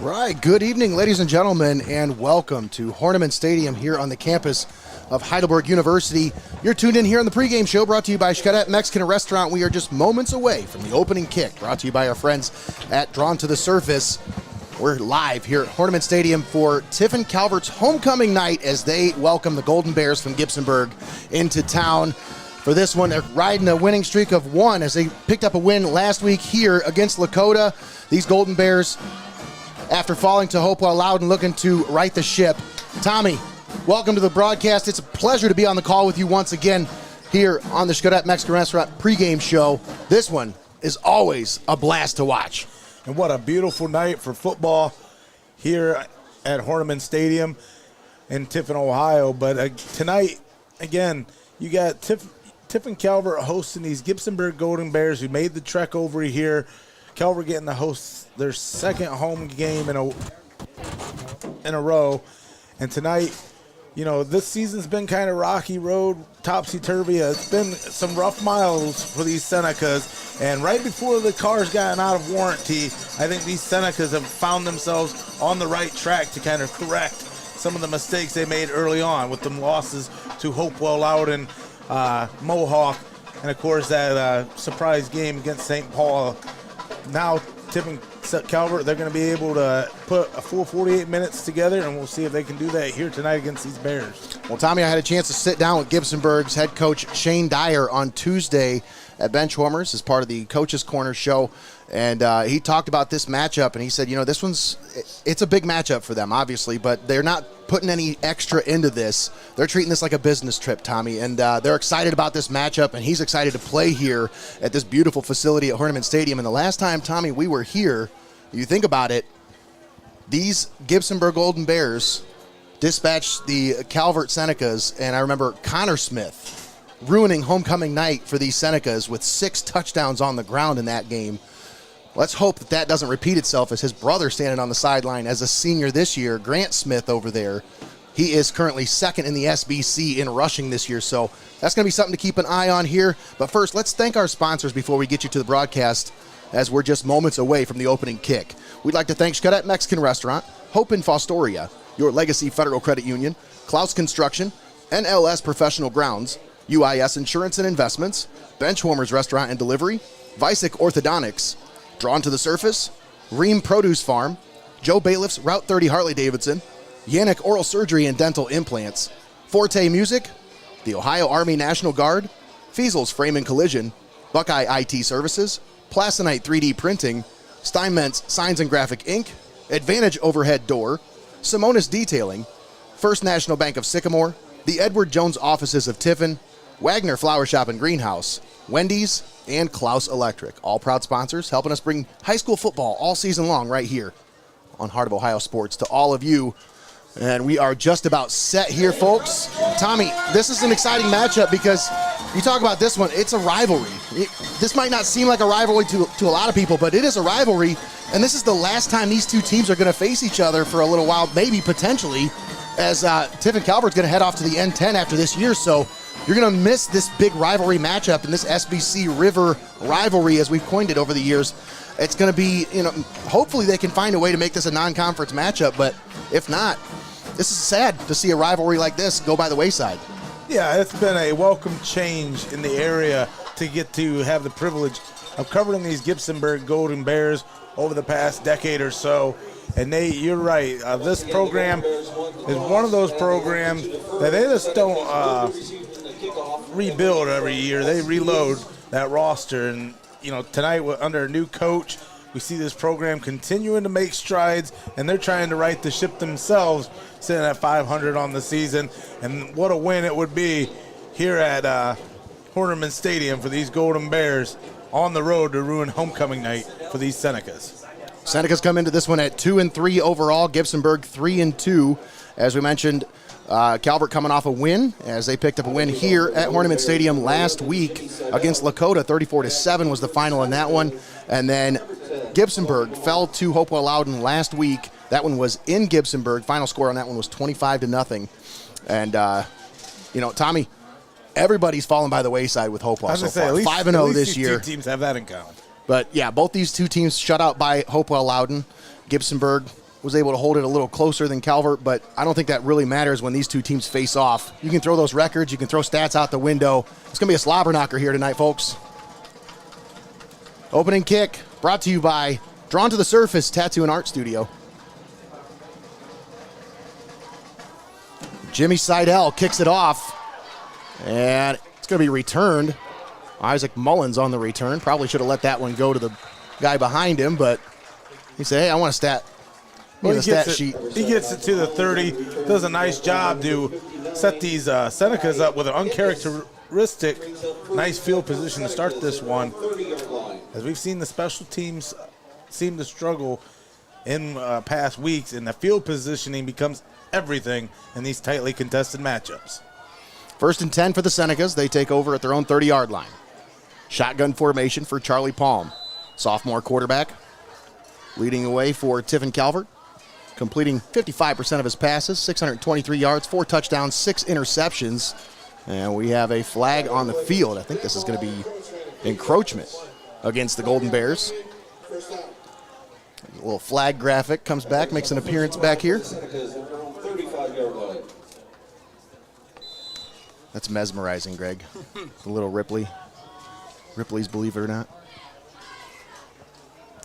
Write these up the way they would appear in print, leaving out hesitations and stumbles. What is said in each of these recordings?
Right, good evening, ladies and gentlemen, and welcome to Hoernemann Stadium here on the campus of Heidelberg University. You're tuned in here on the pregame show brought to you by XCARET Mexican Restaurant. We are just moments away from the opening kick, brought to you by our friends at Drawn to the Surface. We're live here at Hoernemann Stadium for Tiffin Calvert's homecoming night as they welcome the Golden Bears from Gibsonburg into town. For this one, they're riding a winning streak of one as they picked up a win last week here against Lakota. These Golden Bears, after falling to Hopewell Loudon, looking to right the ship. Tommy, welcome to the broadcast. It's a pleasure to be on the call with you once again here on the XCARET Mexican Restaurant pregame show. This one is always a blast to watch. And what a beautiful night for football here at Hoernemann Stadium in Tiffin, Ohio. But tonight, again, you got Tiffin Calvert hosting these Gibsonburg Golden Bears who made the trek over here. Calvert getting to host their second home game in a row. And tonight, you know, this season's been kind of rocky road, topsy-turvy. It's been some rough miles for these Senecas. And right before the car's gotten out of warranty, I think these Senecas have found themselves on the right track to kind of correct some of the mistakes they made early on with them losses to Hopewell Loudon, Mohawk, and, of course, that surprise game against St. Paul. Now, Tiffin Calvert, they're going to be able to put a full 48 minutes together, and we'll see if they can do that here tonight against these Bears. Well, Tommy, I had a chance to sit down with Gibsonburg's head coach Shane Dyer on Tuesday at BenchWarmers as part of the Coach's Corner show, and he talked about this matchup, and he said, you know, this it's a big matchup for them, obviously, but they're not putting any extra into this. They're treating this like a business trip, Tommy, and they're excited about this matchup, and he's excited to play here at this beautiful facility at Hoernemann Stadium. And the last time, Tommy, we were here, you think about it, these Gibsonburg Golden Bears dispatched the Calvert Senecas, and I remember Connor Smith ruining homecoming night for these Senecas with 6 touchdowns on the ground in that game. Let's hope that that doesn't repeat itself as his brother standing on the sideline as a senior this year, Grant Smith over there. He is currently second in the SBC in rushing this year, so that's going to be something to keep an eye on here. But first, let's thank our sponsors before we get you to the broadcast, as we're just moments away from the opening kick. We'd like to thank XCARET Mexican Restaurant, Hope in Fostoria, Your Legacy Federal Credit Union, CLOUSE Construction, NLS Professional Grounds, UIS Insurance and Investments, BenchWarmers Restaurant and Delivery, VICEK Orthodontics, Drawn to the Surface, RIEHM Produce Farm, Joe Bailiff's Route 30 Harley-Davidson, YANICH Oral Surgery and Dental Implants, Forte Music, the Ohio Army National Guard, FEASEL'S Frame and Collision, BUCKEYE IT Services, PLASONITE 3D Printing, Steinmetz Signs and Graphic Inc., Advantage Overhead Door, Simonis Detailing, First National Bank of Sycamore, the Edward Jones Offices of Tiffin, Wagner Flower Shop and Greenhouse, Wendy's, and CLOUSE Electric. All proud sponsors helping us bring high school football all season long right here on Heart of Ohio Sports to all of you. And we are just about set here, folks. Tommy, this is an exciting matchup because you talk about this one, it's a rivalry. This might not seem like a rivalry to a lot of people, but it is a rivalry. And this is the last time these two teams are going to face each other for a little while, maybe potentially, as Tiffin Calvert's going to head off to the N10 after this year. So you're going to miss this big rivalry matchup and this SBC River rivalry, as we've coined it over the years. It's going to be, you know, hopefully they can find a way to make this a non-conference matchup, but if not, this is sad to see a rivalry like this go by the wayside. Yeah, it's been a welcome change in the area to get to have the privilege of covering these Gibsonburg Golden Bears over the past decade or so. And Nate, you're right. This program is one of those programs that they just don't rebuild every year. They reload that roster. And, you know, tonight under a new coach, we see this program continuing to make strides, and they're trying to right the ship themselves, sitting at 500 on the season. And what a win it would be here at Hoernemann Stadium for these Golden Bears on the road to ruin homecoming night for these Senecas. Senecas come into this one at 2-3 overall. Gibsonburg 3-2. As we mentioned, Calvert coming off a win as they picked up a win here at Hoernemann Stadium last week against Lakota. 34-7 was the final in that one. And then Gibsonburg fell to Hopewell Loudon last week. That one was in Gibsonburg. Final score on that one was 25-0. And, you know, Tommy, everybody's fallen by the wayside with Hopewell so far. 5-0 this year. Two teams have that in common. But, yeah, both these two teams shut out by Hopewell Loudon. Gibsonburg, was able to hold it a little closer than Calvert, but I don't think that really matters when these two teams face off. You can throw those records, you can throw stats out the window. It's going to be a slobber knocker here tonight, folks. Opening kick brought to you by Drawn to the Surface Tattoo and Art Studio. Jimmy Seidel kicks it off, and it's going to be returned. Isaac Mullins on the return. Probably should have let that one go to the guy behind him, but he said, hey, I want a stat. Well, he gets it to the 30, does a nice job to set these Senecas up with an uncharacteristic nice field position to start this one. As we've seen the special teams seem to struggle in past weeks, and the field positioning becomes everything in these tightly contested matchups. 1st and 10 for the Senecas. They take over at their own 30-yard line. Shotgun formation for Charlie Palm. Sophomore quarterback. Leading away for Tiffin Calvert. Completing 55% of his passes, 623 yards, 4 touchdowns, 6 interceptions. And we have a flag on the field. I think this is going to be encroachment against the Golden Bears. A little flag graphic comes back, makes an appearance back here. That's mesmerizing, Greg. The little Ripley's Believe It or Not.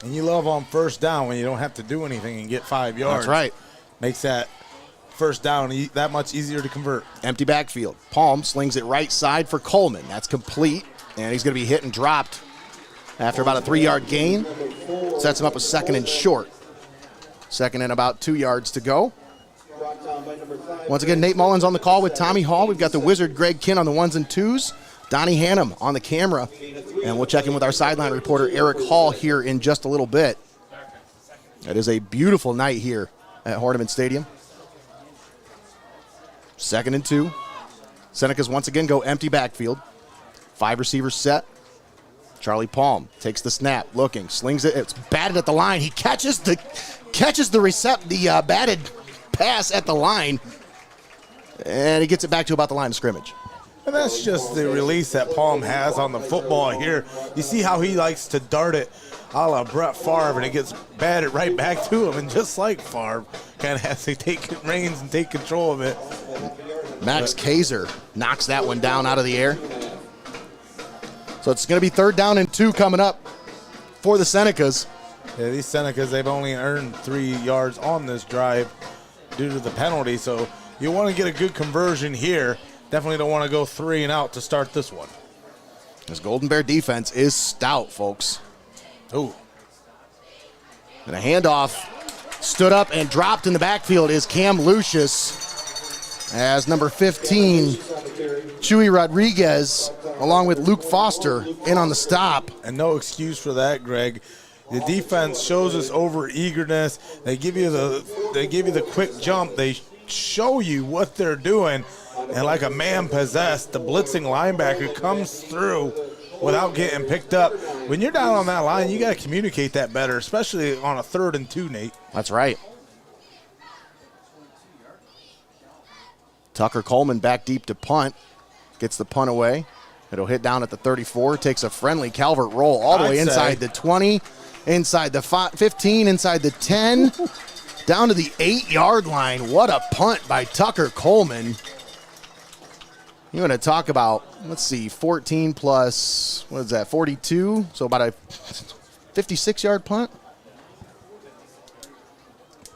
And you love on 1st down when you don't have to do anything and get 5 yards. That's right. Makes that 1st down that much easier to convert. Empty backfield. Palm slings it right side for Coleman. That's complete, and he's going to be hit and dropped after about a 3-yard gain. Sets him up with 2nd and short. 2nd and about 2 yards to go. Once again, Nate Mullins on the call with Tommy Hall. We've got the Wizard Greg Kinn on the 1s and 2s. Donnie Hannam on the camera. And we'll check in with our sideline reporter, Eric Hall, here in just a little bit. It is a beautiful night here at Hoernemann Stadium. 2nd and 2. Senecas once again go empty backfield. 5 receivers set. Charlie takes the snap, looking, slings it. It's batted at the line. He catches the batted pass at the line, and he gets it back to about the line of scrimmage. And that's just the release that Palm has on the football here. You see how he likes to dart it a la Brett Favre, and it gets batted right back to him. And just like Favre, kind of has to take reins and take control of it. Max Kaiser knocks that one down out of the air. So it's going to be 3rd down and 2 coming up for the Senecas. Yeah, these Senecas, they've only earned 3 yards on this drive due to the penalty. So you want to get a good conversion here. Definitely don't want to go 3 and out to start this one. This Golden Bear defense is stout, folks. Ooh. And a handoff stood up and dropped in the backfield is Cam Lucius, as number 15, Chewy Rodriguez, along with Luke Foster, in on the stop. And no excuse for that, Greg. The defense shows us over-eagerness. They give you the quick jump. They show you what they're doing. And like a man possessed, the blitzing linebacker comes through without getting picked up. When you're down on that line, you got to communicate that better, especially on a 3rd and 2, Nate. That's right. Tucker Coleman back deep to punt. Gets the punt away. It'll hit down at the 34. Takes a friendly Calvert roll all the way inside the 20, inside the 15, inside the 10, down to the 8-yard line. What a punt by Tucker Coleman. You want to talk about, let's see, 14 plus, what is that, 42? So about a 56-yard punt.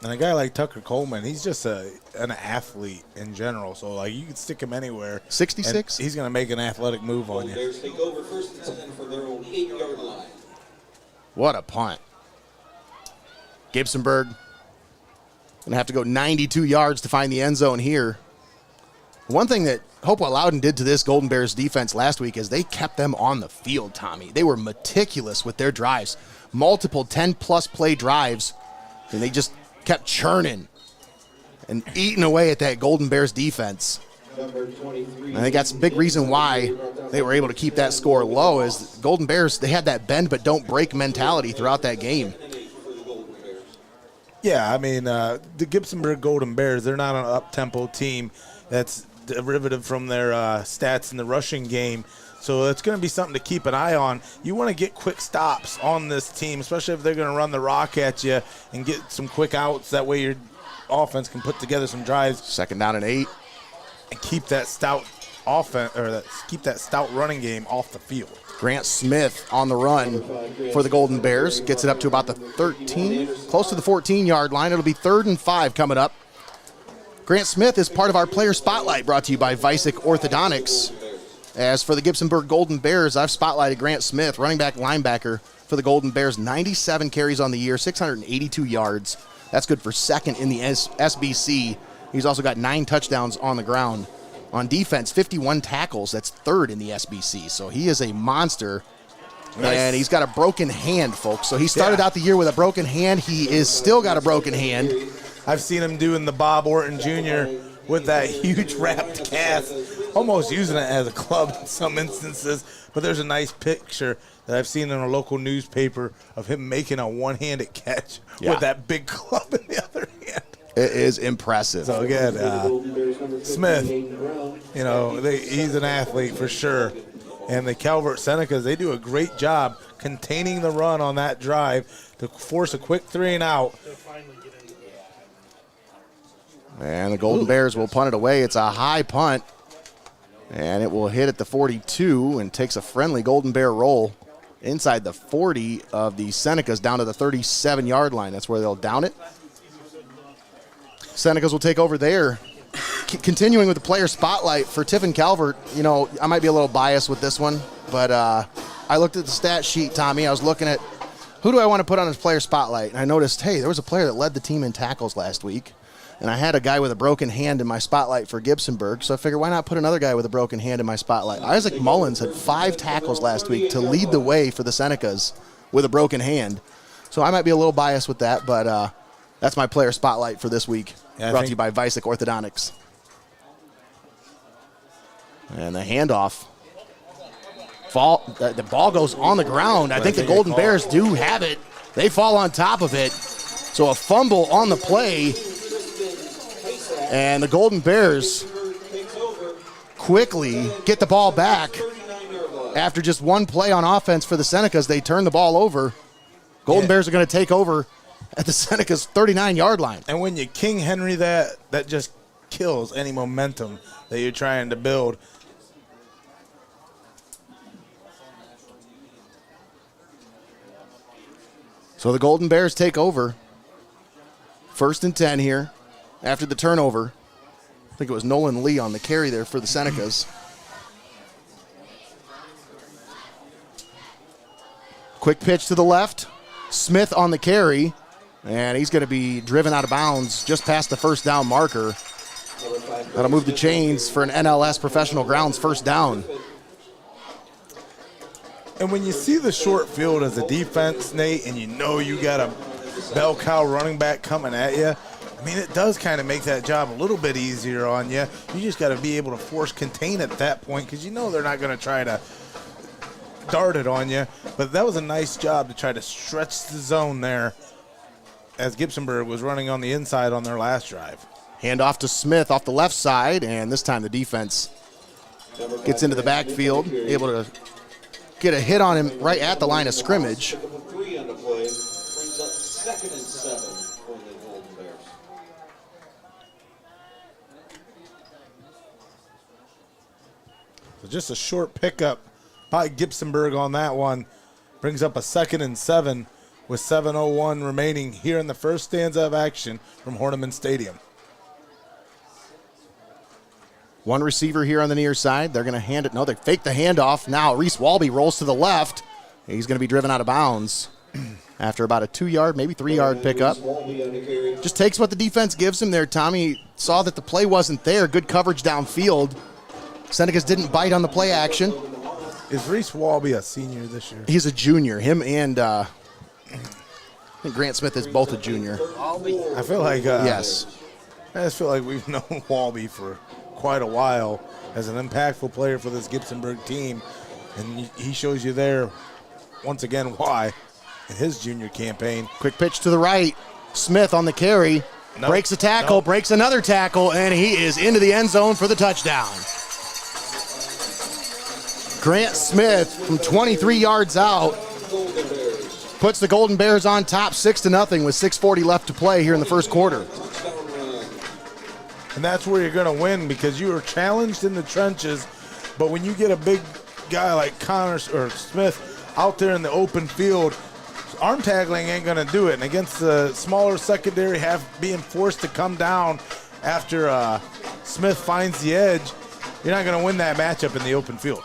And a guy like Tucker Coleman, he's just an athlete in general. So, like, you can stick him anywhere. 66? He's going to make an athletic move on you. Bears take over 1st and 10 for their own 8-yard line. What a punt. Gibsonburg going to have to go 92 yards to find the end zone here. One thing that Hopewell Loudon did to this Golden Bears defense last week is they kept them on the field, Tommy. They were meticulous with their drives. Multiple 10-plus play drives, and they just kept churning and eating away at that Golden Bears defense. I think that's a big reason why they were able to keep that score low is Golden Bears, they had that bend but don't break mentality throughout that game. Yeah, I mean, the Gibsonburg Golden Bears, they're not an up-tempo team that's derivative from their stats in the rushing game. So it's going to be something to keep an eye on. You want to get quick stops on this team, especially if they're going to run the rock at you and get some quick outs. That way your offense can put together some drives. 2nd down and 8. And keep that stout offense, or keep that stout running game off the field. Grant Smith on the run for the Golden Bears. Gets it up to about the 13, close to the 14-yard line. It'll be 3rd and 5 coming up. Grant Smith is part of our player spotlight brought to you by VICEK Orthodontics. As for the Gibsonburg Golden Bears, I've spotlighted Grant Smith, running back linebacker for the Golden Bears. 97 carries on the year, 682 yards. That's good for 2nd in the SBC. He's also got 9 touchdowns on the ground. On defense, 51 tackles. That's 3rd in the SBC. So he is a monster. Nice. And he's got a broken hand, folks. So he started out the year with a broken hand. He is still got a broken hand. I've seen him doing the Bob Orton Jr. with that huge wrapped cast, almost using it as a club in some instances. But there's a nice picture that I've seen in a local newspaper of him making a one-handed catch with that big club in the other hand. It is impressive. So again, Smith, you know, he's an athlete for sure. And the Calvert Senecas, they do a great job containing the run on that drive to force a quick 3 and out. And the Golden Bears will punt it away. It's a high punt. And it will hit at the 42 and takes a friendly Golden Bear roll inside the 40 of the Senecas down to the 37-yard line. That's where they'll down it. Senecas will take over there. Continuing with the player spotlight for Tiffin Calvert, you know, I might be a little biased with this one, but I looked at the stat sheet, Tommy. I was looking at who do I want to put on his player spotlight, and I noticed, hey, there was a player that led the team in tackles last week, and I had a guy with a broken hand in my spotlight for Gibsonburg, so I figured why not put another guy with a broken hand in my spotlight. Isaac Mullins had 5 tackles last week to lead the way for the Senecas with a broken hand, so I might be a little biased with that, but that's my player spotlight for this week, brought to you by VICEK Orthodontics. And the handoff. The ball goes on the ground. I think the Golden Bears do have it. They fall on top of it. So a fumble on the play. And the Golden Bears quickly get the ball back. After just one play on offense for the Senecas, they turn the ball over. Golden Bears are going to take over at the Senecas' 39-yard line. And when you King Henry that just kills any momentum that you're trying to build. So the Golden Bears take over. 1st and 10 here after the turnover. I think it was Nolan Lee on the carry there for the Senecas. Quick pitch to the left. Smith on the carry. And he's going to be driven out of bounds just past the 1st down marker. That'll move the chains for an NLS professional grounds 1st down. And when you see the short field as a defense, Nate, and you know you got a bell cow running back coming at you, I mean, it does kind of make that job a little bit easier on you. You just got to be able to force contain at that point because you know they're not going to try to dart it on you. But that was a nice job to try to stretch the zone there as Gibsonburg was running on the inside on their last drive. Hand off to Smith off the left side, and this time the defense gets into the backfield, able to get a hit on him right at the line of scrimmage. 3 on the play brings up 2nd and 7 for the Golden Bears. So just a short pickup by Gibsonburg on that one. Brings up a 2nd and 7 with 7:01 remaining here in the first stanza of action from Hoernemann Stadium. One receiver here on the near side. They're going to hand it. No, they fake the handoff. Now Reese Walby rolls to the left. He's going to be driven out of bounds after about a 2-yard, maybe 3-yard pickup. Just takes what the defense gives him there. Tommy saw that the play wasn't there. Good coverage downfield. Senecas didn't bite on the play action. Is Reese Walby a senior this year? He's a junior. Him and I think Grant Smith is both a junior. I feel like yes. I just feel like we've known Walby for quite a while as an impactful player for this Gibsonburg team, and he shows you there once again why in his junior campaign. Quick pitch to the right. Smith on the carry. Breaks a tackle, breaks another tackle, and he is into the end zone for the touchdown. Grant Smith from 23 yards out puts the Golden Bears on top 6-0 with 6:40 left to play here in the first quarter. And that's where you're going to win, because you are challenged in the trenches, but when you get a big guy like Connor or Smith out there in the open field, arm tackling ain't going to do it. And against the smaller secondary, being forced to come down after Smith finds the edge, you're not going to win that matchup in the open field.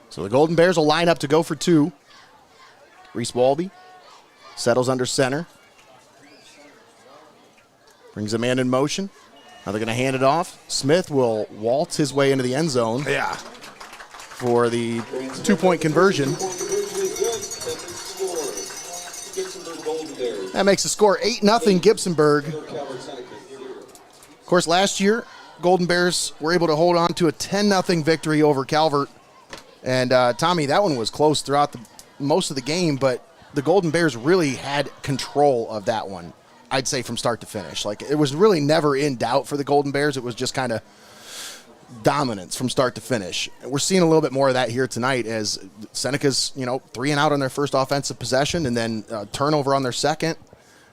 So the Golden Bears will line up to go for two. Reese Walby settles under center. Brings a man in motion. Now they're going to hand it off. Smith will waltz his way into the end zone. Yeah. For the 2-point conversion. That makes the score 8-0 Gibsonburg. Of course, last year, Golden Bears were able to hold on to a 10-0 victory over Calvert. And Tommy, that one was close throughout most of the game, but the Golden Bears really had control of that one, I'd say, from start to finish. Like, it was really never in doubt for the Golden Bears. It was just kind of dominance from start to finish. We're seeing a little bit more of that here tonight as Senecas, 3 and out on their first offensive possession and then turnover on their second.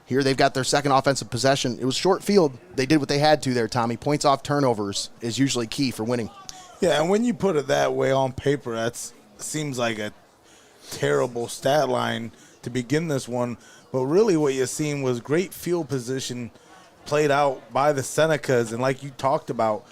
Here they've got their second offensive possession. It was short field. They did what they had to there, Tommy. Points off turnovers is usually key for winning. Yeah, and when you put it that way on paper, that seems like a terrible stat line to begin this one. But really what you seen was great field position played out by the Senecas. And like you talked about,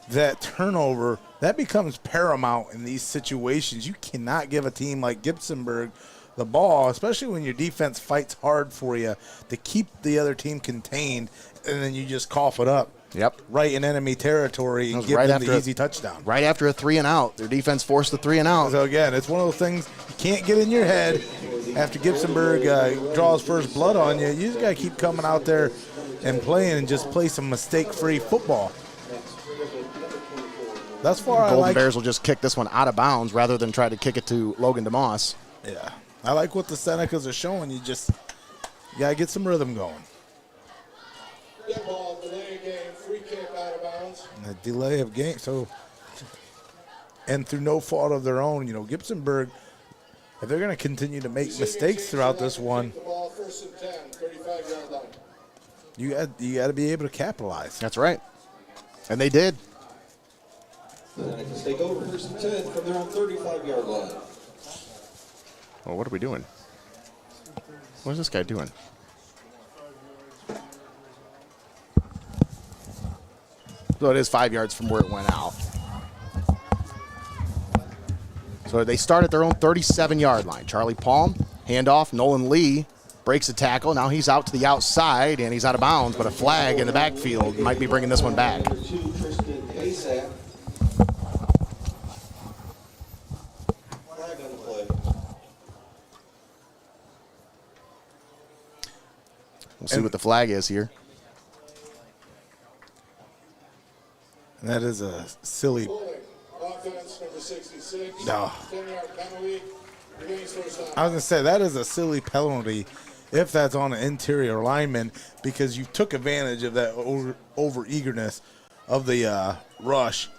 that turnover, that becomes paramount in these situations. You cannot give a team like Gibsonburg the ball, especially when your defense fights hard for you to keep the other team contained, and then you just cough it up. Yep. Right in enemy territory and give them the easy touchdown. Right after a 3 and out. Their defense forced the 3 and out. So, again, it's one of those things you can't get in your head after Gibsonburg draws first blood on you. You just got to keep coming out there and playing and just play some mistake-free football. Thus far, the Golden Bears will just kick this one out of bounds rather than try to kick it to Logan DeMoss. Yeah. I like what the Senecas are showing. You got to get some rhythm going. Ball, delay of game, free kick out of bounds. The delay of game. So, and through no fault of their own, Gibsonburg, if they're going to continue to make mistakes throughout this one, The ball first and 10, 35-yard line. you got to be able to capitalize. That's right. And they did. The Senecas take over first and 10 from their own 35-yard line. Well, what are we doing? What is this guy doing? So it is 5 yards from where it went out. So they start at their own 37-yard line. Charlie Palm, handoff. Nolan Lee breaks a tackle. Now he's out to the outside, and he's out of bounds, but a flag in the backfield might be bringing this one back. Number 2, Tristan Asack. Flag on the play. We'll see what the flag is here. And that is a silly. Offense, number 66. No. 10-yard penalty. Remains first down. I was going to say, that is a silly penalty if that's on an interior lineman, because you took advantage of that over-eagerness of the rush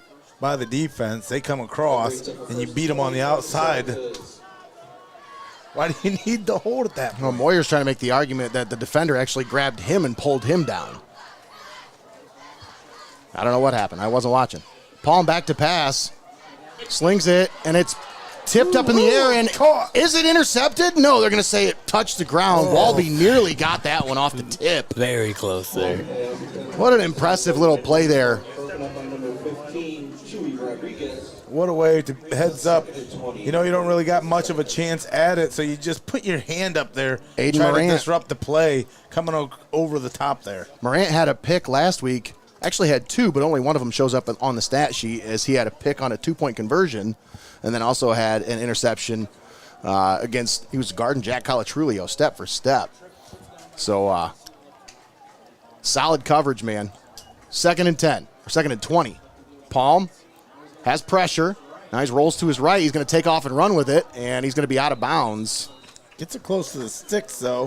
by the defense. They come across, and you beat them on the outside. Why do you need to hold at that point? Well, Moyer's trying to make the argument that the defender actually grabbed him and pulled him down. I don't know what happened. I wasn't watching. Palm back to pass. Slings it, and it's tipped up in the air. And is it intercepted? No, they're going to say it touched the ground. Walby nearly got that one off the tip. Very close there. What an impressive little play there. What a way to heads up. You don't really got much of a chance at it, so you just put your hand up there, Aiden try Morant to disrupt the play, coming over the top there. Morant had a pick last week. Actually had 2, but only one of them shows up on the stat sheet as he had a pick on a 2-point conversion and then also had an interception he was guarding Jack Colatrulio step for step. So solid coverage, man. 2nd and 10, or 2nd and 20. Palm has pressure. Now he rolls to his right. He's going to take off and run with it, and he's going to be out of bounds. Gets it close to the sticks, though.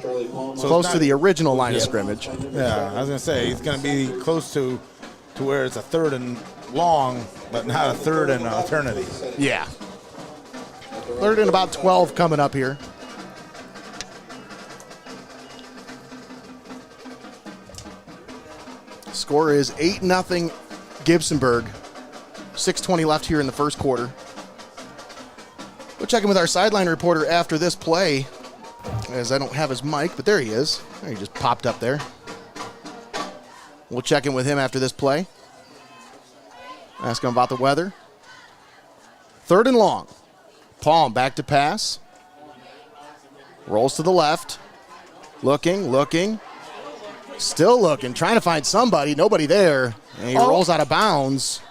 So close to the original line of scrimmage. Yeah, I was going to say, he's going to be close to where it's a 3rd and long, but not a third in eternity. Yeah. Third and about 12 coming up here. Score is 8-0 Gibsonburg. 6:20 left here in the first quarter. We'll check in with our sideline reporter after this play, as I don't have his mic, but there he is. He just popped up there. We'll check in with him after this play. Ask him about the weather. Third and long. Palm back to pass. Rolls to the left. Looking. Still looking, trying to find somebody. Nobody there. And he rolls out of bounds.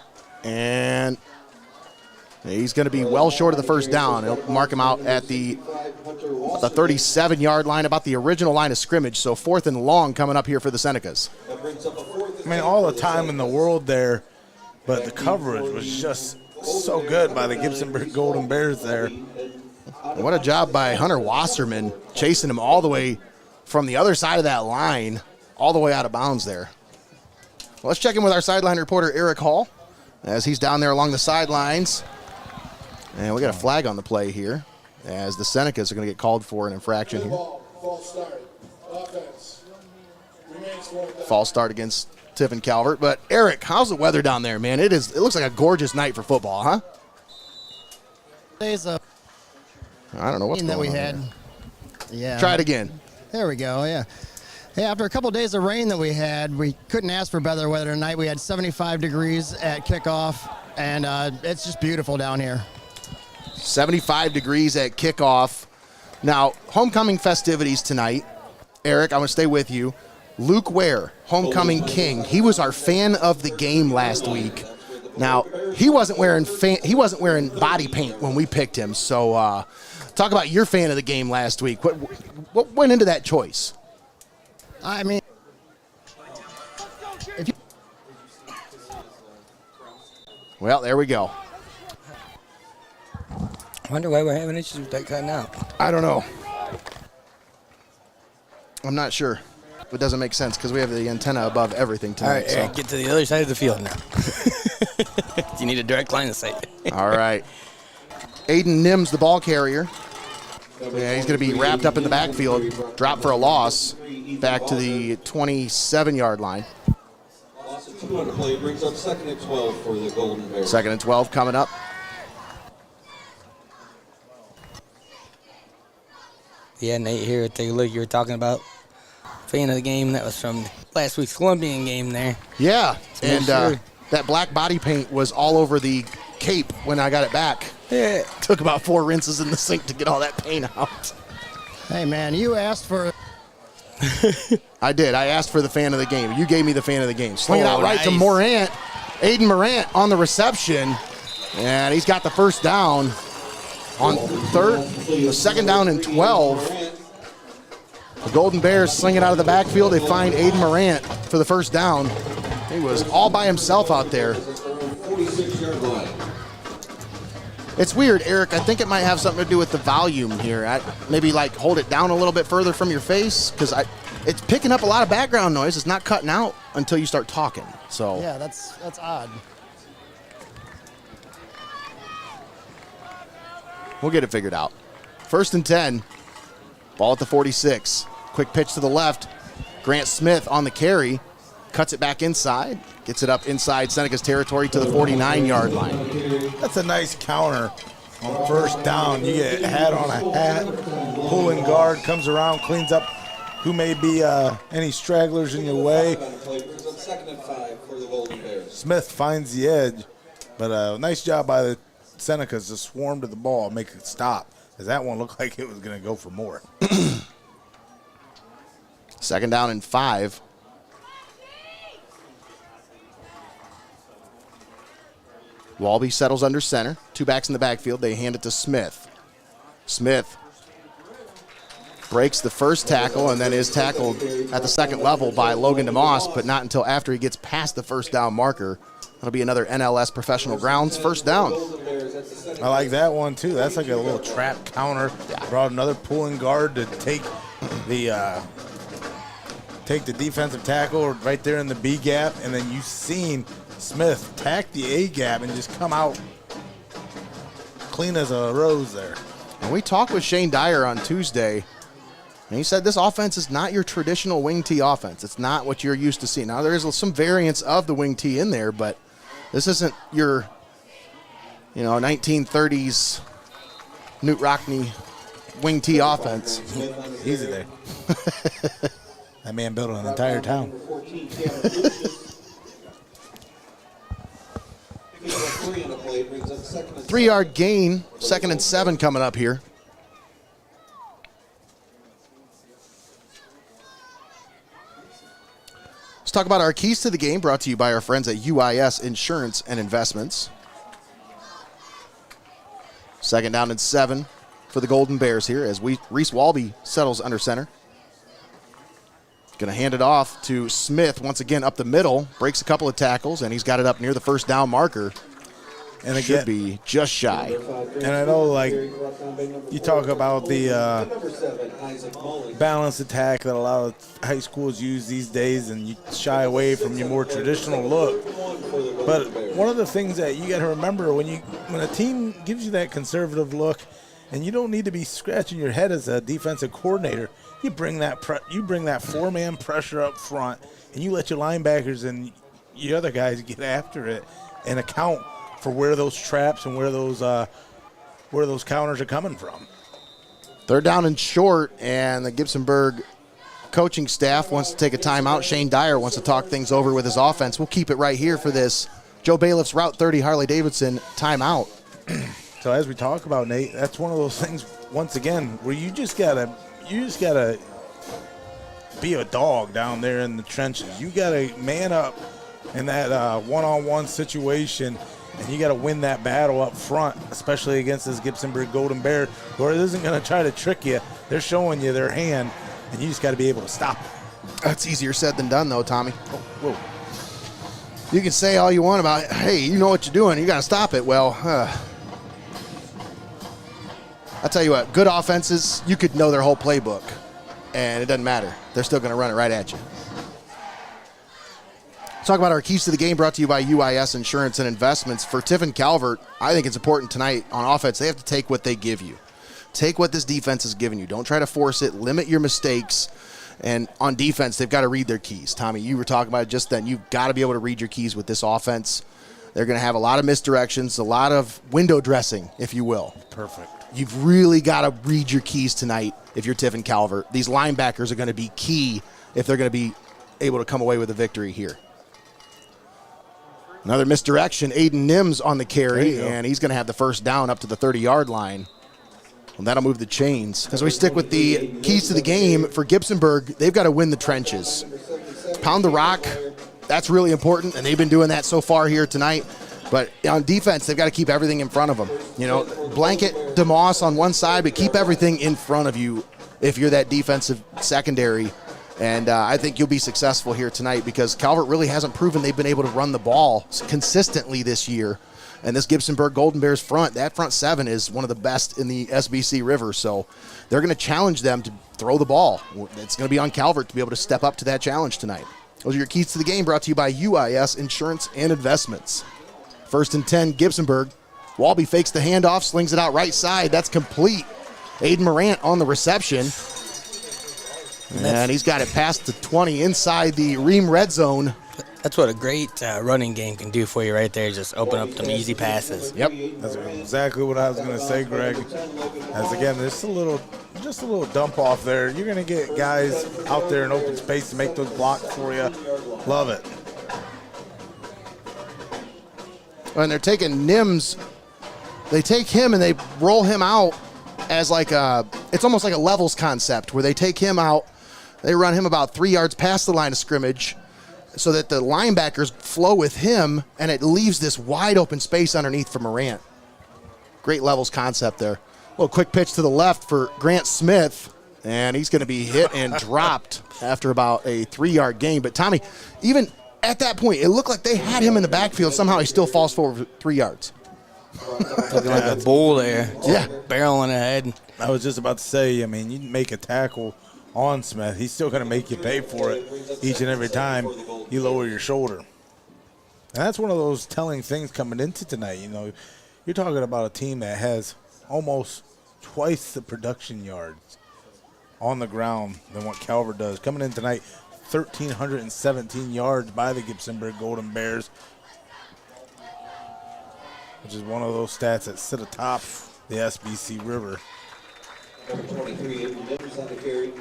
And he's going to be well short of the first down. He'll mark him out at the 37-yard line, about the original line of scrimmage. So 4th and long coming up here for the Senecas. I mean, all the time in the world there, but the coverage was just so good by the Gibsonburg Golden Bears there. What a job by Hunter Wasserman, chasing him all the way from the other side of that line, all the way out of bounds there. Well, let's check in with our sideline reporter, Eric Hall, as he's down there along the sidelines. And we got a flag on the play here, as the Senecas are going to get called for an infraction here. False start. Offense. False start against Tiffin Calvert. But Eric, how's the weather down there, man? It looks like a gorgeous night for football, huh? Days of I don't know what's that going we on had. there. Yeah. Try it again. There we go. Yeah. Hey, after a couple days of rain that we had, we couldn't ask for better weather tonight. We had 75 degrees at kickoff, and it's just beautiful down here. 75 degrees at kickoff. Now, homecoming festivities tonight. Eric, I'm going to stay with you. Luke Ware, homecoming king. He was our fan of the game last week. Now, he wasn't wearing body paint when we picked him. So, talk about your fan of the game last week. What went into that choice? I mean, Well, there we go. I wonder why we're having issues with that cutting out. I don't know. I'm not sure. It doesn't make sense because we have the antenna above everything All tonight. right, Eric, get to the other side of the field now. You need a direct line of sight. All right. Aiden Nims, the ball carrier. Yeah, he's going to be wrapped up in the backfield. Drop for a loss back to the 27-yard line. Loss of 2 on the play brings up 2nd and 12 for the Golden Bears. 2nd and 12 coming up. Yeah, Nate, here, take a look. You were talking about fan of the game. That was from last week's Columbian game there. Yeah, So make and sure. that black body paint was all over the cape when I got it back. Yeah. Took about 4 rinses in the sink to get all that paint out. hey, man, you asked for I did. I asked for the fan of the game. You gave me the fan of the game. Sling it out right to nice. Morant. Aiden Morant on the reception. And he's got the first down on 2nd down and 12. The Golden Bears sling it out of the backfield. They find Aiden Morant for the first down. He was all by himself out there. 46-yard line. It's weird, Eric. I think it might have something to do with the volume here. Maybe like hold it down a little bit further from your face because it's picking up a lot of background noise. It's not cutting out until you start talking. So yeah, that's odd. we'll get it figured out. 1st and 10. Ball at the 46. Quick pitch to the left. Grant Smith on the carry. Cuts it back inside. Gets it up inside Seneca's territory to the 49-yard line. That's a nice counter on 1st down. You get a hat on a hat. Pulling guard comes around, cleans up who may be any stragglers in your way. Play brings up 2nd and 5 for the Golden Bears. Smith finds the edge, but nice job by the Senecas to swarm to the ball, make it stop, as that one looked like it was going to go for more. 2nd down and 5. Walby settles under center. 2 backs in the backfield. They hand it to Smith. Smith breaks the first tackle and then is tackled at the 2nd level by Logan DeMoss, but not until after he gets past the 1st down marker. That'll be another NLS professional grounds 1st down. I like that one, too. That's like a little trap counter. Brought another pulling guard to take the take the defensive tackle right there in the B gap, and then you seen Smith tack the A gap and just come out clean as a rose there. And we talked with Shane Dyer on Tuesday, and he said this offense is not your traditional wing tee offense. It's not what you're used to seeing. Now, there is some variance of the wing tee in there, but this isn't your, 1930s Newt Rockney wing tee offense. Easy there. That man built an entire town. 3-yard gain, 2nd and 7 coming up here. Let's talk about our keys to the game, brought to you by our friends at UIS Insurance and Investments. 2nd down and 7 for the Golden Bears here as Reese Walby settles under center. Going to hand it off to Smith once again up the middle, breaks a couple of tackles, and he's got it up near the first down marker. And it should be just shy. And I know, like, you talk about the balanced attack that a lot of high schools use these days, and you shy away from your more traditional look. But one of the things that you got to remember when a team gives you that conservative look, and you don't need to be scratching your head as a defensive coordinator, you bring that 4-man pressure up front, and you let your linebackers and your other guys get after it and account for where those traps and where those counters are coming from. 3rd down and short, and the Gibsonburg coaching staff wants to take a timeout. Shane Dyer wants to talk things over with his offense. We'll keep it right here for this Joe Bailiff's Route 30 Harley-Davidson timeout. So as we talk about, Nate, that's one of those things, once again, where you just gotta be a dog down there in the trenches. You gotta man up in that one-on-one situation, and you got to win that battle up front, especially against this Gibsonburg Golden Bear, who isn't going to try to trick you. They're showing you their hand, and you just got to be able to stop it. That's easier said than done, though, Tommy. Whoa. You can say all you want about, hey, you know what you're doing. You got to stop it. Well, I'll tell you what, good offenses, you could know their whole playbook, and it doesn't matter. They're still going to run it right at you. Talk about our keys to the game, brought to you by UIS Insurance and Investments. For Tiffin Calvert, I think it's important tonight on offense. They have to take what they give you. Take what this defense is giving you. Don't try to force it. Limit your mistakes. And on defense, they've got to read their keys. Tommy, you were talking about it just then. You've got to be able to read your keys with this offense. They're going to have a lot of misdirections, a lot of window dressing, if you will. Perfect. You've really got to read your keys tonight if you're Tiffin Calvert. These linebackers are going to be key if they're going to be able to come away with a victory here. Another misdirection, Aiden Nims on the carry, and he's going to have the first down up to the 30-yard line. And that'll move the chains. As we stick with the keys to the game for Gibsonburg, they've got to win the trenches. Pound the rock, that's really important, and they've been doing that so far here tonight. But on defense, they've got to keep everything in front of them. Blanket DeMoss on one side, but keep everything in front of you if you're that defensive secondary. And I think you'll be successful here tonight because Calvert really hasn't proven they've been able to run the ball consistently this year. And this Gibsonburg Golden Bears that front seven is one of the best in the SBC River. So they're going to challenge them to throw the ball. It's going to be on Calvert to be able to step up to that challenge tonight. Those are your keys to the game, brought to you by UIS Insurance and Investments. 1st and 10, Gibsonburg. Walby fakes the handoff, slings it out right side. That's complete. Aiden Morant on the reception. And he's got it past the 20 inside the RIEHM red zone. That's what a great running game can do for you right there. Just open up them easy passes. Yep. That's exactly what I was going to say, Greg. As again, just a little dump off there. You're going to get guys out there in open space to make those blocks for you. Love it. And they're taking Nims. They take him and they roll him out as it's almost like a levels concept where they take him out. They run him about 3 yards past the line of scrimmage so that the linebackers flow with him, and it leaves this wide open space underneath for Morant. Great levels concept there. A little quick pitch to the left for Grant Smith, and he's going to be hit and dropped after about a 3-yard gain. But, Tommy, even at that point, it looked like they had him in the backfield. Somehow he still falls forward 3 yards. Looking like a bull there. Yeah. Barreling ahead. I was just about to say, you make a tackle on Smith. He's still going to make you pay for it each and every time you lower your shoulder. And that's one of those telling things coming into tonight. You know, you're talking about a team that has almost twice the production yards on the ground than what Calvert does. Coming in tonight, 1,317 yards by the Gibsonburg Golden Bears, which is one of those stats that sit atop the SBC River. Number 23, Mullins on the carry.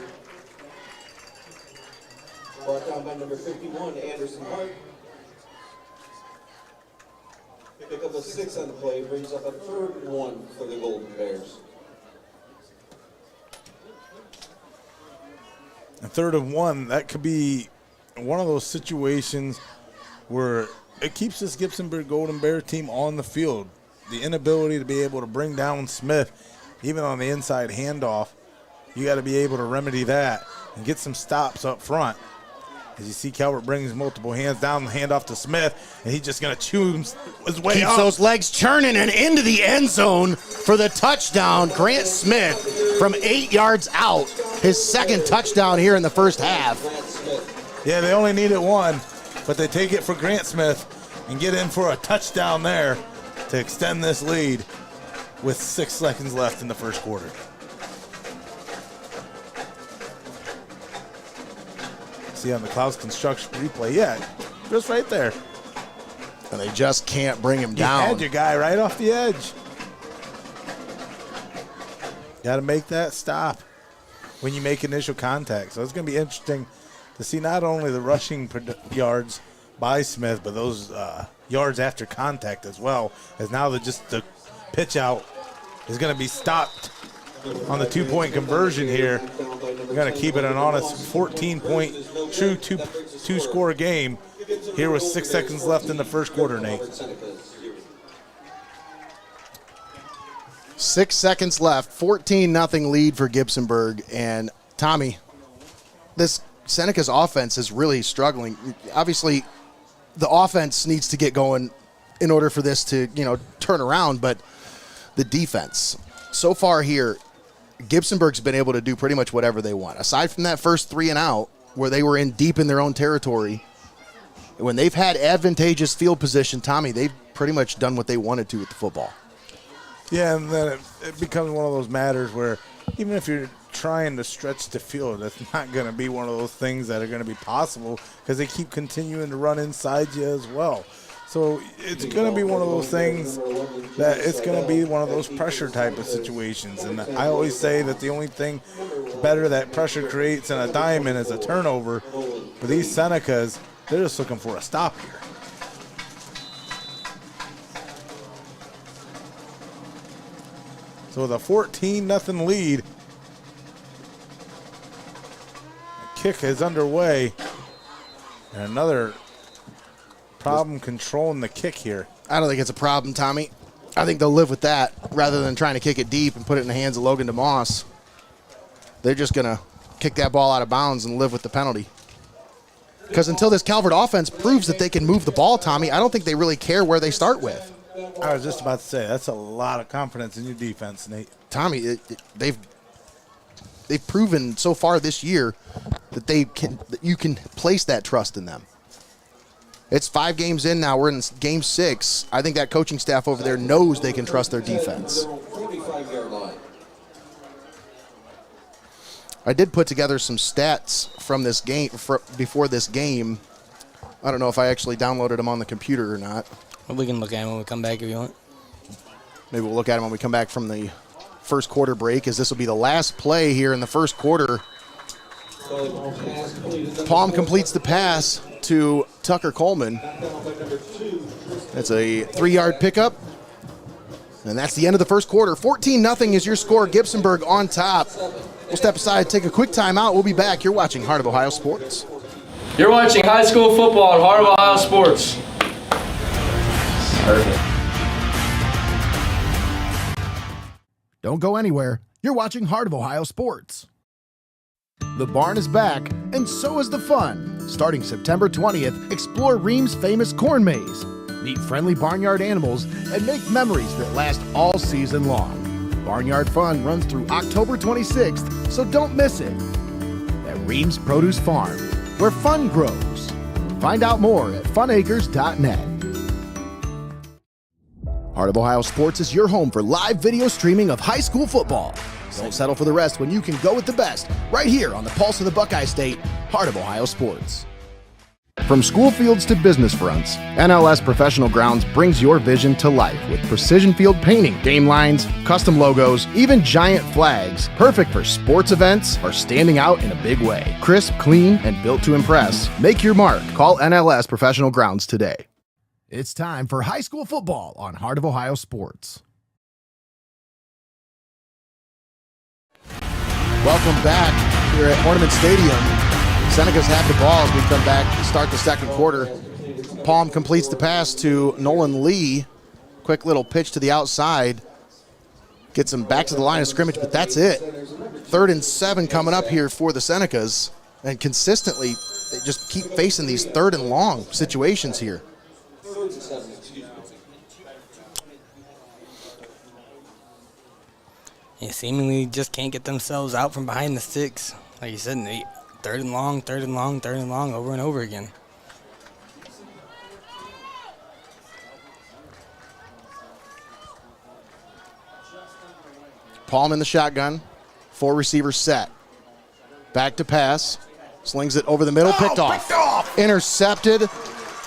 Brought down by number 51, Anderson Hart. Pick up a 6 on the play, brings up a 3rd and 1 for the Golden Bears. A 3rd and 1, that could be one of those situations where it keeps this Gibsonburg Golden Bear team on the field. The inability to be able to bring down Smith, even on the inside handoff, you got to be able to remedy that and get some stops up front. As you see, Calvert brings multiple hands down, the handoff to Smith, and he's just going to chew his way Keeps up. those legs churning and into the end zone for the touchdown. Grant Smith from 8 yards out. His 2nd touchdown here in the first half. Yeah, they only needed 1, but they take it for Grant Smith and get in for a touchdown there to extend this lead with 6 seconds left in the first quarter. See on the CLOUSE construction replay, yeah, just right there. And they just can't bring him You down. had your guy right off the edge. Got to make that stop when you make initial contact. So it's going to be interesting to see not only the rushing yards by Smith, but those yards after contact as well, as now the pitch out is going to be stopped on the 2-point conversion here. We're going to keep it an honest 14-point true two-score game here with 6 seconds left in the first quarter, Nate. 6 seconds left, 14-0 lead for Gibsonburg. And Tommy, this Senecas offense is really struggling. Obviously, the offense needs to get going in order for this to, turn around, but the defense, so far here, Gibsonburg's been able to do pretty much whatever they want. Aside from that first 3 and out, where they were in deep in their own territory, when they've had advantageous field position, Tommy, they've pretty much done what they wanted to with the football. Yeah, and then it becomes one of those matters where even if you're trying to stretch the field, that's not going to be one of those things that are going to be possible because they keep continuing to run inside you as well. So it's going to be one of those things that it's going to be one of those pressure type of situations. And I always say that the only thing better that pressure creates in a diamond is a turnover. For these Senecas, they're just looking for a stop here. So with a 14-0 lead, the kick is underway. And another problem controlling the kick here. I don't think it's a problem, Tommy. I think they'll live with that rather than trying to kick it deep and put it in the hands of Logan DeMoss. They're just going to kick that ball out of bounds and live with the penalty. Because until this Calvert offense proves that they can move the ball, Tommy, I don't think they really care where they start with. I was just about to say, that's a lot of confidence in your defense, Nate. Tommy, they've proven so far this year that you can place that trust in them. It's 5 games in now. We're in game 6. I think that coaching staff over there knows they can trust their defense. 45-yard line. I did put together some stats from this game before this game. I don't know if I actually downloaded them on the computer or not. We can look at them when we come back if you want. Maybe we'll look at them when we come back from the first quarter break, as this will be the last play here in the first quarter. Palm completes the pass to Tucker Coleman. That's a 3-yard pickup. And that's the end of the first quarter. 14-0 is your score. Gibsonburg on top. We'll step aside, take a quick timeout. We'll be back. You're watching Heart of Ohio Sports. You're watching high school football at Heart of Ohio Sports. Don't go anywhere. You're watching Heart of Ohio Sports. The barn is back, and so is the fun. Starting September 20th, explore RIEHM's famous corn maze. Meet friendly barnyard animals and make memories that last all season long. Barnyard Fun runs through October 26th, so don't miss it. Reams Produce Farm, where fun grows. Find out more at funacres.net. Heart of Ohio Sports is your home for live video streaming of high school football. Don't settle for the rest when you can go with the best right here on the pulse of the Buckeye State, Heart of Ohio Sports. From school fields to business fronts, NLS Professional Grounds brings your vision to life with precision field painting, game lines, custom logos, even giant flags, perfect for sports events or standing out in a big way. Crisp, clean, and built to impress. Make your mark. Call NLS Professional Grounds today. It's time for high school football on Heart of Ohio Sports. Welcome back here at Hoernemann Stadium. Senecas have the ball as we come back to start the second quarter. Palm completes the pass to Nolan Lee. Quick little pitch to the outside. Gets him back to the line of scrimmage, but that's it. 3rd and 7 coming up here for the Senecas. And consistently, they just keep facing these 3rd and long situations here. They seemingly just can't get themselves out from behind the sticks. Like you said, 3rd and long, 3rd and long, 3rd and long, over and over again. Palm in the shotgun. 4 receivers set. Back to pass. Slings it over the middle. Picked off. Intercepted.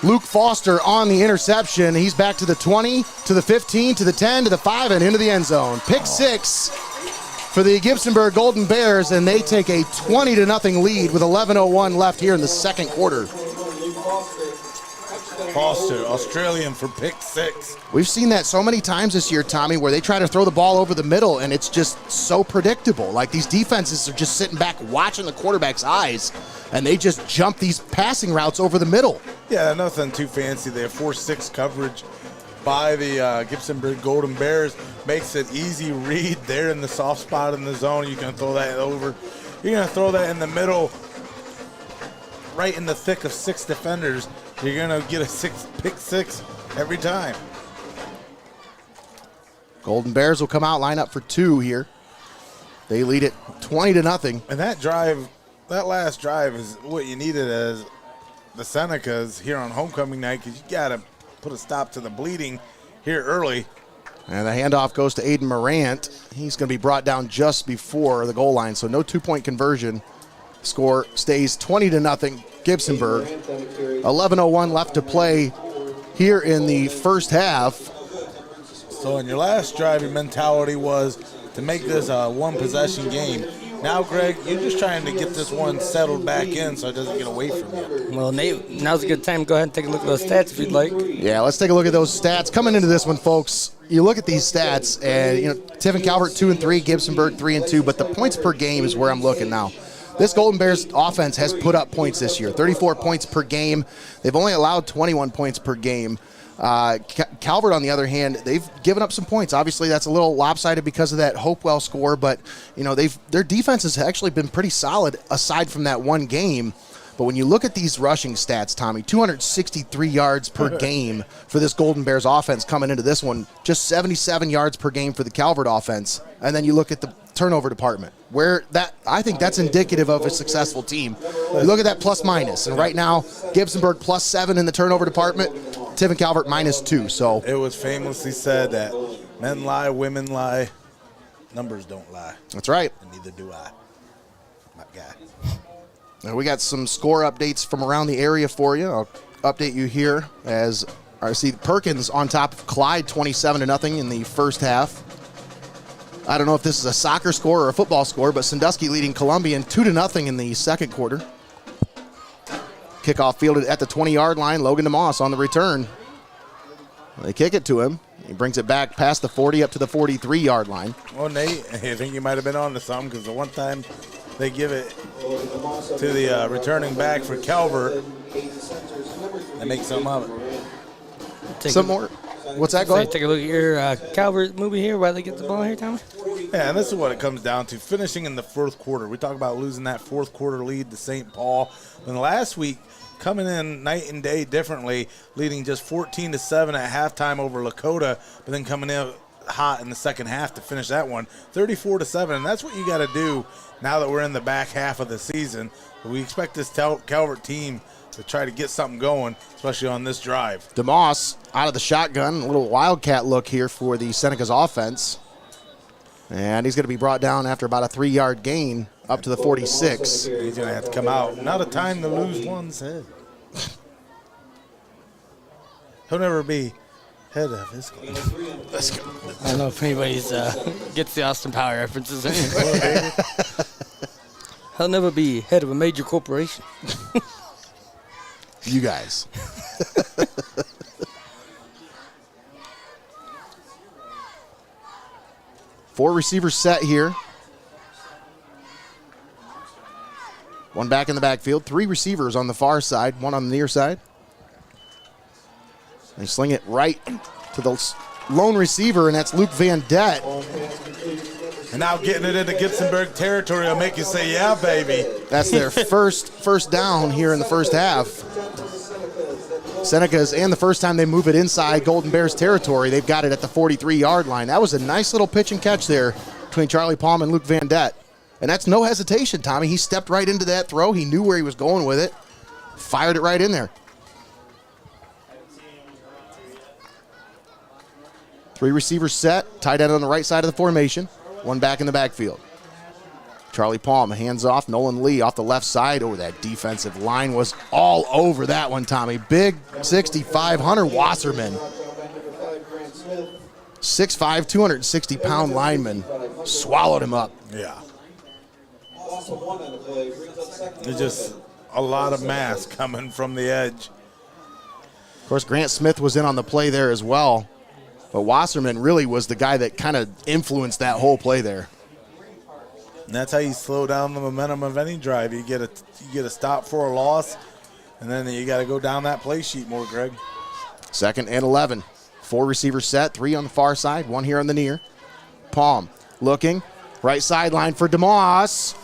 Luke Foster on the interception. He's back to the 20, to the 15, to the 10, to the 5, and into the end zone. Pick 6 for the Gibsonburg Golden Bears, and they take a 20-0 lead with 11:01 left here in the second quarter. Foster, Australian for pick 6. We've seen that so many times this year, Tommy, where they try to throw the ball over the middle, and it's just so predictable. Like, these defenses are just sitting back watching the quarterback's eyes, and they just jump these passing routes over the middle. Yeah, nothing too fancy there. 4-6 coverage by the Gibsonburg Golden Bears makes it easy read there in the soft spot in the zone. You can throw that over. You're going to throw that in the middle, right in the thick of 6 defenders. You're going to get a pick 6 every time. Golden Bears will come out, line up for 2 here. They lead it 20-0. And that drive, that last drive is what you needed as the Senecas here on homecoming night, because you got to put a stop to the bleeding here early. And the handoff goes to Aiden Morant. He's going to be brought down just before the goal line, so no 2-point conversion. Score stays 20-0 Gibsonburg. 11:01 left to play here in the first half. So in your last drive, your mentality was to make this a one-possession game. Now, Greg, you're just trying to get this one settled back in so it doesn't get away from you. Well, Nate, now's a good time. Go ahead and take a look at those stats if you'd like. Yeah, let's take a look at those stats. Coming into this one, folks, you look at these stats, and Tiffin Calvert 2-3, Gibsonburg 3-2, but the points per game is where I'm looking now. This Golden Bears offense has put up points this year, 34 points per game. They've only allowed 21 points per game. Calvert, on the other hand, they've given up some points. Obviously, that's a little lopsided because of that Hopewell score, but their defense has actually been pretty solid aside from that one game. But when you look at these rushing stats, Tommy, 263 yards per game for this Golden Bears offense coming into this one, just 77 yards per game for the Calvert offense. And then you look at the turnover department, where I think that's indicative of a successful team. You look at that plus minus, and right now, Gibsonburg +7 in the turnover department, Tiffin Calvert -2. So it was famously said that men lie, women lie, numbers don't lie. That's right. And neither do I. My guy. Now we got some score updates from around the area for you. I'll update you here as I see Perkins on top of Clyde 27-0 in the first half. I don't know if this is a soccer score or a football score, but Sandusky leading Columbian 2-0 in the second quarter. Kickoff fielded at the 20-yard line. Logan DeMoss on the return. They kick it to him. He brings it back past the 40 up to the 43-yard line. Well, Nate, I think you might have been on to something, because the one time they give it to the returning back for Calvert, they make something of it. Some more. What's that? Go ahead. Take a look at your Calvert movie here while they get the ball here, Tommy. Yeah, and this is what it comes down to. Finishing in the fourth quarter. We talk about losing that fourth quarter lead to St. Paul. Then last week, coming in night and day differently, leading just 14-7 at halftime over Lakota, but then coming in hot in the second half to finish that one, 34-7. And that's what you got to do now that we're in the back half of the season. We expect this Calvert team to try to get something going, especially on this drive. DeMoss out of the shotgun, a little wildcat look here for the Senecas offense. And he's going to be brought down after about a 3-yard gain up to the 46. He's going to have to come out. Not a time to lose one's head. He'll never be head of his class. Let's go. I don't know if anybody's gets the Austin Power references anymore. He'll never be head of a major corporation. You guys. Four receivers set here. One back in the backfield. Three receivers on the far side, one on the near side. They sling it right to the lone receiver, and that's Luke Van Det. And now getting it into Gibsonburg territory will make you say, yeah, baby. That's their first down here in the first half. Senecas, and the first time they move it inside Golden Bears territory, they've got it at the 43-yard line. That was a nice little pitch and catch there between Charlie Palm and Luke Van Det. And that's no hesitation, Tommy. He stepped right into that throw. He knew where he was going with it. Fired it right in there. Three receivers set, tight end on the right side of the formation. One back in the backfield. Charlie Palm, hands off. Nolan Lee off the left side. Oh, that defensive line was all over that one, Tommy. Big 6'5", Hunter Wasserman. 6'5", 260-pound lineman. Swallowed him up. Yeah. There's just a lot of mass coming from the edge. Of course, Grant Smith was in on the play there as well. But Wasserman really was the guy that kind of influenced that whole play there. And that's how you slow down the momentum of any drive. You get a stop for a loss, and then you got to go down that play sheet more, Greg. 2nd and 11. Four receivers set, three on the far side, one here on the near. Palm looking, right sideline for DeMoss.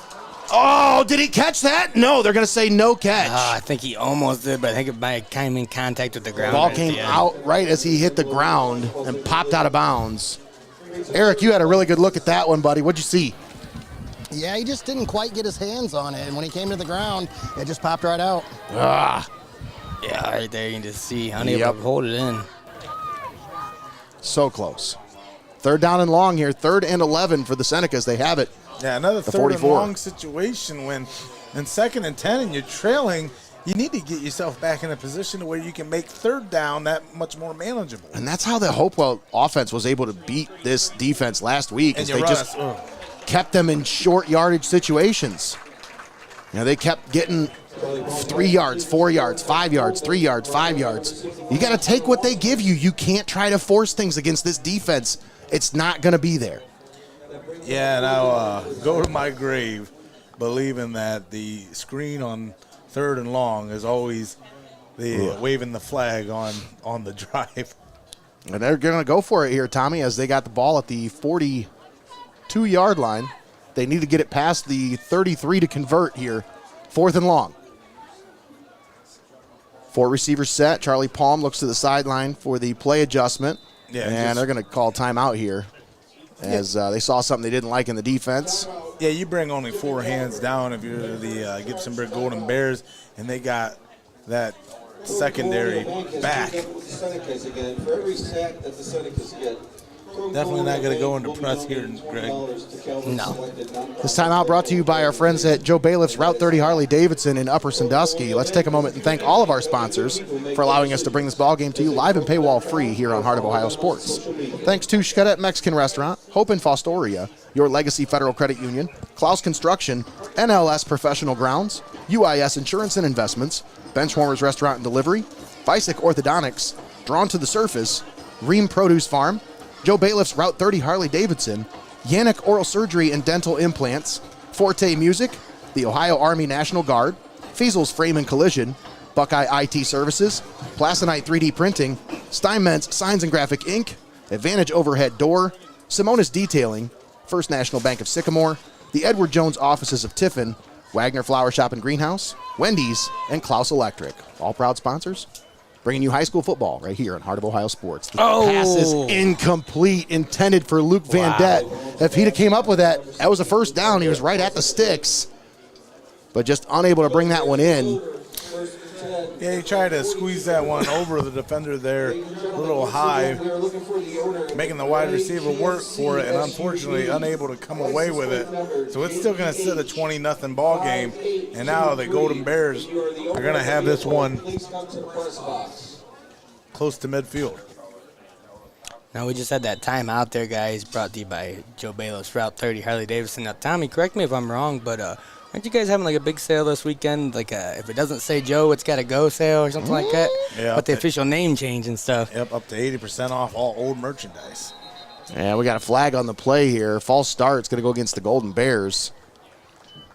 Oh, did he catch that? No, they're going to say no catch. I think he almost did, but I think it might have came in contact with the ground. Ball came out right as he hit the ground and popped out of bounds. Eric, you had a really good look at that one, buddy. What'd you see? Yeah, he just didn't quite get his hands on it, and when he came to the ground, it just popped right out. Ah. Yeah, right there you can just see unable to hold it in. So close. 3rd down and long here. 3rd and 11 for the Senecas. They have it. Yeah, another the 3rd 44. and long situation when in 2nd and 10 and you're trailing, you need to get yourself back in a position where you can make 3rd down that much more manageable. And that's how the Hopewell offense was able to beat this defense last week. And They just kept them in short yardage situations. You know, they kept getting 3 yards, 4 yards, 5 yards, 3 yards, 5 yards. You got to take what they give you. You can't try to force things against this defense. It's not going to be there. Yeah, and I'll go to my grave believing that the screen on 3rd and long is always the waving the flag on the drive. And they're going to go for it here, Tommy, as they got the ball at the 42-yard line. They need to get it past the 33 to convert here. 4th and long. 4 receivers set. Charlie Palm looks to the sideline for the play adjustment. Yeah, and they're going to call timeout here as they saw something they didn't like in the defense. Yeah, you bring only 4 hands down if you're the Gibsonburg Golden Bears, and they got that secondary back. Definitely not going to go into press here, Greg. No. This timeout brought to you by our friends at Joe Bailiff's Route 30 Harley-Davidson in Upper Sandusky. Let's take a moment and thank all of our sponsors for allowing us to bring this ball game to you live and paywall free here on Heart of Ohio Sports. Thanks to XCARET Mexican Restaurant, Hope in Fostoria, Your Legacy Federal Credit Union, CLOUSE Construction, NLS Professional Grounds, UIS Insurance and Investments, Benchwarmers Restaurant and Delivery, VICEK Orthodontics, Drawn to the Surface, RIEHM Produce Farm, Joe Bailiff's Route 30 Harley-Davidson, YANICH Oral Surgery and Dental Implants, Forte Music, the Ohio Army National Guard, FEASEL'S Frame and Collision, Buckeye IT Services, PLASONITE 3D Printing, Steinmetz Signs and Graphic Inc., Advantage Overhead Door, Simonis Detailing, First National Bank of Sycamore, the Edward Jones Offices of Tiffin, Wagner Flower Shop and Greenhouse, Wendy's, and CLOUSE Electric. All proud sponsors bringing you high school football right here on Heart of Ohio Sports. The pass is incomplete, intended for Luke Van Dett. If he'd have came up with that, that was a first down. He was right at the sticks, but just unable to bring that one in. Yeah, he tried to squeeze that one over the defender there, a little high, making the wide receiver work for it, and unfortunately unable to come away with it. So it's still going to sit a 20-0 ball game, and now the Golden Bears are going to have this one close to midfield. Now, we just had that time out there, guys, brought to you by Joe Bayless, Route 30, Harley-Davidson. Now, Tommy, correct me if I'm wrong, but aren't you guys having like a big sale this weekend? Like if it doesn't say Joe, it's got a go sale or something like that? Yeah. With the official name change and stuff. Yep, up to 80% off all old merchandise. Yeah, we got a flag on the play here. False start. It's going to go against the Golden Bears.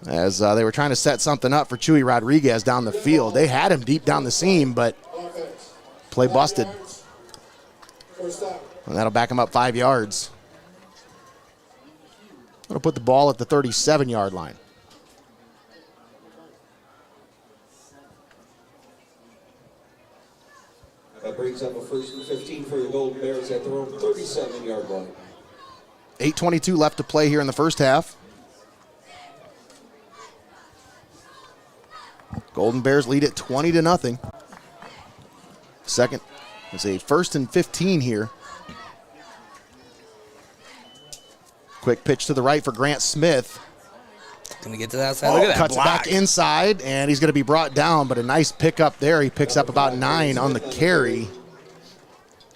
As they were trying to set something up for Chewy Rodriguez down the field. They had him deep down the seam, but play busted. And that'll back him up 5 yards. That'll put the ball at the 37-yard line. That brings up a 1st and 15 for the Golden Bears at their own 37-yard line. 8:22 left to play here in the first half. Golden Bears lead it 20-0. Second, it's a 1st and 15 here. Quick pitch to the right for Grant Smith. Going to get to the outside. Look at that Cuts block. back inside, and he's going to be brought down, but a nice pickup there. He picks up about 9 on the carry.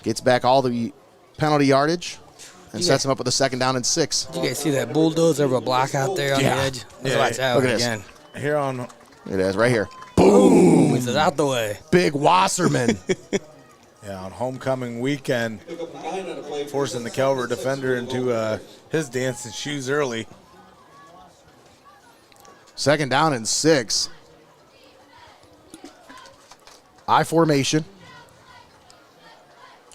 Gets back all the penalty yardage and sets him up with a 2nd down and 6. Did you guys see that bulldozer of a block out there on the edge? Let's watch out Look at this. again. Here on It is right here. Boom! It's out the way. Big Wasserman. on homecoming weekend, forcing the Calvert defender into his dancing shoes early. 2nd down and 6. I formation.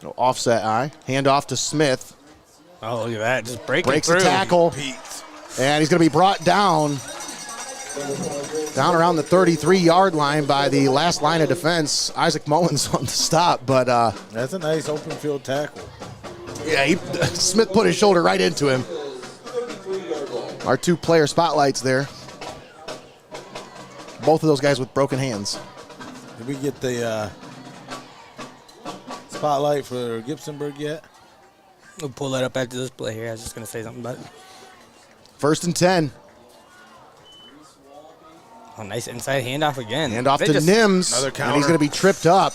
No offset I. Hand off to Smith. Oh, look at that. Just breaking Breaks through. the tackle. Pete. And he's going to be brought down around the 33-yard line by the last line of defense. Isaac Mullins on the stop, but that's a nice open field tackle. yeah, Smith put his shoulder right into him. Our 2 player spotlights there. Both of those guys with broken hands. Did we get the spotlight for Gibsonburg yet? We'll pull that up after this play here. I was just going to say something about it. 1st and 10. Oh, nice inside handoff again. Hand off They to just- Nims, Another and counter. he's going to be tripped up.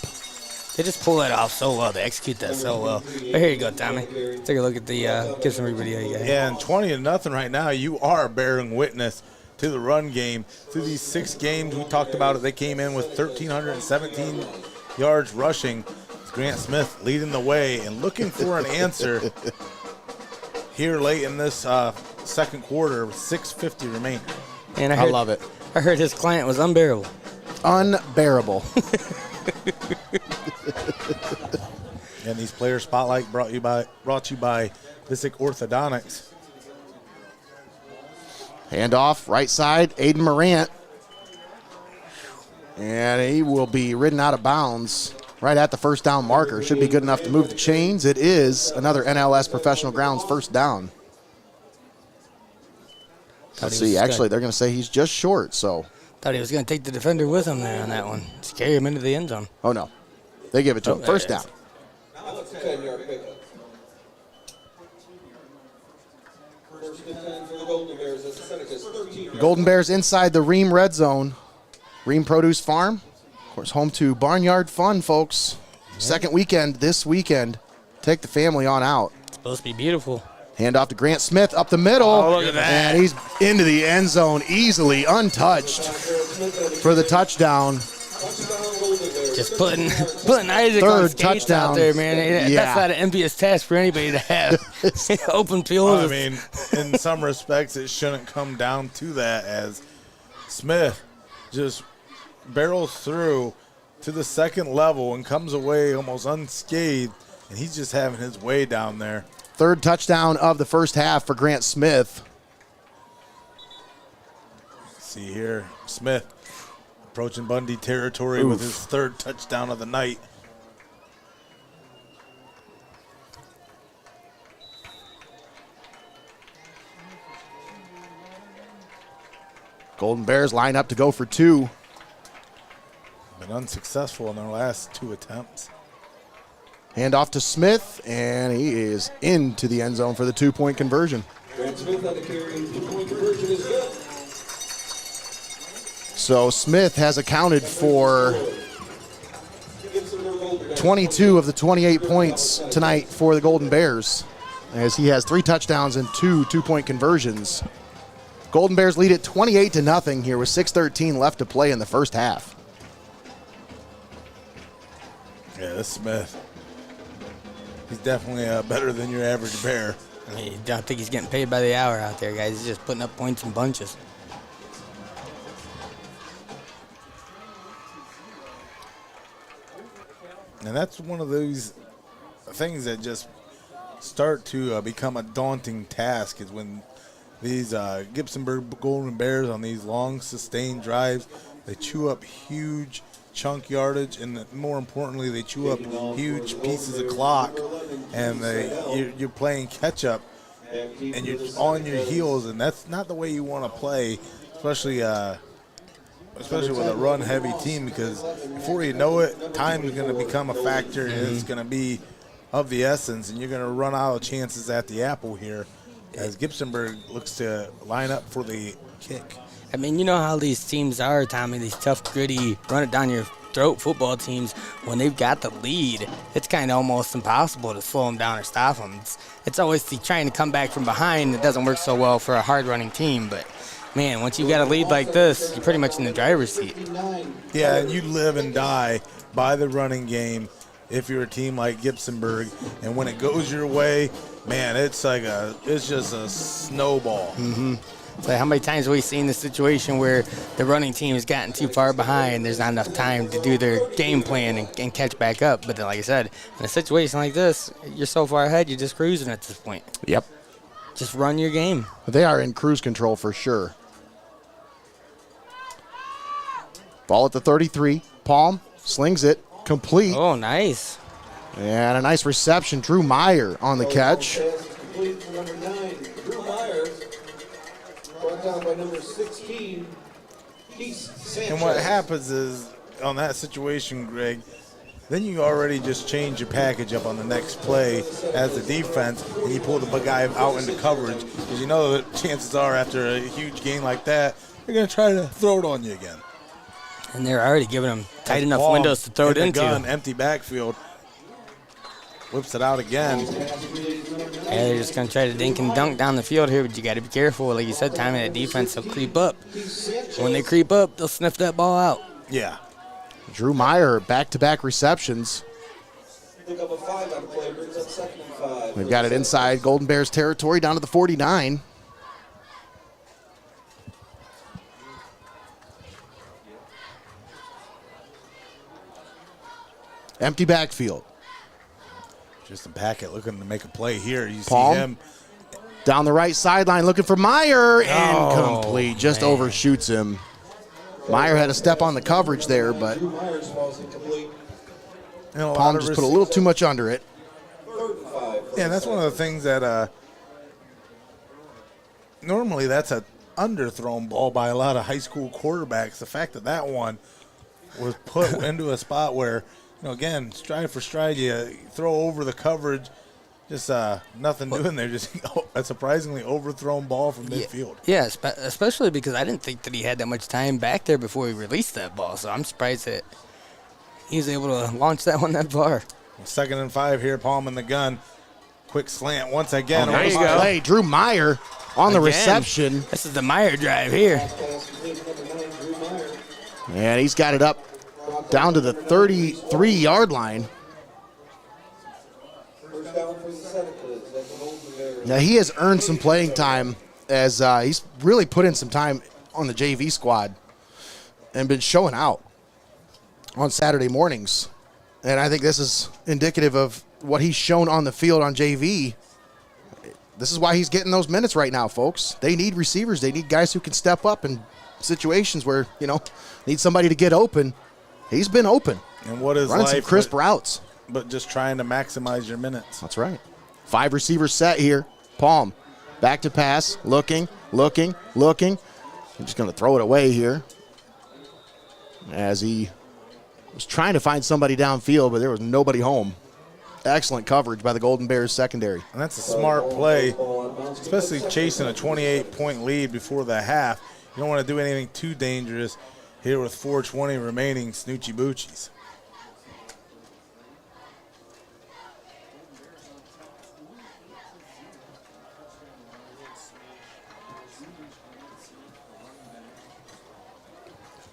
They just pull that off so well. They execute that so well. But here you go, Tommy. Take a look at the Gibsonburg video you got. Yeah, and 20-0 right now. You are bearing witness to the run game. Through these 6 games, we talked about it. They came in with 1,317 yards rushing. Grant Smith leading the way and looking for an answer here late in this second quarter. 6:50 remaining. And I love it. I heard his client was unbearable. Unbearable. And these player spotlight brought to you by VICEK Orthodontics. Hand off, right side, Aiden Morant. And he will be ridden out of bounds right at the 1st down marker. Should be good enough to move the chains. It is another NLS Professional Grounds 1st down. Let's see. Actually, they're going to say he's just short, so. Thought he was going to take the defender with him there on that one. Just carry him into the end zone. Oh, no. They give it to him. there 1st it down. is. Now it's a 10-yard pickup. 1st and 10 for the Golden Bears. That's Senecas 13. Golden Bears inside the RIEHM red zone. RIEHM Produce Farm. Of course, home to Barnyard Fun, folks. Second weekend this weekend. Take the family on out. It's supposed to be beautiful. Hand off to Grant Smith up the middle. Oh, look at that. And he's into the end zone easily, untouched for the touchdown. Just putting Isaac on Third skates touchdown. out there, man. Yeah. That's not an envious task for anybody to have. Open field. I mean, in some respects, it shouldn't come down to that, as Smith just barrels through to the second level and comes away almost unscathed, and he's just having his way down there. 3rd touchdown of the first half for Grant Smith. See here, Smith approaching Bundy territory with his 3rd touchdown of the night. Golden Bears line up to go for 2. Been unsuccessful in their last 2 attempts. Hand off to Smith, and he is into the end zone for the 2-point conversion. Grant Smith on the carry. 2-point conversion is good. So Smith has accounted for 22 of the 28 points tonight for the Golden Bears, as he has 3 touchdowns and 2 2-point conversions. Golden Bears lead it 28-0 here with 6:13 left to play in the first half. Yeah, this Smith, he's definitely better than your average Bear. I mean, I don't think he's getting paid by the hour out there, guys. He's just putting up points in bunches. And that's one of those things that just start to become a daunting task, is when these Gibsonburg Golden Bears on these long sustained drives, they chew up huge chunk yardage, and more importantly, they chew up huge pieces of clock, and you're playing catch up, and you're on your heels, and that's not the way you want to play, especially with a run-heavy team, because before you know it, time is going to become a factor. It's going to be of the essence, and you're going to run out of chances at the apple here, as Gibsonburg looks to line up for the kick. I mean, you know how these teams are, Tommy, these tough, gritty, run-it-down-your-throat football teams. When they've got the lead, it's kind of almost impossible to slow them down or stop them. It's always trying to come back from behind. It doesn't work so well for a hard-running team, but man, once you've got a lead like this, you're pretty much in the driver's seat. Yeah, and you live and die by the running game if you're a team like Gibsonburg. And when it goes your way, man, it's just a snowball. Mm-hmm. So how many times have we seen the situation where the running team has gotten too far behind, there's not enough time to do their game plan and catch back up. But then, like I said, in a situation like this, you're so far ahead, you're just cruising at this point. Yep. Just run your game. They are in cruise control for sure. Ball at the 33. Palm slings it, complete. Oh, nice. And a nice reception. Drew Meyer on the catch. Complete for number 9, Drew Meyer. Brought down by number 16, Keith Sanchez. And what happens is, on that situation, Greg, then you already just change your package up on the next play as the defense, and you pull the BUCKEYE out into coverage, because you know that chances are after a huge gain like that, they're going to try to throw it on you again. And they're already giving them tight enough windows to throw it into. Gun, empty backfield. Whips it out again. Yeah, they're just going to try to dink and dunk down the field here, but you got to be careful. Like you said, timing that defense, they'll creep up. When they creep up, they'll sniff that ball out. Yeah. Drew Meyer, back-to-back receptions. Pick up a 5 on the play, brings up 2nd and 5. They've got it inside Golden Bears territory, down to the 49. Empty backfield. Just a packet looking to make a play here. You Palm see him down the right sideline looking for Meyer. Incomplete. Just man. overshoots him. Meyer had a step on the coverage there, but Drew Myers falls incomplete. Palm just put a little too much under it. 3rd and 5. Yeah, that's one of the things that normally that's an underthrown ball by a lot of high school quarterbacks. The fact that that one was put into a spot where, you know, again, stride for stride, you throw over the coverage, just nothing doing there. Just a surprisingly overthrown ball from midfield. Yeah, especially because I didn't think that he had that much time back there before he released that ball. So I'm surprised that he was able to launch that one that far. 2nd and 5 here, Palm in the gun. Quick slant once again. There you go. Play. Drew Meyer on the reception. This is the Meyer drive here. Pass complete to number 9, Drew Meyer. And he's got it up down to the 33-yard line. First down for the Senecas. That's an open there. Now, he has earned some playing time as he's really put in some time on the JV squad and been showing out on Saturday mornings. And I think this is indicative of what he's shown on the field on JV. This is why he's getting those minutes right now, folks. They need receivers. They need guys who can step up in situations where, you know, need somebody to get open. He's been open. And what is running life some crisp routes. But just trying to maximize your minutes. That's right. 5 receivers set here. Palm back to pass, looking. He's just going to throw it away here as he was trying to find somebody downfield, but there was nobody home. Excellent coverage by the Golden Bears secondary. And that's a smart play, especially chasing a 28-point lead before the half. You don't want to do anything too dangerous here with 4:20 remaining, Snoochie Boochies.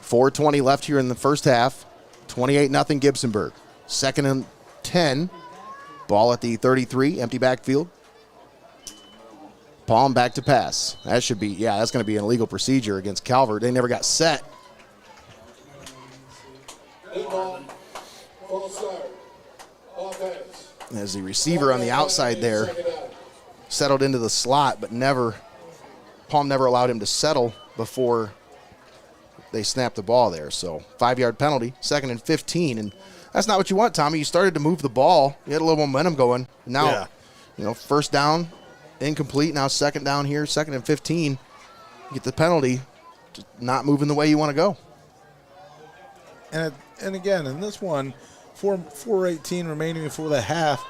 .420 left here in the first half. 28-0 Gibsonburg. 2nd and 10. Ball at the 33, empty backfield. Palm back to pass. That should be, yeah, that's going to be an illegal procedure against Calvert. They never got set. 8-ball, false start, offense. As the receiver on the outside there settled into the slot, but Palm never allowed him to settle before they snapped the ball there. So 5-yard penalty, 2nd and 15. And that's not what you want, Tommy. You started to move the ball. You had a little momentum going. Now, first down, incomplete. Now 2nd down here, 2nd and 15. You get the penalty, just not moving the way you want to go. And again, in this one, 4:18 remaining before the half,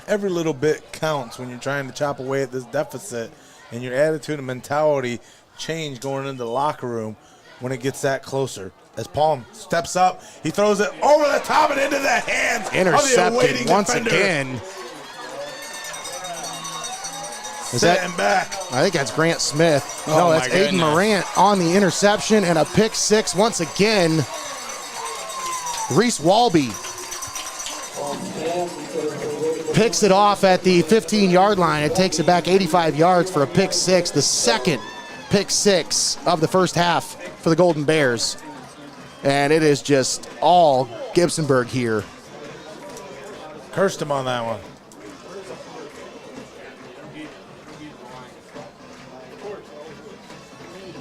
every little bit counts when you're trying to chop away at this deficit, and your attitude and mentality change going into the locker room when it gets that closer. As Palm steps up, he throws it over the top and into the hands Intercepted of the awaiting once defender. again. Sitting back. I think that's Grant Smith. Oh, No, that's my Aiden goodness. Morant on the interception and a pick six once again. Reese Walby picks it off at the 15-yard line. It takes it back 85 yards for a pick six, the second pick six of the first half for the Golden Bears. And it is just all Gibsonburg here. Cursed him on that one.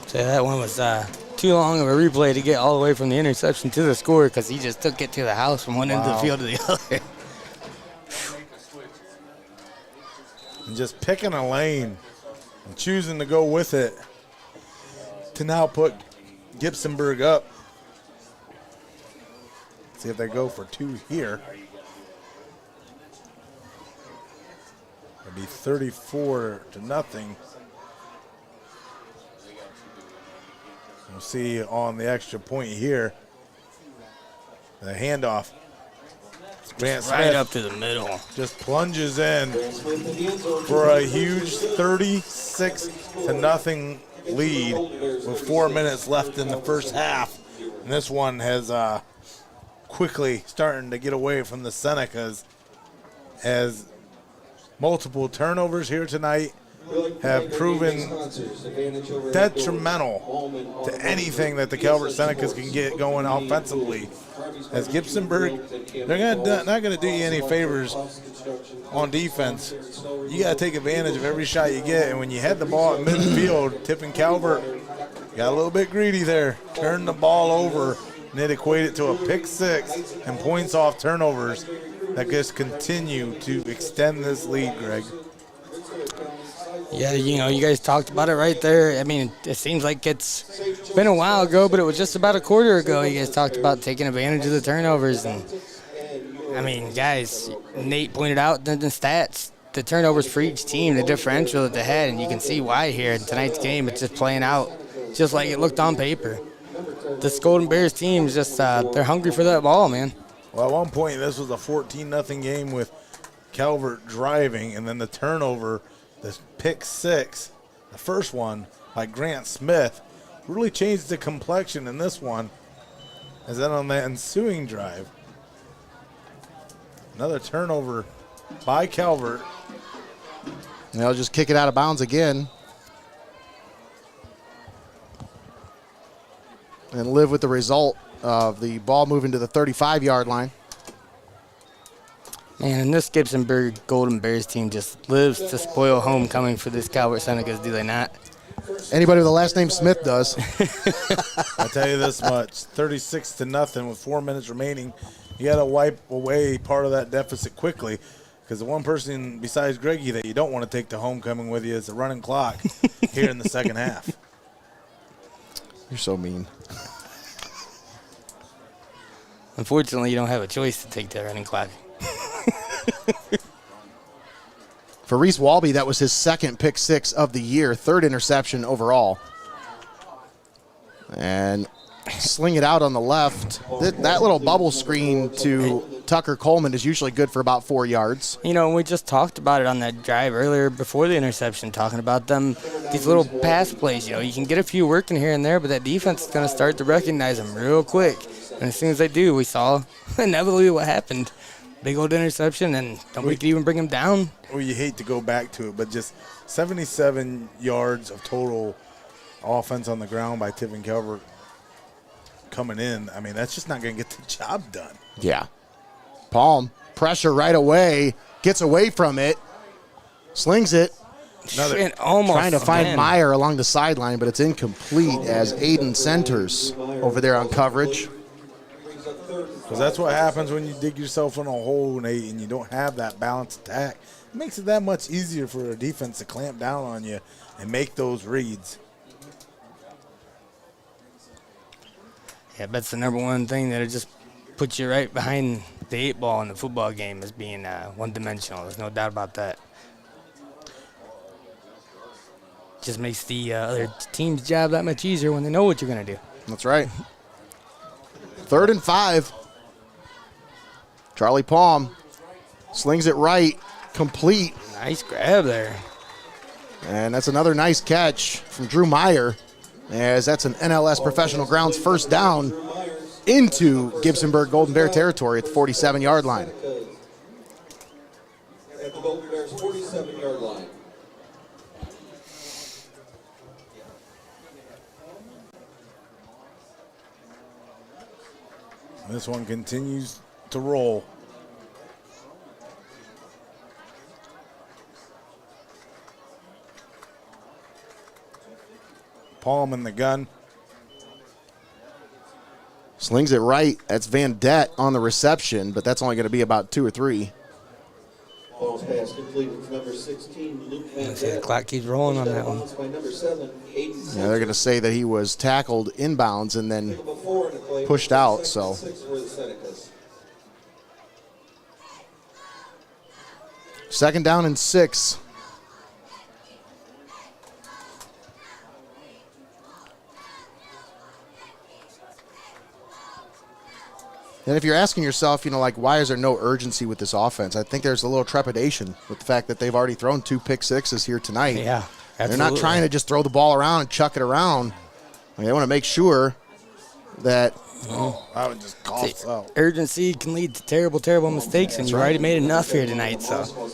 So that one was too long of a replay to get all the way from the interception to the score because he just took it to the house from one end of the field to the other. And just picking a lane and choosing to go with it to now put Gibsonburg up. See if they go for two here. It'll be 34-0. We'll see on the extra point here. The handoff. Grant Right Smith up to the middle. just plunges in for a huge 36-0 lead with 4 minutes left in the first half. And this one has quickly starting to get away from the Senecas as multiple turnovers here tonight have proven detrimental to anything that the Calvert Senecas can get going offensively. As Gibsonburg, they're not going to do you any favors on defense. You got to take advantage of every shot you get, and when you had the ball at midfield, Tiffin Calvert got a little bit greedy there, turned the ball over, and it equated to a pick six and points off turnovers that just continue to extend this lead, Greg. Yeah, you guys talked about it right there. I mean, it seems like it's been a while ago, but it was just about a quarter ago you guys talked about taking advantage of the turnovers. And, I mean, guys, Nate pointed out the stats, the turnovers for each team, the differential that they had, and you can see why here in tonight's game. It's just playing out just like it looked on paper. This Golden Bears team is just, they're hungry for that ball, man. Well, at one point, this was a 14-0 game with Calvert driving, and then the turnover, this pick six, the first one by Grant Smith, really changed the complexion in this one. As then on that ensuing drive, another turnover by Calvert. They'll just kick it out of bounds again and live with the result of the ball moving to the 35-yard line. Man, and this Gibsonburg Golden Bears team just lives to spoil homecoming for this Calvert Senecas, do they not? Anybody with the last name Smith does. I'll tell you this much, 36-0 with 4 minutes remaining. You got to wipe away part of that deficit quickly because the one person besides Greggy that you don't want to take to homecoming with you is the running clock here in the second half. You're so mean. Unfortunately, you don't have a choice to take that running clock. For Reese Walby, that was his second pick six of the year, third interception overall. And sling it out on the left. That little bubble screen to Tucker Coleman is usually good for about 4 yards. You know, we just talked about it on that drive earlier before the interception, talking about these little pass plays. You know, you can get a few working here and there, but that defense is going to start to recognize them real quick. And as soon as they do, we saw inevitably what happened. Big old interception, and we could even bring him down. Well, you hate to go back to it, but just 77 yards of total offense on the ground by Tiffin Calvert coming in. I mean, that's just not going to get the job done. Yeah. Palm, pressure right away, gets away from it, slings it. And almost trying to find again. Meyer along the sideline, but it's incomplete as Aiden centers over there on coverage. Because that's what happens when you dig yourself in a hole, Nate, and you don't have that balanced attack. It makes it that much easier for a defense to clamp down on you and make those reads. Yeah, that's the number one thing that it just puts you right behind the 8 ball in the football game as being one-dimensional. There's no doubt about that. Just makes the other team's job that much easier when they know what you're going to do. That's right. 3rd and 5. Charlie Palm slings it right, complete. Nice grab there. And that's another nice catch from Drew Meyer, as that's an NLS Professional Grounds first down into Gibsonburg Golden Bear territory at the 47-yard line. At the Golden Bears 47-yard line. This one continues to roll. Palm in the gun. Slings it right. That's Van Det on the reception, but that's only going to be about 2 or 3. Ball's pass completed with number 16, Luke Van The Det. clock keeps rolling on that one. By number 7, Aiden Yeah, they're going to say that he was tackled inbounds and then before in the play, pushed out, so. 6 for the Senecas. 2nd down and 6. And if you're asking yourself, you know, like, why is there no urgency with this offense? I think there's a little trepidation with the fact that they've already thrown 2 pick sixes here tonight. Yeah, They're not absolutely. trying to just throw the ball around and chuck it around. I mean, they want to make sure that I would just cough out. Urgency can lead to terrible, terrible mistakes, and you've already made enough here tonight, so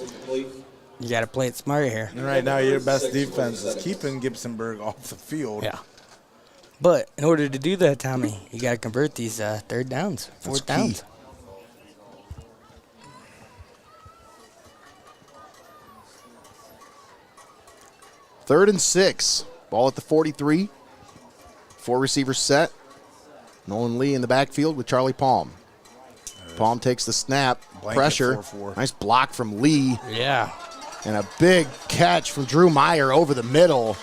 you got to play it smart here. And right now, your best defense is keeping Gibsonburg off the field. Yeah. But in order to do that, Tommy, you got to convert these 3rd downs, 4th downs. 3rd and 6. Ball at the 43. 4 receivers set. Nolan Lee in the backfield with Charlie Palm. Palm takes the snap. Blanket Pressure. 4-4. Nice block from Lee. Yeah. And a big catch from Drew Meyer over the middle.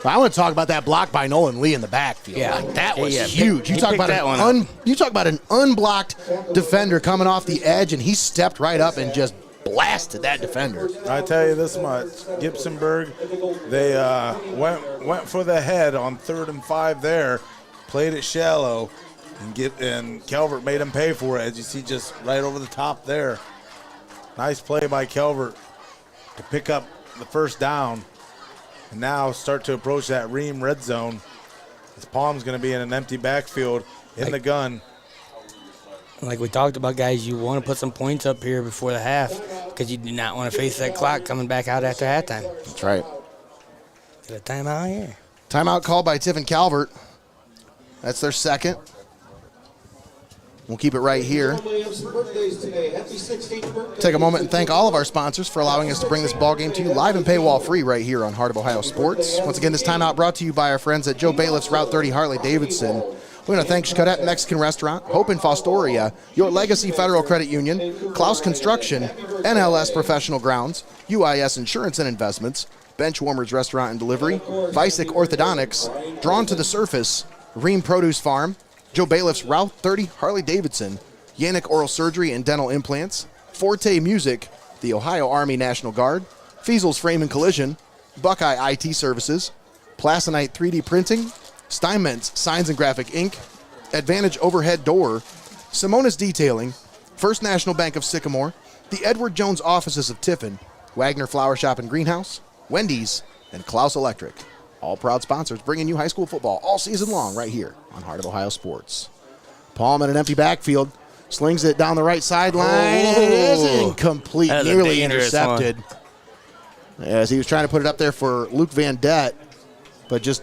I want to talk about that block by Nolan Lee in the backfield. Yeah. Like, that was Yeah, huge. he You talk picked about that one up. you talk about an unblocked defender coming off the edge, and he stepped right up and just blasted that defender. I tell you this much, Gibsonburg, they went for the head on 3rd and 5 there, played it shallow, and Calvert made him pay for it, as you see just right over the top there. Nice play by Calvert to pick up the 1st down, and now start to approach that RIEHM red zone. His Palm's going to be in an empty backfield in the gun. Like we talked about, guys, you want to put some points up here before the half because you do not want to face that clock coming back out after halftime. That's right. Get a timeout here. Timeout called by Tiffin Calvert. That's their 2nd. We'll keep it right here. Family have some birthdays today. Happy 16th birthday. Take a moment and thank all of our sponsors for allowing us to bring this ball game to you live and paywall free right here on Heart of Ohio Sports. Once again, this timeout brought to you by our friends at Joe Bailiff's Route 30 Harley-Davidson. We want to thank XCARET Mexican Restaurant, Hope in Fostoria, Your Legacy Federal Credit Union, CLOUSE Construction, NLS Professional Grounds, UIS Insurance and Investments, Benchwarmers Restaurant and Delivery, VICEK Orthodontics, Drawn to the Surface, RIEHM Produce Farm, Joe Bailiff's Route 30 Harley-Davidson, YANICH Oral Surgery and Dental Implants, FORTE Music, the Ohio Army National Guard, FEASEL'S Frame and Collision, BUCKEYE IT Services, PLASONITE 3D Printing, Steinmetz Signs and Graphic Inc., Advantage Overhead Door, Simonis Detailing, First National Bank of Sycamore, the Edward Jones Offices of Tiffin, Wagner Flower Shop and Greenhouse, Wendy's, and CLOUSE Electric. All proud sponsors bringing you high school football all season long right here on Heart of Ohio Sports. Palm in an empty backfield, slings it down the right sideline, and it is incomplete, nearly intercepted. As he was trying to put it up there for Luke Van Det, but just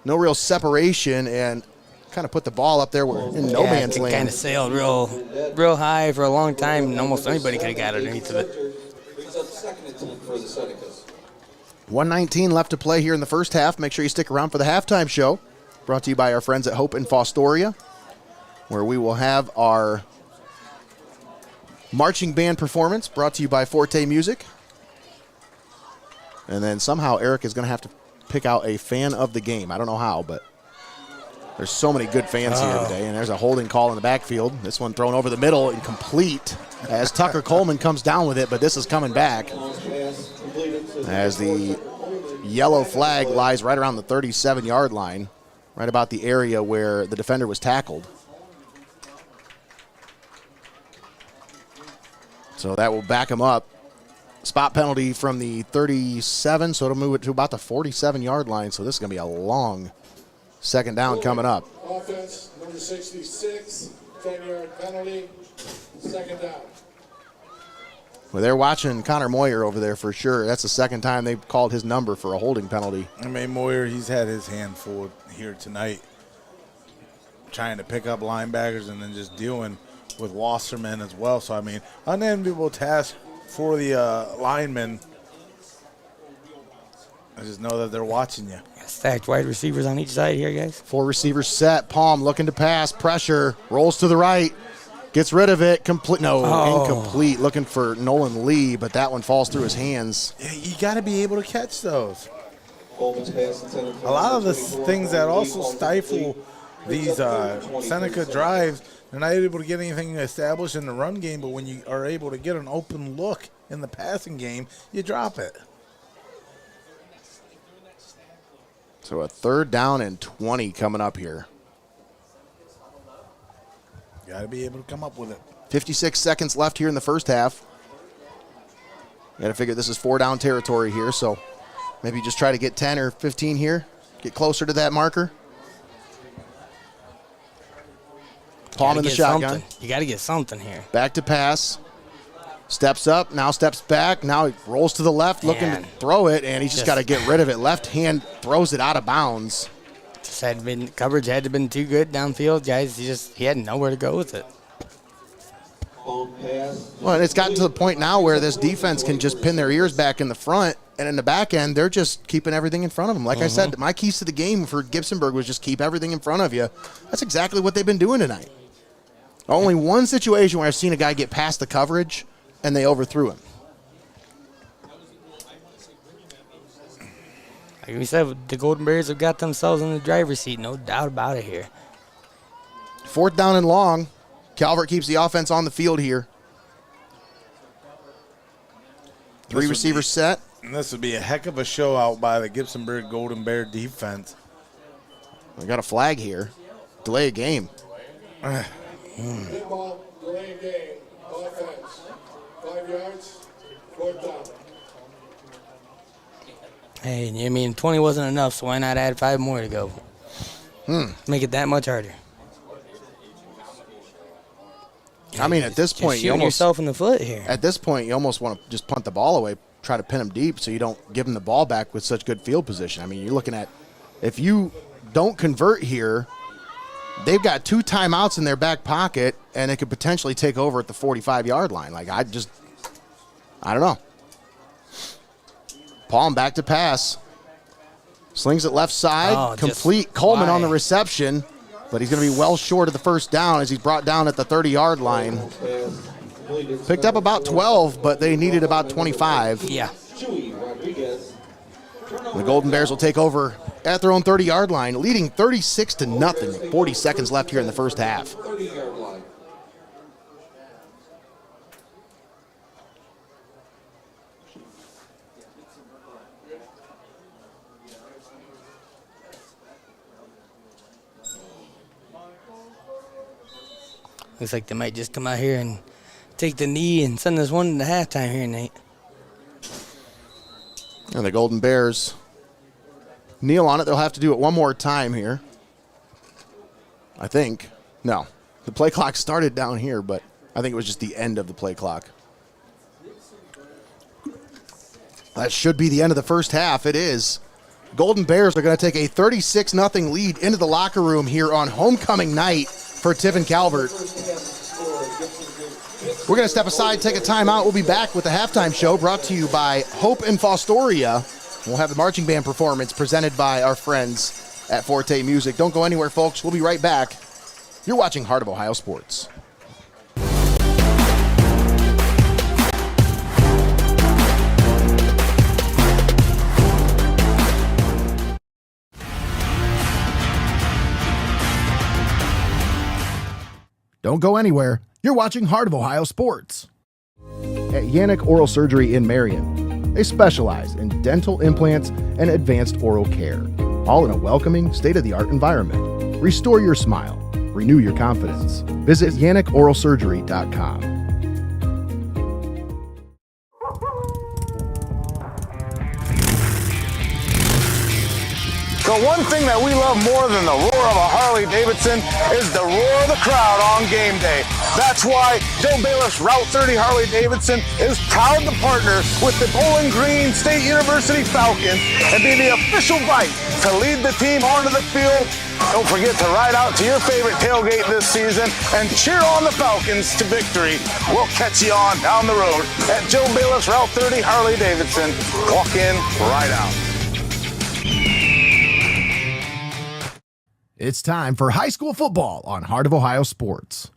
no real separation and kind of put the ball up there in no man's land. Kind of sailed real high for a long time, and almost anybody could have got underneath of it. Brings up 2nd and 10 for the Senecas. 1:19 left to play here in the first half. Make sure you stick around for the halftime show, brought to you by our friends at Hope in Fostoria, where we will have our marching band performance brought to you by Forte Music. And then somehow Eric is going to have to pick out a fan of the game. I don't know how, but there's so many good fans here today. And there's a holding call in the backfield. This one thrown over the middle, incomplete, as Tucker Coleman comes down with it, but this is coming back as the yellow flag lies right around the 37-yard line, right about the area where the defender was tackled. So that will back him up. Spot penalty from the 37, so it'll move it to about the 47-yard line. So this is going to be a long second down coming up. Offense, number 66, 10-yard penalty, 2nd down. Well, they're watching Connor Moyer over there for sure. That's the second time they've called his number for a holding penalty. I mean, Moyer, he's had his hand full here tonight, trying to pick up linebackers and then just dealing with Wasserman as well. So, I mean, unenviable task for the linemen. I just know that they're watching you. Stacked wide receivers on each side here, guys. 4 receivers set. Palm looking to pass. Pressure. Rolls to the right. Gets rid of it. Incomplete. Looking for Nolan Lee, but that one falls through his hands. Yeah, you got to be able to catch those. Coleman's pass intended for A lot of the 24. things that also stifle these Seneca drives, they're not able to get anything established in the run game, but when you are able to get an open look in the passing game, you drop it. So a 3rd down and 20 coming up here. You got to be able to come up with it. 56 seconds left here in the first half. Got to figure this is 4-down territory here, so maybe just try to get 10 or 15 here. Get closer to that marker. Palm in the shotgun. You got to get something here. Back to pass. Steps up, now steps back. Now he rolls to the left, looking to throw it, and he's just got to get rid of it. Left hand throws it out of bounds. Coverage had to been too good downfield, guys. He had nowhere to go with it. Well, and it's gotten to the point now where this defense can just pin their ears back in the front, and in the back end, they're just keeping everything in front of them. Like I said, my keys to the game for Gibsonburg was just keep everything in front of you. That's exactly what they've been doing tonight. Only one situation where I've seen a guy get past the coverage, and they overthrew him. Like we said, the Golden Bears have got themselves in the driver's seat, no doubt about it here. 4th down and long. Calvert keeps the offense on the field here. 3 receivers set. And this would be a heck of a show out by the Gibsonburg Golden Bear defense. We got a flag here. Delay a game. Pinball, delay game, offense, 5 yards, 4th down. Hey, I mean, 20 wasn't enough, so why not add 5 more to go? Make it that much harder. I mean, at this point, you shooting almost yourself in the foot here. At this point, you almost want to just punt the ball away, try to pin them deep, so you don't give them the ball back with such good field position. I mean, you're looking at if you don't convert here, they've got 2 timeouts in their back pocket, and they could potentially take over at the 45-yard line. Like I don't know. Palm back to pass. Slings it left side. Complete. Coleman on the reception. But he's going to be well short of the first down as he's brought down at the 30-yard line. Picked up about 12, but they needed about 25. Yeah. The Golden Bears will take over at their own 30-yard line, leading 36-0. 40 seconds left here in the first half. 30-yard line. Looks like they might just come out here and take the knee and send us one into halftime here, Nate. And the Golden Bears kneel on it. They'll have to do it one more time here. I think. No. The play clock started down here, but I think it was just the end of the play clock. That should be the end of the first half. It is. Golden Bears are going to take a 36-0 lead into the locker room here on homecoming night for Tiffin Calvert. We're going to step aside, take a timeout. We'll be back with the halftime show brought to you by Hope and Fostoria. We'll have the marching band performance presented by our friends at Forte Music. Don't go anywhere, folks. We'll be right back. You're watching Heart of Ohio Sports. Don't go anywhere. You're watching Heart of Ohio Sports. At YANICH Oral Surgery in Marion, they specialize in dental implants and advanced oral care, all in a welcoming, state-of-the-art environment. Restore your smile. Renew your confidence. Visit YANICHOralSurgery.com. The one thing that we love more than the roar of a Harley-Davidson is the roar of the crowd on game day. That's why Joe Baylif's Route 30 Harley-Davidson is proud to partner with the Bowling Green State University Falcons and be the official bike to lead the team onto the field. Don't forget to ride out to your favorite tailgate this season and cheer on the Falcons to victory. We'll catch you on down the road at Joe Baylif's Route 30 Harley-Davidson. Walk in, ride out. It's time for high school football on Heart of Ohio Sports.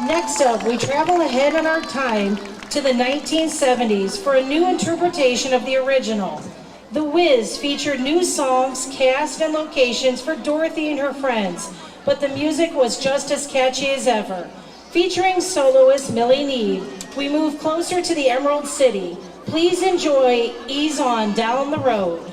Next up, we travel ahead in our time to the 1970s for a new interpretation of the original. The Wiz featured new songs, cast, and locations for Dorothy and her friends, but the music was just as catchy as ever. Featuring soloist Millie Need, we move closer to the Emerald City. Please enjoy Ease On Down the Road.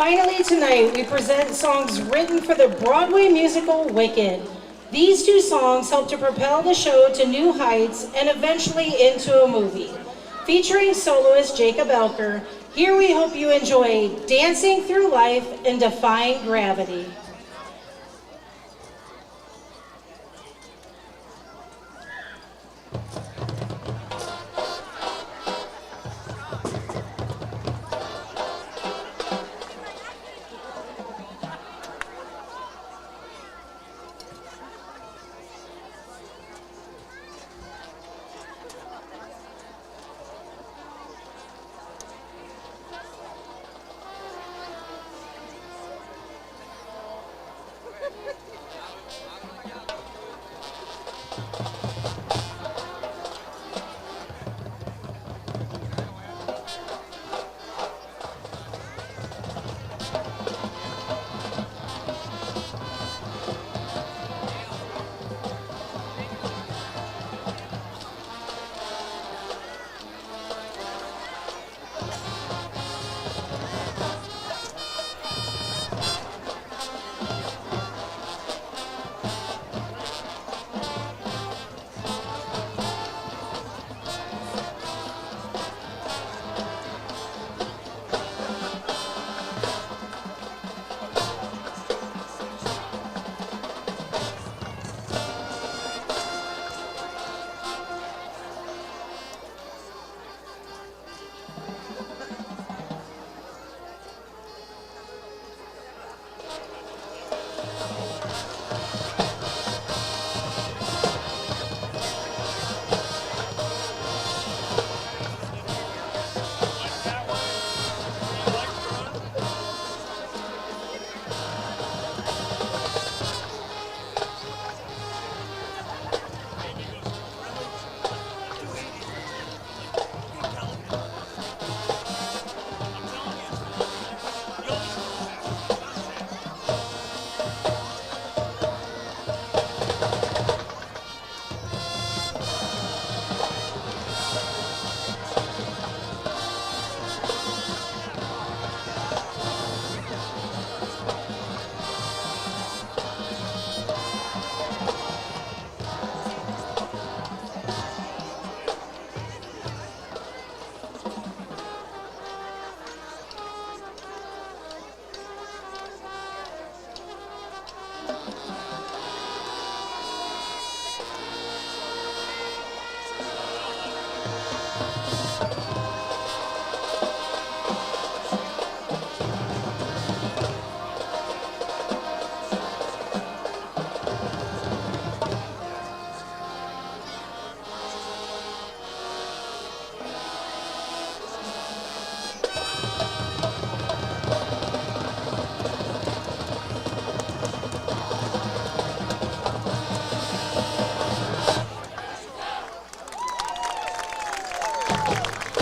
Finally, tonight, we present songs written for the Broadway musical Wicked. These two songs help to propel the show to new heights and eventually into a movie. Featuring soloist Jacob Elker, here we hope you enjoy Dancing Through Life and Defying Gravity.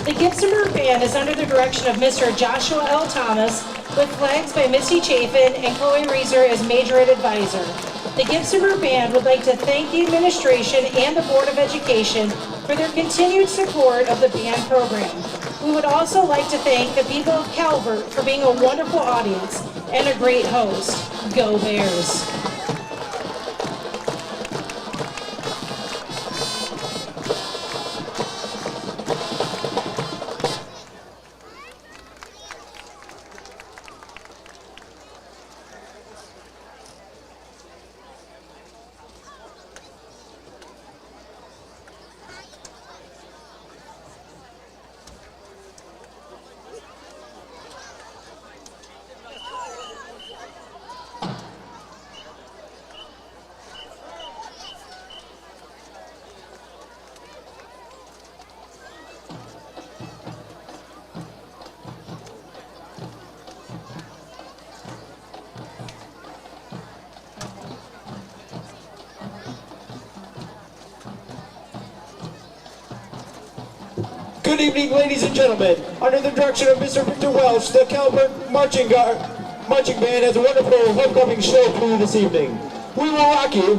The Gibsonburg Band is under the direction of Mr. Joshua L. Thomas, with flags by Missy Chafin and Chloe Reeser as majorette advisor. The Gibsonburg Band would like to thank the administration and the Board of Education for their continued support of the band program. We would also like to thank the people of Calvert for being a wonderful audience and a great host. Go Bears! Good evening, ladies and gentlemen. Under the direction of Mr. Victor Welch, the Calvert Marching Band has a wonderful homecoming show for you this evening. We Will Rock You,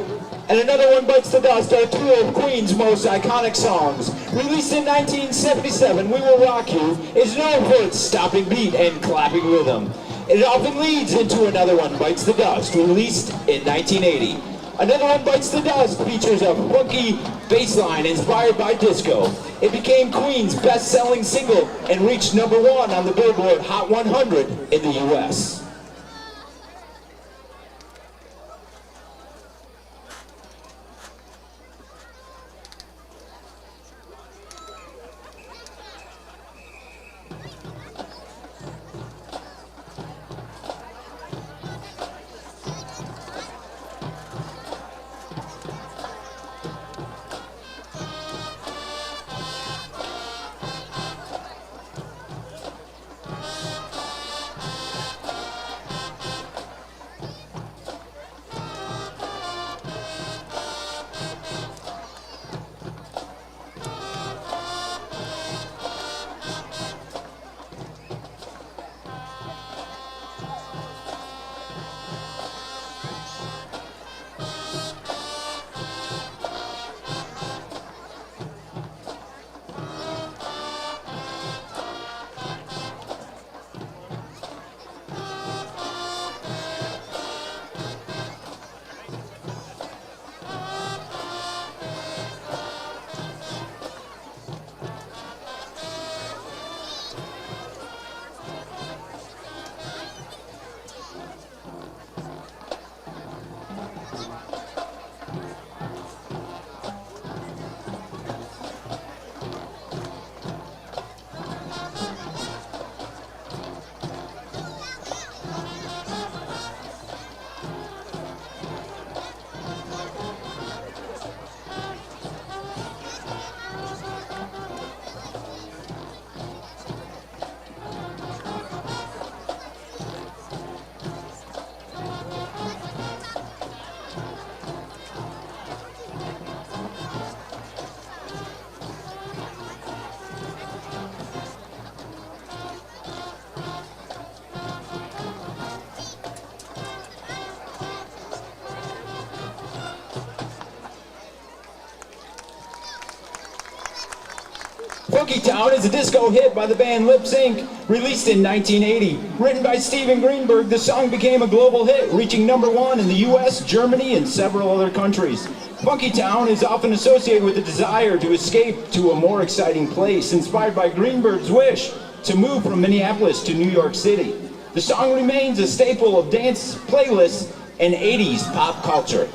and Another One Bites the Dust are two of Queen's most iconic songs. Released in 1977, We Will Rock You is known for its stopping beat and clapping rhythm. It often leads into Another One Bites the Dust, released in 1980. Another One Bites the Dust features a funky bass line inspired by disco. It became Queen's best-selling single and reached #1 on the Billboard Hot 100 in the U.S. Funky Town is a disco hit by the band Lip Sync, released in 1980. Written by Steven Greenberg, the song became a global hit, reaching #1 in the US, Germany, and several other countries. Funky Town is often associated with the desire to escape to a more exciting place, inspired by Greenberg's wish to move from Minneapolis to New York City. The song remains a staple of dance playlists and 80s pop culture.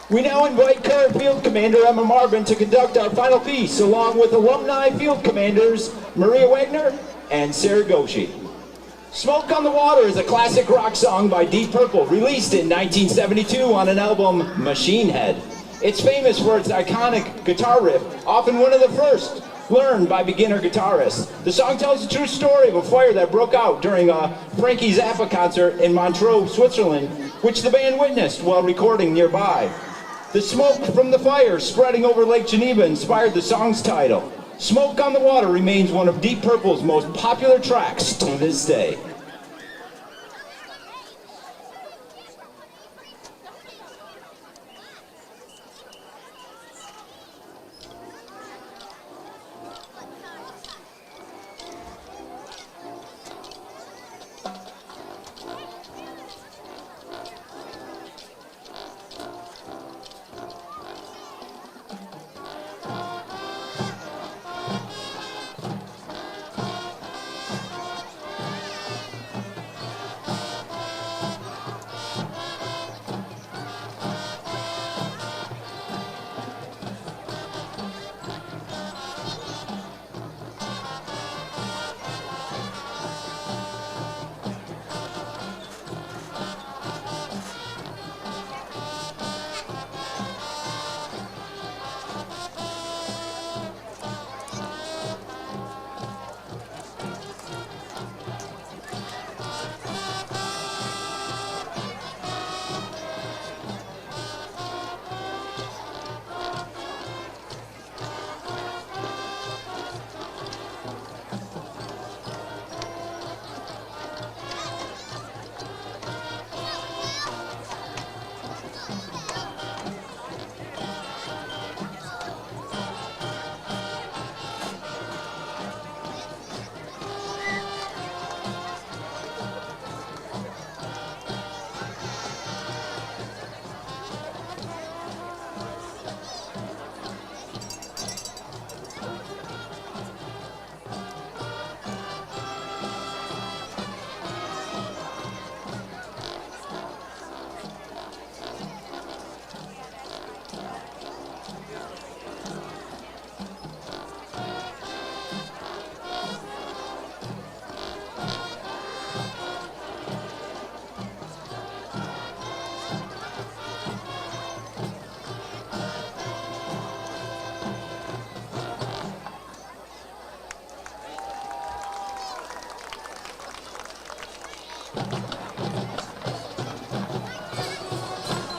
We now invite current Field Commander Emma Marvin to conduct our final piece, along with alumni Field Commanders Maria Wagner and Sarah Goshi. Smoke on the Water is a classic rock song by Deep Purple, released in 1972 on an album, Machine Head. It's famous for its iconic guitar riff, often one of the first learned by beginner guitarists. The song tells the true story of a fire that broke out during a Frankie Zappa concert in Montreux, Switzerland, which the band witnessed while recording nearby. The smoke from the fire spreading over Lake Geneva inspired the song's title. Smoke on the Water remains one of Deep Purple's most popular tracks to this day.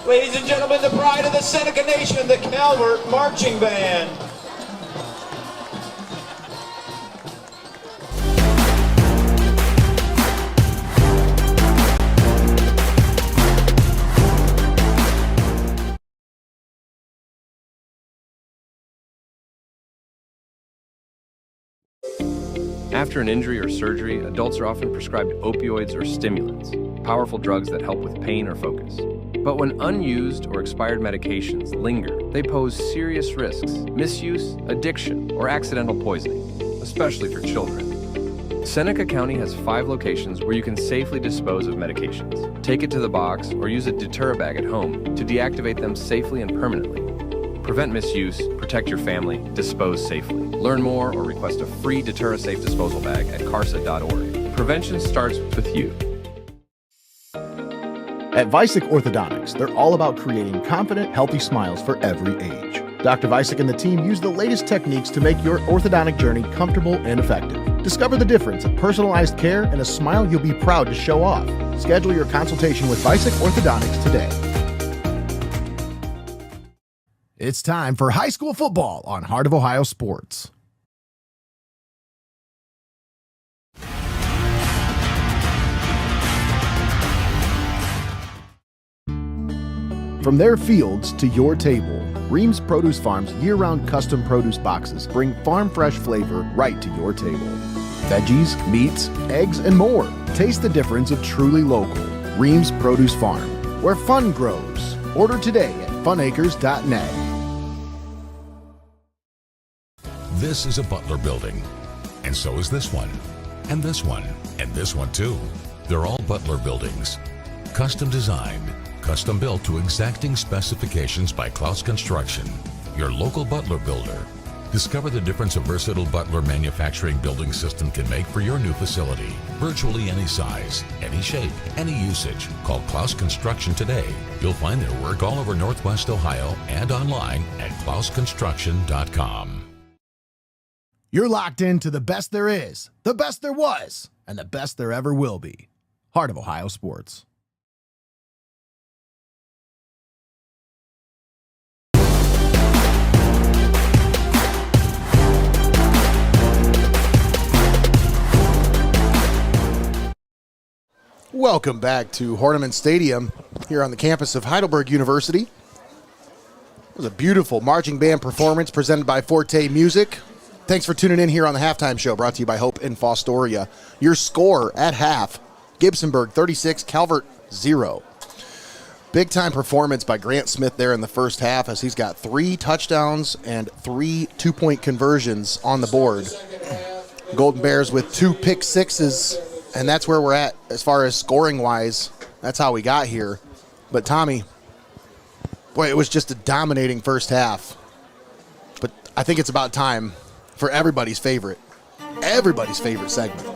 Ladies and gentlemen, the pride of the Seneca Nation, the Calvert Marching Band. After an injury or surgery, adults are often prescribed opioids or stimulants, powerful drugs that help with pain or focus. But when unused or expired medications linger, they pose serious risks: misuse, addiction, or accidental poisoning, especially for children. Seneca County has 5 locations where you can safely dispose of medications. Take it to the box or use a deter bag at home to deactivate them safely and permanently. Prevent misuse, protect your family, dispose safely. Learn more or request a free Deter-A-Safe disposal bag at carsa.org. Prevention starts with you. At VICEK Orthodontics, they're all about creating confident, healthy smiles for every age. Dr. VICEK and the team use the latest techniques to make your orthodontic journey comfortable and effective. Discover the difference of personalized care and a smile you'll be proud to show off. Schedule your consultation with VICEK Orthodontics today. It's time for high school football on Heart of Ohio Sports. From their fields to your table, Reams Produce Farm's year-round custom produce boxes bring farm-fresh flavor right to your table. Veggies, meats, eggs, and more. Taste the difference of truly local. Reams Produce Farm, where fun grows. Order today at funacres.net. This is a Butler building, and so is this one, and this one, and this one too. They're all Butler buildings. Custom designed, custom built to exacting specifications by CLOUSE Construction, your local Butler builder. Discover the difference a versatile Butler manufacturing building system can make for your new facility. Virtually any size, any shape, any usage. Call Klaus Construction today. You'll find their work all over Northwest Ohio and online at klausconstruction.com. You're locked into the best there is, the best there was, and the best there ever will be. Heart of Ohio Sports. Welcome back to Hoernemann Stadium here on the campus of Heidelberg University. It was a beautiful marching band performance presented by Forte Music. Thanks for tuning in here on the halftime show, brought to you by Hope in Fostoria. Your score at half, Gibsonburg 36, Calvert 0. Big time performance by Grant Smith there in the first half, as he's got 3 touchdowns and 3 two-point conversions on the board. Golden Bears with 2 pick sixes, and that's where we're at as far as scoring-wise. That's how we got here. But Tommy, boy, it was just a dominating first half. But I think it's about time for everybody's favorite segment.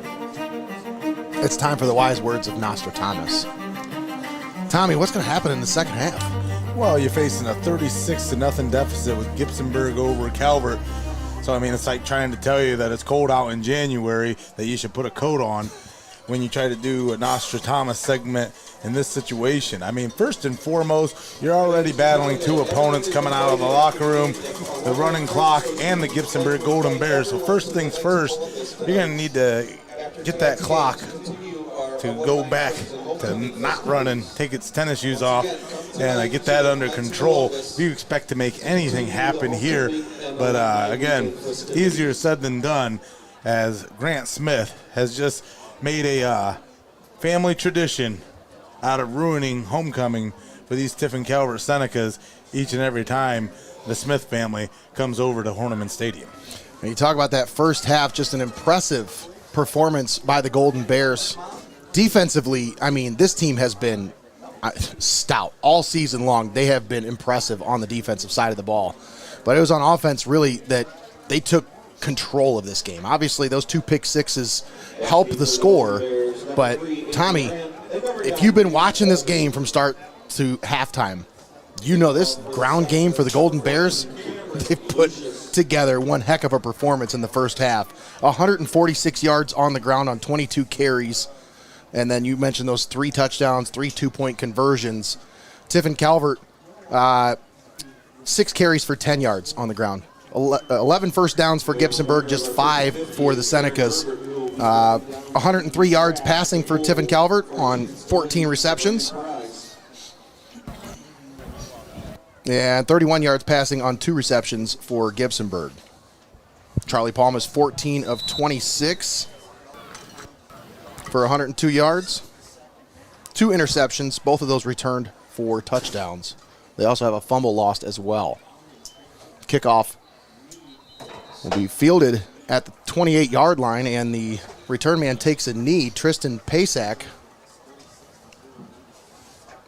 It's time for the wise words of Nostradamus. Tommy, what's going to happen in the second half? Well, you're facing a 36-0 deficit with Gibsonburg over Calvert. So, I mean, it's like trying to tell you that it's cold out in January, that you should put a coat on when you try to do a Nostradamus segment in this situation. I mean, first and foremost, you're already battling 2 opponents coming out of the locker room, the running clock, and the Gibsonburg Golden Bears. So first things first, you're going to need to get that clock to go back to not running, take its tennis shoes off, and get that under control if you expect to make anything happen here. But again, easier said than done, as Grant Smith has just made a family tradition out of ruining homecoming for these Tiffin Calvert Senecas each and every time the Smith family comes over to Hoernemann Stadium. And you talk about that first half, just an impressive performance by the Golden Bears. Defensively, I mean, this team has been stout all season long. They have been impressive on the defensive side of the ball. But it was on offense, really, that they took control of this game. Obviously, those 2 pick sixes help the score. But, Tommy, if you've been watching this game from start to halftime, you know this ground game for the Golden Bears, they put together one heck of a performance in the first half. 146 yards on the ground on 22 carries. And then you mentioned those 3 touchdowns, 3 two-point conversions. Tiffin Calvert, 6 carries for 10 yards on the ground. 11 first downs for Gibsonburg, just 5 for the Senecas. 103 yards passing for Tiffin Calvert on 14 receptions. And 31 yards passing on 2 receptions for Gibsonburg. Charlie Palmas, 14 of 26 for 102 yards. 2 interceptions, both of those returned for touchdowns. They also have a fumble lost as well. Kickoff will be fielded at the 28-yard line, and the return man takes a knee. Tristan Pasak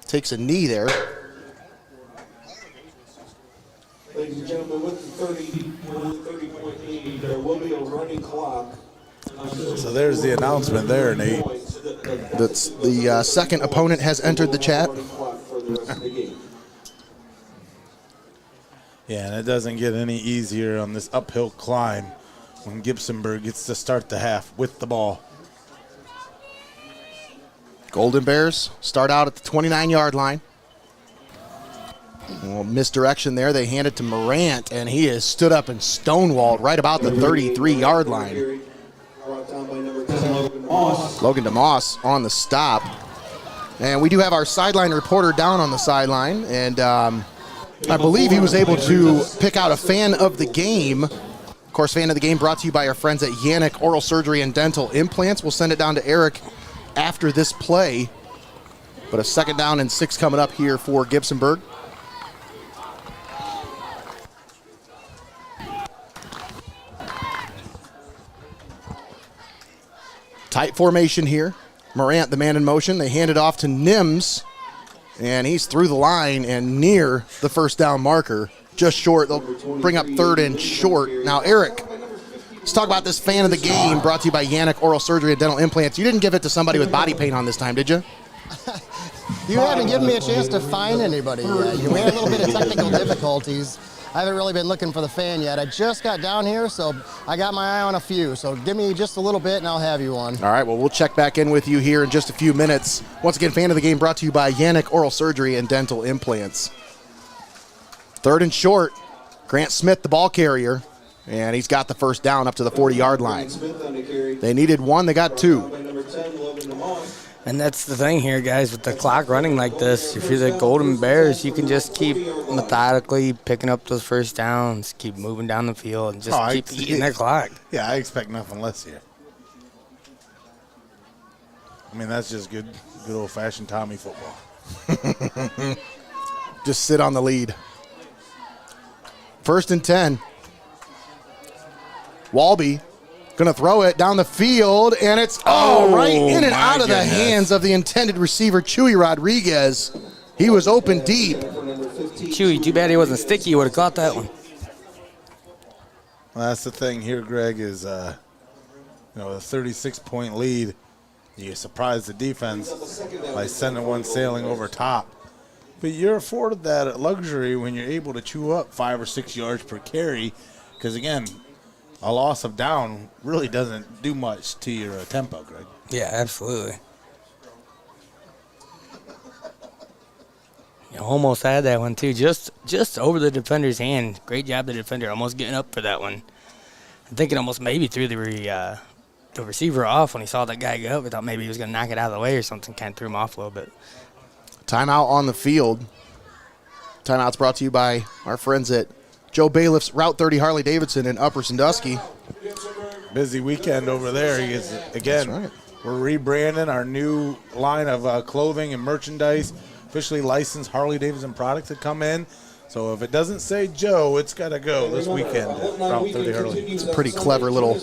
takes a knee there. Ladies and gentlemen, with the 30.8, there will be a running clock. So there's the announcement there, Nate. That's the second opponent has entered the chat. Yeah, and it doesn't get any easier on this uphill climb when Gibsonburg gets to start the half with the ball. Golden Bears start out at the 29-yard line. Well, misdirection there. They hand it to Morant, and he has stood up and stonewalled right about the 33-yard line. Logan DeMoss on the stop. And we do have our sideline reporter down on the sideline, and I believe he was able to pick out a fan of the game. Of course, fan of the game brought to you by our friends at YANICH Oral Surgery and Dental Implants. We'll send it down to Eric after this play. But a 2nd down and 6 coming up here for Gibsonburg. Tight formation here. Morant, the man in motion. They hand it off to Nims, and he's through the line and near the first down marker. just short. They'll bring up 3rd and short. Now, Eric, let's talk about this fan of the game brought to you by YANICH Oral Surgery and Dental Implants. You didn't give it to somebody with body paint on this time, did you? You haven't given me a chance to find anybody yet. We had a little bit of technical difficulties. I haven't really been looking for the fan yet. I just got down here, so I got my eye on a few. So give me just a little bit, and I'll have you one. All right, well, we'll check back in with you here in just a few minutes. Once again, fan of the game brought to you by YANICH Oral Surgery and Dental Implants. 3rd and short. Grant Smith, the ball carrier, and he's got the first down up to the 40-yard line. They needed 1, they got 2. And that's the thing here, guys, with the clock running like this. If you're the Golden Bears, you can just keep methodically picking up those first downs, keep moving down the field, and just keep eating that clock. Yeah, I expect nothing less here. I mean, that's just good old-fashioned Tommy football. Just sit on the lead. 1st and 10. Walby going to throw it down the field, and it's right in and out of the hands of the intended receiver, Chewy Rodriguez. He was open deep. Chewy, too bad he wasn't sticky. He would have caught that one. Well, that's the thing here, Greg, is a 36-point lead. You surprise the defense by sending one sailing over top. But you're afforded that luxury when you're able to chew up 5 or 6 yards per carry because, again, a loss of down really doesn't do much to your tempo, Greg. Yeah, absolutely. You almost had that one, too. Just over the defender's hand. Great job, the defender, almost getting up for that one. I think it almost maybe threw the receiver off when he saw that guy go up. I thought maybe he was going to knock it out of the way or something. Kind of threw him off a little bit. Timeout on the field. Timeout's brought to you by our friends at Joe Bailiff's Route 30 Harley-Davidson in Upper Sandusky. Busy weekend over there. Again, we're rebranding our new line of clothing and merchandise. Officially licensed Harley-Davidson products that come in. So if it doesn't say Joe, it's got to go this weekend at Route 30 Harley. It's a pretty clever little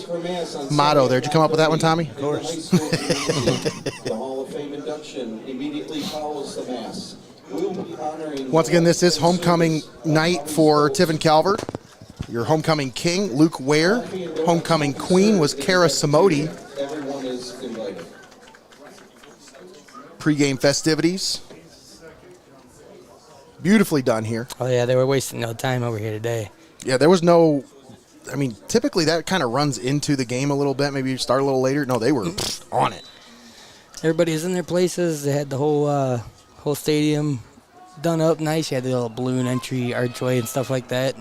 motto there. Did you come up with that one, Tommy? Of course. The Hall of Fame induction immediately follows the mass. Once again, this is homecoming night for Tiffin Calvert. Your homecoming king, Luke Ware. Homecoming queen was Kara Samodi. Everyone is invited. Pre-game festivities. Beautifully done here. Oh, yeah, they were wasting no time over here today. Yeah, there was no, I mean, typically that kind of runs into the game a little bit. Maybe you start a little later. No, they were on it. Everybody's in their places. They had the whole stadium done up nice. You had the little balloon entry archway and stuff like that.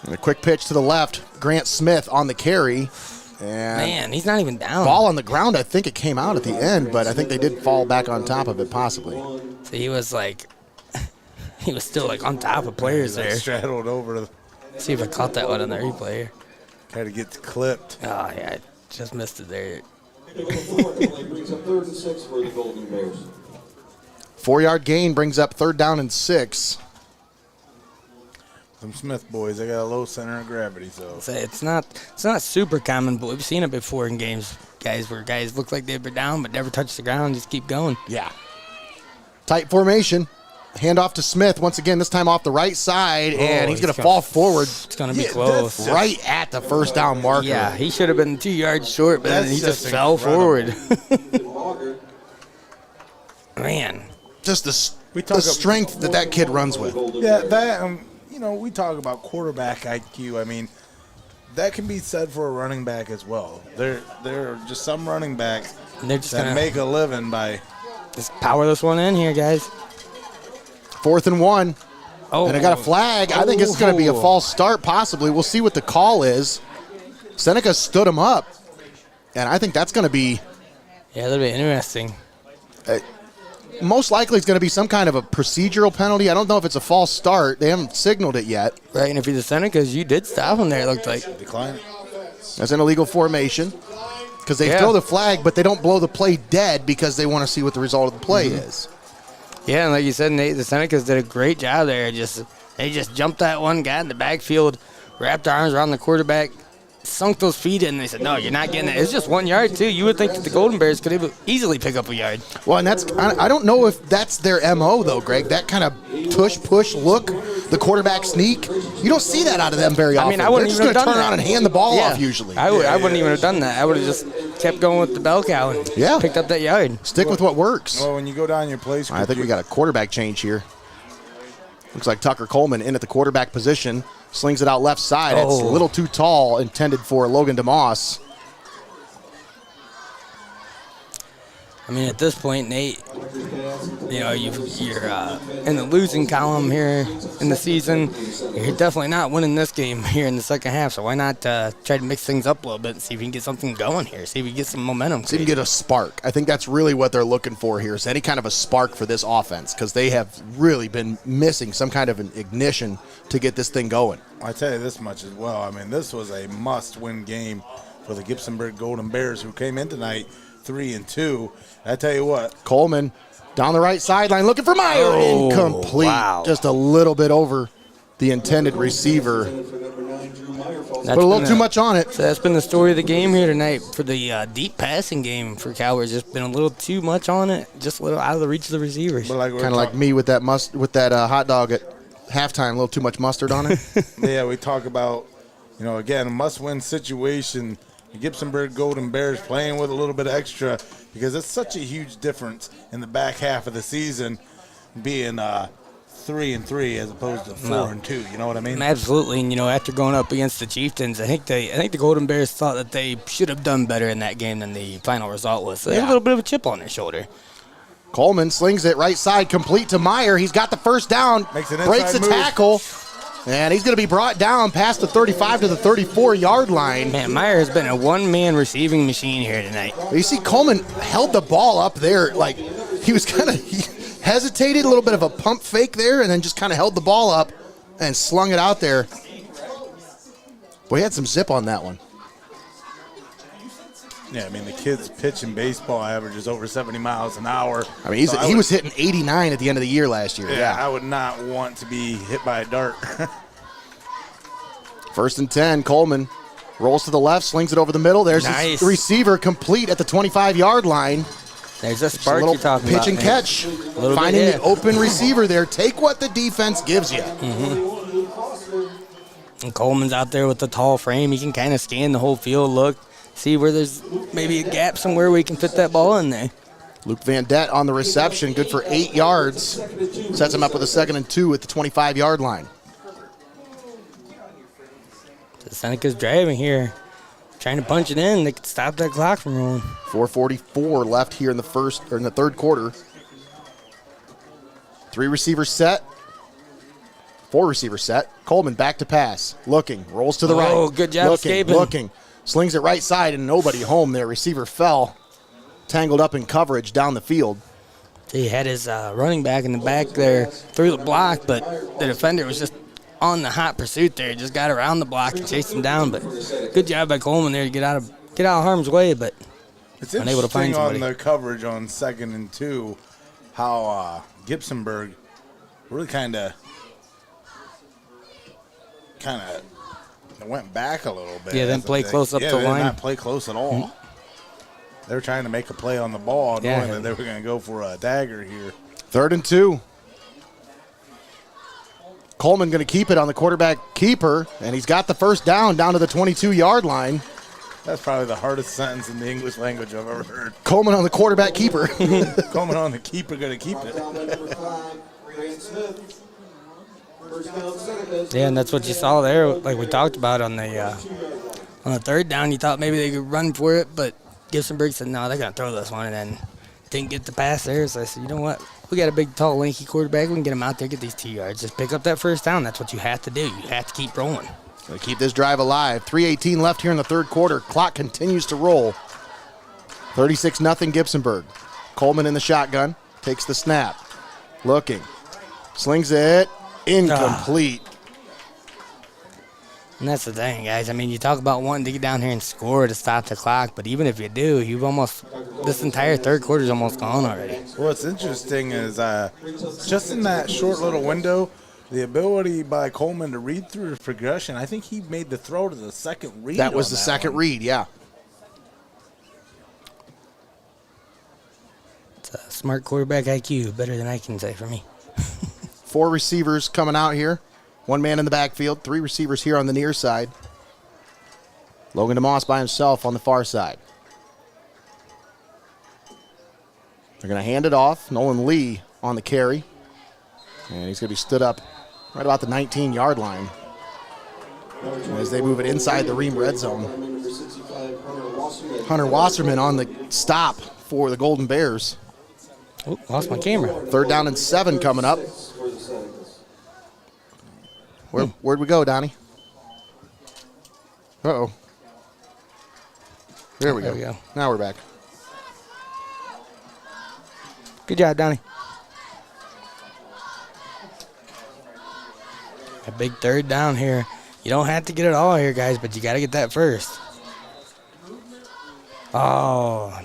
And a quick pitch to the left. Grant Smith on the carry. And man, he's not even down. Ball on the ground. I think it came out at the end, but I think they did fall back on top of it possibly. So he was like, he was still like on top of players there. Straddled over. See if I caught that one on the replay. Tried to get clipped. Oh, yeah, I just missed it there. Brings up 3rd and 6 for the Golden Bears. 4-yard gain brings up 3rd down and 6. Some Smith boys, they got a low center of gravity, so it's not super common, but we've seen it before in games, guys, where guys look like they've been down but never touch the ground, just keep going. Yeah. Tight formation. Handoff to Smith once again, this time off the right side, and he's going to fall forward. It's going to be close. Right at the first down marker. Yeah, he should have been 2 yards short, but then he just fell forward. Man. Just the strength that kid runs with. Yeah, that, we talk about quarterback IQ. I mean, that can be said for a running back as well. There are just some running backs that make a living by just power this one in here, guys. 4th and 1. Oh, and I got a flag. I think it's going to be a false start, possibly. We'll see what the call is. Seneca stood him up, and I think that's going to be. Yeah, that'll be interesting. Most likely it's going to be some kind of a procedural penalty. I don't know if it's a false start. They haven't signaled it yet. Right, and if you're the Senecas, you did stop him there, it looked like. Decline. That's an illegal formation because they throw the flag, but they don't blow the play dead because they want to see what the result of the play is. Yeah, and like you said, Nate, the Senecas did a great job there. They just jumped that one, got in the backfield, wrapped their arms around the quarterback, sunk those feet in, and they said, no, you're not getting it. It's just 1 yard, too. You would think that the Golden Bears could easily pick up a yard. Well, and I don't know if that's their MO, though, Greg. That kind of push look, the quarterback sneak. You don't see that out of them very often. I mean, I wouldn't They're even just have going to done turn that. around and hand the ball off usually. I wouldn't even have done that. I would have just kept going with the bell cow and picked up that yard. Stick with what works. Well, when you go down your place, I think we got a quarterback change here. Looks like Tucker Coleman in at the quarterback position. Slings it out left side. It's a little too tall, intended for Logan DeMoss. I mean, at this point, Nate, you know, you're in the losing column here in the season. You're definitely not winning this game here in the second half, so why not try to mix things up a little bit and see if you can get something going here, see if you can get some momentum. See if you can get a spark. I think that's really what they're looking for here, is any kind of a spark for this offense, because they have really been missing some kind of an ignition to get this thing going. I tell you this much as well. I mean, this was a must-win game for the Gibsonburg Golden Bears, who came in tonight 3-2. I tell you what. Coleman down the right sideline looking for Meyer. Incomplete. Wow. Just a little bit over the intended receiver. Put a little too much on it. So that's been the story of the game here tonight for the deep passing game for Calvert. Just been a little too much on it, just a little out of the reach of the receivers. Kind of like me with that hot dog at halftime, a little too much mustard on it. Yeah, we talk about, you know, again, a must-win situation. The Gibsonburg Golden Bears playing with a little bit of extra, because it's such a huge difference in the back half of the season being 3-3 as opposed to 4-2. You know what I mean? Absolutely. And, you know, after going up against the Chieftains, I think the Golden Bears thought that they should have done better in that game than the final result was. So they have a little bit of a chip on their shoulder. Coleman slings it right side, complete to Meyer. He's got the first down, breaks the tackle, and he's going to be brought down past the 35 to the 34-yard line. Man, Meyer has been a one-man receiving machine here tonight. You see Coleman held the ball up there, like he was he hesitated, a little bit of a pump fake there, and then just kind of held the ball up and slung it out there. Boy, he had some zip on that one. Yeah, I mean, the kid's pitching baseball averages over 70 miles an hour. I mean, he was hitting 89 at the end of the year last year. Yeah, I would not want to be hit by a dart. 1st and 10, Coleman rolls to the left, slings it over the middle. There's his receiver complete at the 25-yard line. There's a spark you're talking about. Pitch and catch. Finding the open receiver there. Take what the defense gives you. And Coleman's out there with the tall frame. He can kind of scan the whole field, look, see where there's maybe a gap somewhere where he can fit that ball in there. Luke Van Dette on the reception, good for 8 yards. Sets him up with a 2nd and 2 at the 25-yard line. So Seneca's driving here, trying to punch it in. They could stop that clock from rolling. 4:44 left here in the third quarter. 3 receivers set. 4 receivers set. Coleman back to pass. Looking. Rolls to the right. Oh, good job escaping. Looking. Slings it right side and nobody home there. Receiver fell. Tangled up in coverage down the field. He had his running back in the back there through the block, but the defender was just on the hot pursuit there. Just got around the block and chased him down. But good job by Coleman there to get out of harm's way, but it's unable to find somebody. On the coverage on 2nd and 2, how Gibsonburg really kind of went back a little bit. Yeah, didn't play close up to the line. They did not play close at all. They were trying to make a play on the ball, knowing that they were going to go for a dagger here. 3rd and 2. Coleman going to keep it on the quarterback keeper, and he's got the first down to the 22-yard line. That's probably the hardest sentence in the English language I've ever heard. Coleman on the quarterback keeper. Coleman on the keeper going to keep it. Yeah, and that's what you saw there, like we talked about on the 3rd down. You thought maybe they could run for it, but Gibsonburg said, no, they're going to throw this one, and then didn't get the pass there. So I said, you know what? We got a big, tall, lanky quarterback. We can get him out there, get these 2 yards. Just pick up that first down. That's what you have to do. You have to keep rolling. Going to keep this drive alive. 3:18 left here in the third quarter. Clock continues to roll. 36-0 Gibsonburg. Coleman in the shotgun. Takes the snap. Looking. Slings it. Incomplete. And that's the thing, guys. I mean, you talk about wanting to get down here and score to stop the clock, but even if you do, this entire third quarter is almost gone already. What's interesting is just in that short little window, the ability by Coleman to read through his progression. I think he made the throw to the second read. That was the second read, yeah. It's a smart quarterback IQ, better than I can say for me. 4 receivers coming out here. 1 man in the backfield. 3 receivers here on the near side. Logan DeMoss by himself on the far side. They're going to hand it off. Nolan Lee on the carry. And he's going to be stood up right about the 19-yard line as they move it inside the RIEHM red zone. Hunter Wasserman on the stop for the Golden Bears. Oh, lost my camera. 3rd down and 7 coming up. Where'd we go, Donnie? Uh-oh. There we go. Now we're back. Good job, Donnie. A big 3rd down here. You don't have to get it all here, guys, but you got to get that first. Oh.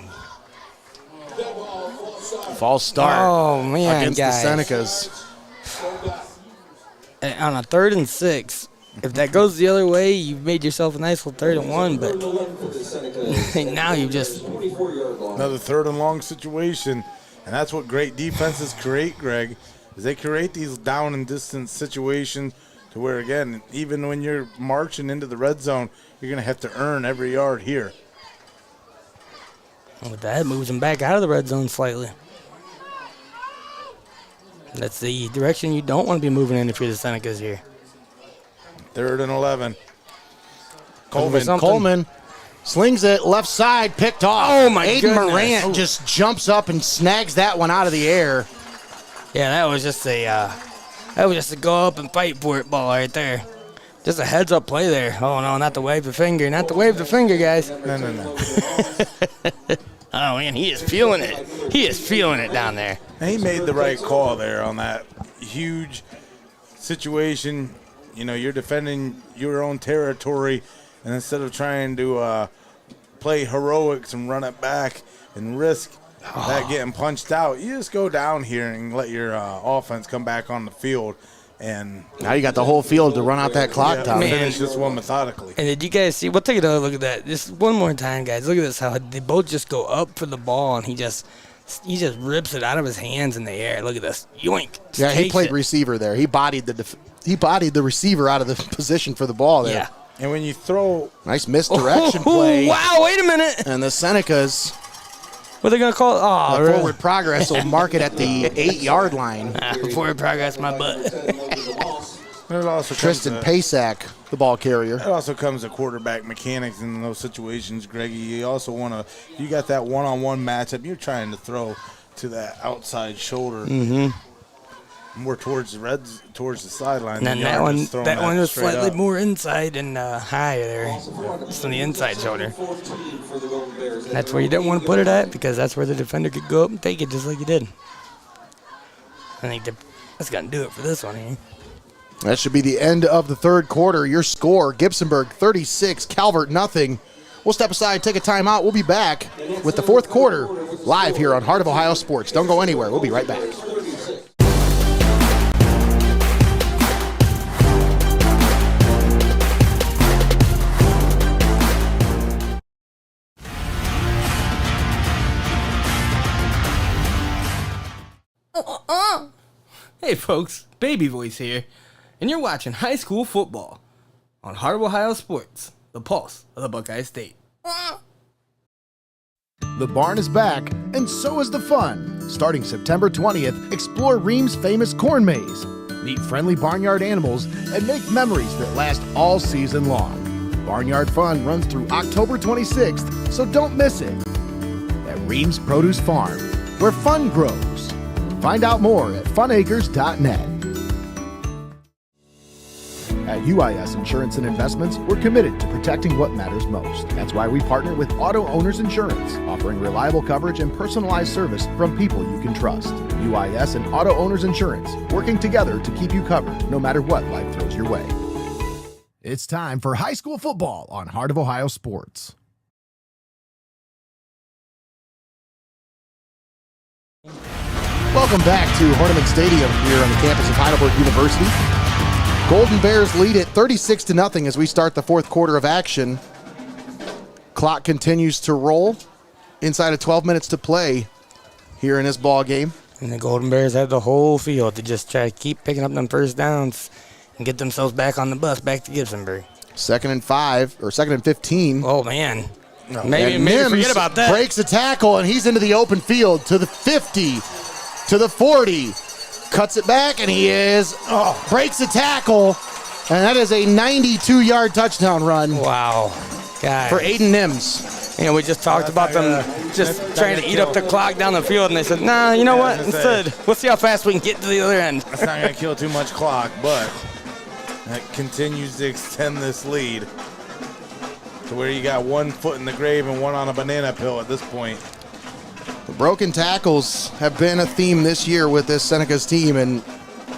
False start. Oh, man, against guys. the Senecas. And on a 3rd and 6, if that goes the other way, you've made yourself a nice little 3rd and 1, but now you just... Another 3rd and long situation, and that's what great defenses create, Greg, is they create these down and distance situations to where, again, even when you're marching into the red zone, you're going to have to earn every yard here. And with that, moves them back out of the red zone slightly. That's the direction you don't want to be moving in if you're the Senecas here. 3rd and 11. Coleman slings it left side, picked off. Oh, my Aiden goodness. Morant just jumps up and snags that one out of the air. Yeah, that was just a go up and fight for it ball right there. Just a heads up play there. Oh no, not to wave the finger, guys. No. Oh man, he is feeling it. He is feeling it down there. And he made the right call there on that huge situation. You know, you're defending your own territory, and instead of trying to play heroics and run it back and risk that getting punched out, you just go down here and let your offense come back on the field. And now you got the whole field to run out that clock time. Finish this one methodically. And did you guys see? We'll take another look at that. Just one more time, guys. Look at this. How they both just go up for the ball, and he just rips it out of his hands in the air. Look at this. Yoink. Just Yeah, he takes played it. receiver there. He bodied the receiver out of the position for the ball there. Yeah. And when you throw nice misdirection play. Wow, wait a minute. And the Senecas, what are they going to call it? Oh, the really? forward progress will mark it at the 8-yard line. Forward progress, my butt. Tristan Pasak, the ball carrier. It also comes to quarterback mechanics in those situations, Greggy. You also want to, you got that one-on-one matchup. You're trying to throw to that outside shoulder, more towards the sideline. And then that one was slightly more inside and high there, just on the inside shoulder. That's where you didn't want to put it at because that's where the defender could go up and take it just like you did. I think that's going to do it for this one here. That should be the end of the 3rd quarter. Your score, Gibsonburg 36, Calvert nothing. We'll step aside, take a timeout. We'll be back with the 4th quarter live here on Heart of Ohio Sports. Don't go anywhere. We'll be right back. Hey folks, Baby Voice here, and you're watching high school football on Heart of Ohio Sports, the pulse of the Buckeye State. The barn is back, and so is the fun. Starting September 20th, explore RIEHM's famous corn maze. Meet friendly barnyard animals and make memories that last all season long. Barnyard fun runs through October 26th, so don't miss it. At RIEHM's Produce Farm, where fun grows. Find out more at funacres.net. At UIS Insurance and Investments, we're committed to protecting what matters most. That's why we partner with Auto Owners Insurance, offering reliable coverage and personalized service from people you can trust. UIS and Auto Owners Insurance, working together to keep you covered no matter what life throws your way. It's time for high school football on Heart of Ohio Sports. Welcome back to Hoernemann Stadium here on the campus of Heidelberg University. Golden Bears lead it 36-0 as we start the fourth quarter of action. Clock continues to roll. Inside of 12 minutes to play here in this ball game. And the Golden Bears have the whole field to just try to keep picking up them first downs and get themselves back on the bus back to Gibsonburg. 2nd and 5, or 2nd and 15. Oh, man. No. Maybe forget about that. Breaks a tackle, and he's into the open field to the 50, to the 40. Cuts it back, and he breaks a tackle, and that is a 92-yard touchdown run. Wow. God. For Aiden Nims. And we just talked about them just trying to eat up the clock down the field, and they said, nah, you know what? Instead, we'll see how fast we can get to the other end. That's not going to kill too much clock, but that continues to extend this lead to where you got 1 foot in the grave and 1 on a banana peel at this point. The broken tackles have been a theme this year with this Senecas team, and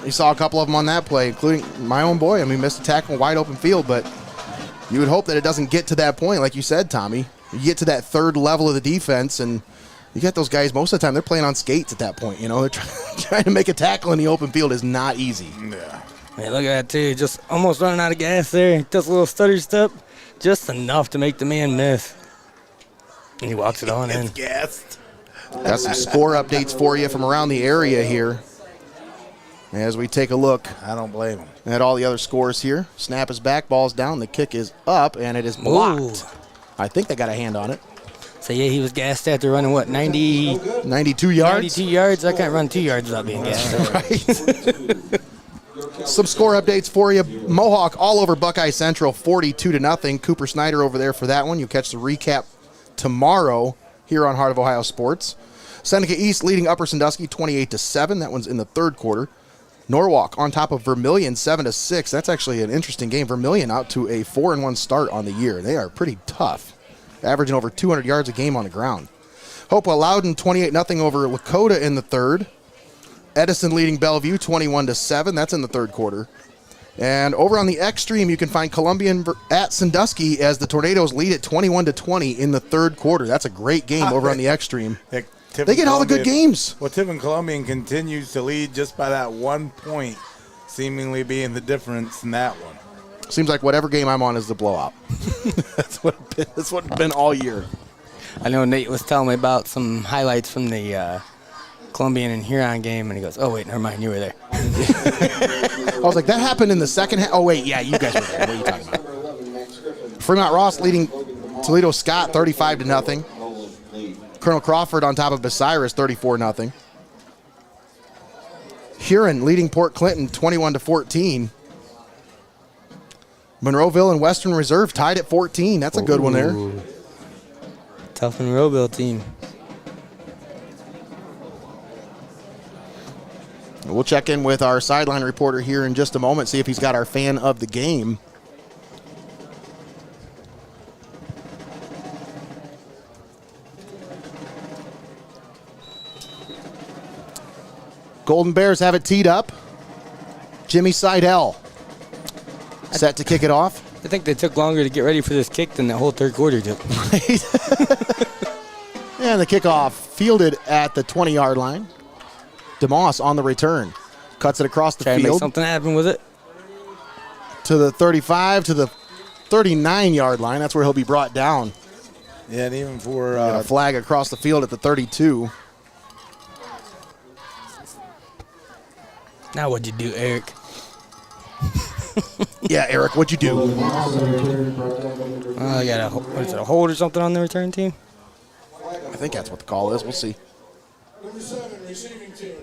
you saw a couple of them on that play, including my own boy. I mean, missed a tackle in wide open field, but you would hope that it doesn't get to that point, like you said, Tommy. You get to that third level of the defense, and you get those guys, most of the time, they're playing on skates at that point. You know, they're trying to make a tackle in the open field is not easy. Yeah. Hey, look at that, too. Just almost running out of gas there. Just a little stutter step. Just enough to make the man miss. And he walks it on in. Gassed. Got some score updates for you from around the area here. As we take a look. I don't blame him. At all the other scores here. Snap is back, ball's down, the kick is up, and it is blocked. Ooh. I think they got a hand on it. So, yeah, he was gassed after running, what, 92 yards? 92 yards? I can't run 2 yards without being gassed. Right. Some score updates for you. Mohawk all over Buckeye Central, 42-0. Cooper Snyder over there for that one. You'll catch the recap tomorrow here on Heart of Ohio Sports. Seneca East leading Upper Sandusky 28-7. That one's in the third quarter. Norwalk on top of Vermilion 7-6. That's actually an interesting game. Vermilion out to a 4-1 start on the year. They are pretty tough, averaging over 200 yards a game on the ground. Hopewell Loudon 28-0 over Lakota in the third. Edison leading Bellevue 21-7. That's in the third quarter. And over on the extreme, you can find Columbian at Sandusky as the Tornadoes lead at 21-20 in the third quarter. That's a great game over on the extreme. They get all the good games. Well, Tiffin Columbian continues to lead just by that 1 point, seemingly being the difference in that one. Seems like whatever game I'm on is the blowout. That's what it's been all year. I know Nate was telling me about some highlights from the Columbian and Huron game, and he goes, oh, wait, never mind, you were there. I was like, that happened in the second half? Oh, wait, yeah, you guys were there. What are you talking about? Fremont Ross leading Toledo Scott 35-0. Colonel Crawford on top of Bucyrus 34-0. Huron leading Port Clinton 21-14. Monroeville and Western Reserve tied at 14. That's a good one there. Tough Monroeville team. We'll check in with our sideline reporter here in just a moment, see if he's got our fan of the game. Golden Bears have it teed up. Jimmy Seidel set to kick it off. I think they took longer to get ready for this kick than the whole third quarter took. And the kickoff fielded at the 20-yard line. DeMoss on the return. Cuts it across the field. Try to make something happen with it. To the 35, to the 39-yard line. That's where he'll be brought down. Yeah, and even for a flag across the field at the 32. Now what'd you do, Eric? Yeah, Eric, what'd you do? I got a hold or something on the return team? I think that's what the call is. We'll see. Number 7, receiving team.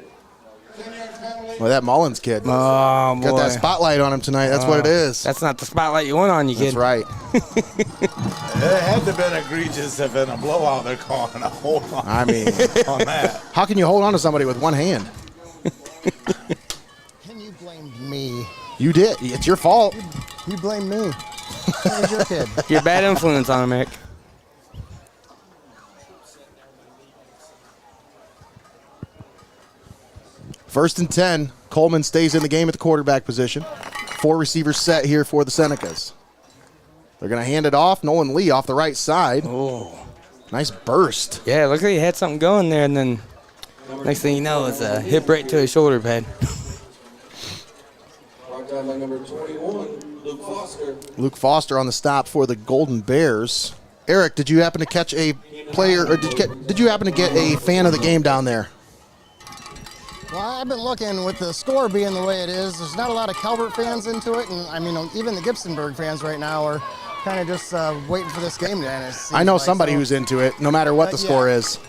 10-yard penalty. Well, that Mullins kid. Oh, boy. Got that spotlight on him tonight. That's what it is. That's not the spotlight you want on you, kid. That's right. It had to have been egregious if in a blowout they're calling a hold on. I mean, on that. How can you hold on to somebody with one hand? Can you blame me? You did. It's your fault. You blame me. It's your kid. You're a bad influence on him, Eric. First and 10. Coleman stays in the game at the quarterback position. 4 receivers set here for the Senecas. They're going to hand it off. Nolan Lee off the right side. Oh. Nice burst. Yeah, looked like he had something going there, and then next thing you know, it's a hip right to his shoulder pad. down by number 21, Luke Foster. Luke Foster on the stop for the Golden Bears. Eric, did you happen to catch a player, or did you happen to get a fan of the game down there? Well, I've been looking with the score being the way it is. There's not a lot of Calvert fans into it, and I mean, even the Gibsonburg fans right now are kind of just waiting for this game to end. I know somebody who's into it, no matter what the score is.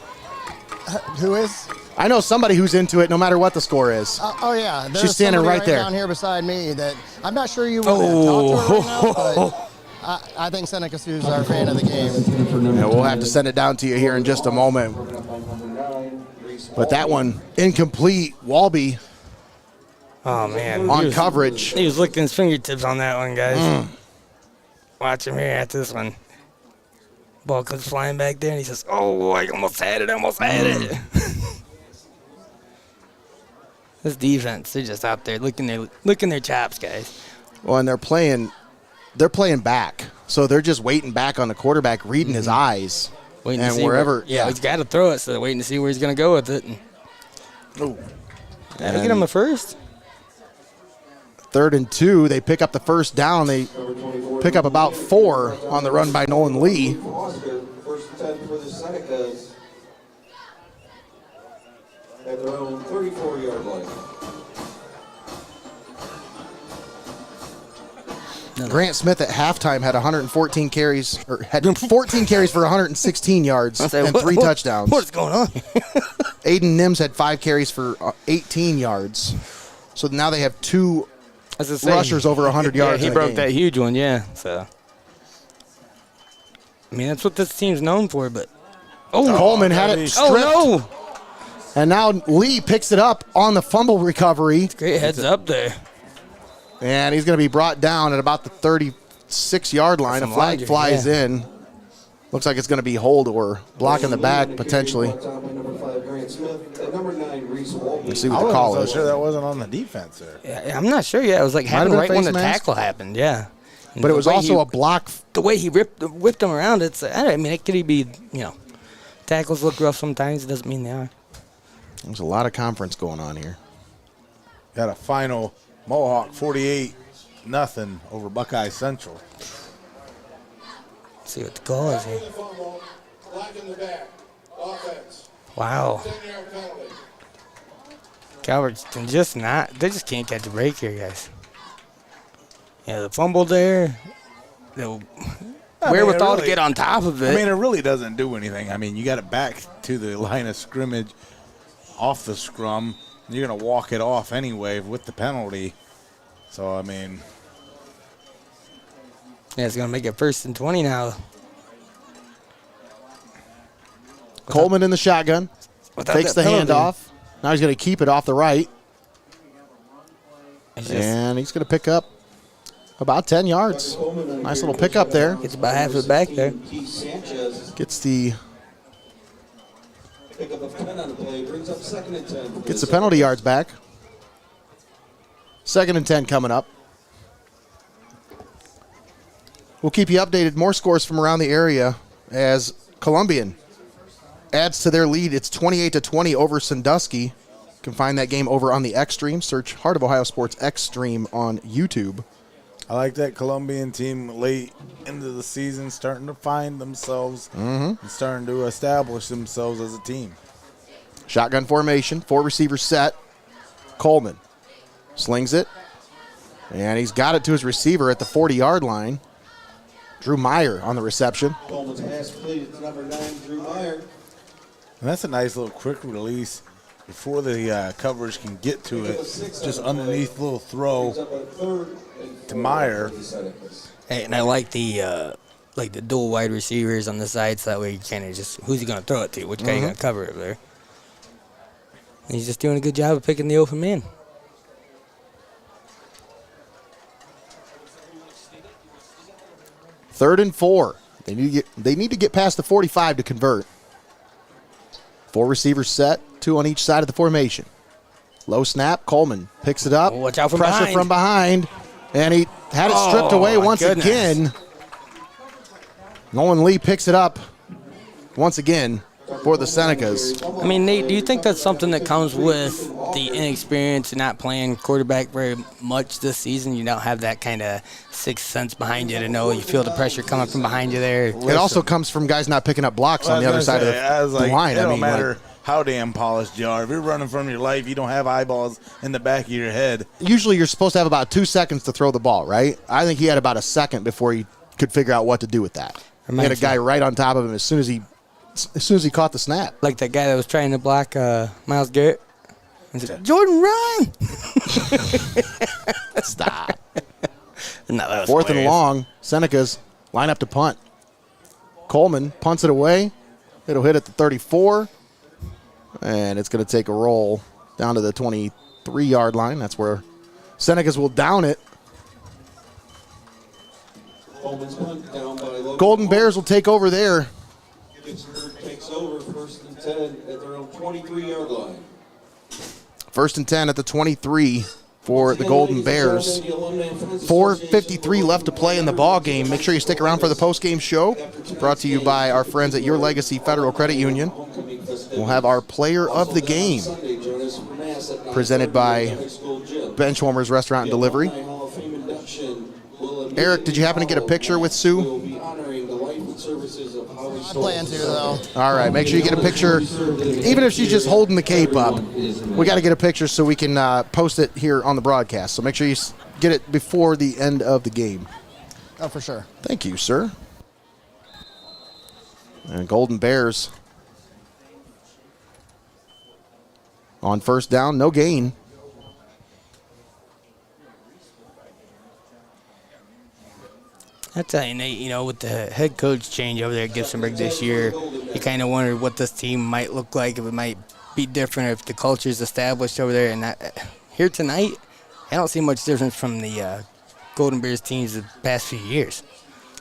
Who is? I know somebody who's into it, no matter what the score is. Oh yeah, there's she's standing right there down here beside me. That I'm not sure you want to talk to her right now, but I think Senecas is our fan of the game. Yeah, we'll have to send it down to you here in just a moment. But that one, incomplete. Walby. Oh, man. On coverage. He was licking his fingertips on that one, guys. Watch him here at this one. Ball comes flying back there, and he says, oh, I almost had it. This defense, they're just out there licking their chops, guys. Well, and they're playing back. So they're just waiting back on the quarterback, reading his eyes. Waiting and to see wherever. he's got to throw it, so they're waiting to see where he's going to go with it. Oh. Did I get him a first? 3rd and 2. They pick up the first down. They pick up about 4 on the run by Nolan Lee. First and 10 for the Senecas at their own 34-yard line. Grant Smith at halftime had 114 carries, or had 14 carries for 116 yards and 3 touchdowns. What's going on? Aiden Nims had 5 carries for 18 yards. So now they have 2 rushers over 100 yards. He broke that huge one, yeah. So, I mean, that's what this team's known for. But Coleman had it stripped. Oh no! And now Lee picks it up on the fumble recovery. Great heads up there. And he's going to be brought down at about the 36-yard line. A flag flies in. Looks like it's going to be hold or block in the back, potentially. Let's see what the call is. I'm sure that wasn't on the defense there. Yeah, I'm not sure. Yeah, it was like happened right when the tackle happened. Yeah. And but it was also a block. The way he whipped him around, I mean, it could be, tackles look rough sometimes. It doesn't mean they are. There's a lot of conference going on here. Got a final Mohawk 48-0 over Buckeye Central. Let's see what the call is here. Black in the back. Offense. Wow. 10-yard penalty. Calvert's can just not. They just can't catch a break here, guys. Yeah, the fumble there. The wherewithal to get on top of it. I mean, it really doesn't do anything. I mean, you got it back to the line of scrimmage off the scrum. You're going to walk it off anyway with the penalty. So, I mean. Yeah, it's going to make it 1st and 20 now. Coleman in the shotgun. Takes the handoff. Now he's going to keep it off the right. And he's going to pick up about 10 yards. Nice little pickup there. Gets about half of it back there. Gets the Pick up a pen on the play, brings up 2nd and 10. Gets the penalty yards back. 2nd and 10 coming up. We'll keep you updated. More scores from around the area as Columbian adds to their lead. It's 28-20 over Sandusky. You can find that game over on the X Stream. Search Heart of Ohio Sports X Stream on YouTube. I like that Columbian team late into the season starting to find themselves and starting to establish themselves as a team. Shotgun formation, 4 receivers set. Coleman slings it, and he's got it to his receiver at the 40-yard line. Drew Meyer on the reception. Coleman's pass completed to number 9, Drew Meyer. And that's a nice little quick release before the coverage can get to it. Just underneath little throw to Meyer. Hey, and I like the dual wide receivers on the sides. So that way you kind of just, who's he going to throw it to? Which guy you going to cover it there? And he's just doing a good job of picking the open man. Third and 4. They need to get past the 45 to convert. 4 receivers set, 2 on each side of the formation. Low snap, Coleman picks it up. Watch out from Pressure behind. from behind. And he had it stripped away once again. Nolan Lee picks it up once again. for the Senecas. I mean, Nate, do you think that's something that comes with the inexperience and not playing quarterback very much this season? You don't have that kind of sixth sense behind you to know you feel the pressure coming from behind you there. It also comes from guys not picking up blocks on the other side of the line. It don't matter how damn polished you are. If you're running from your life, you don't have eyeballs in the back of your head. Usually you're supposed to have about 2 seconds to throw the ball, right? I think he had about a second before he could figure out what to do with that. He had a guy right on top of him as soon as he caught the snap. Like that guy that was trying to block Myles Garrett. And said, Jordan, run! Stop. No, that was 4th and hilarious. long. Senecas line up to punt. Coleman punts it away. It'll hit at the 34. And it's going to take a roll down to the 23-yard line. That's where Senecas will down it. Golden Bears will take over there. Gibsonburg takes over 1st and 10 at their own 23-yard line. 1st and 10 at the 23 for the Golden Bears. 4:53 left to play in the ball game. Make sure you stick around for the post-game show. Brought to you by our friends at Your Legacy Federal Credit Union. We'll have our player of the game presented by Benchwarmers Restaurant and Delivery. Eric, did you happen to get a picture with Sue? I plan to, though. All right, make sure you get a picture, even if she's just holding the cape up. We got to get a picture so we can post it here on the broadcast. So make sure you get it before the end of the game. Oh, for sure. Thank you, sir. And Golden Bears on 1st down, no gain. I tell you, Nate, you know, with the head coach change over there at Gibsonburg this year, you kind of wondered what this team might look like, if it might be different, if the culture is established over there. And here tonight, I don't see much difference from the Golden Bears teams the past few years.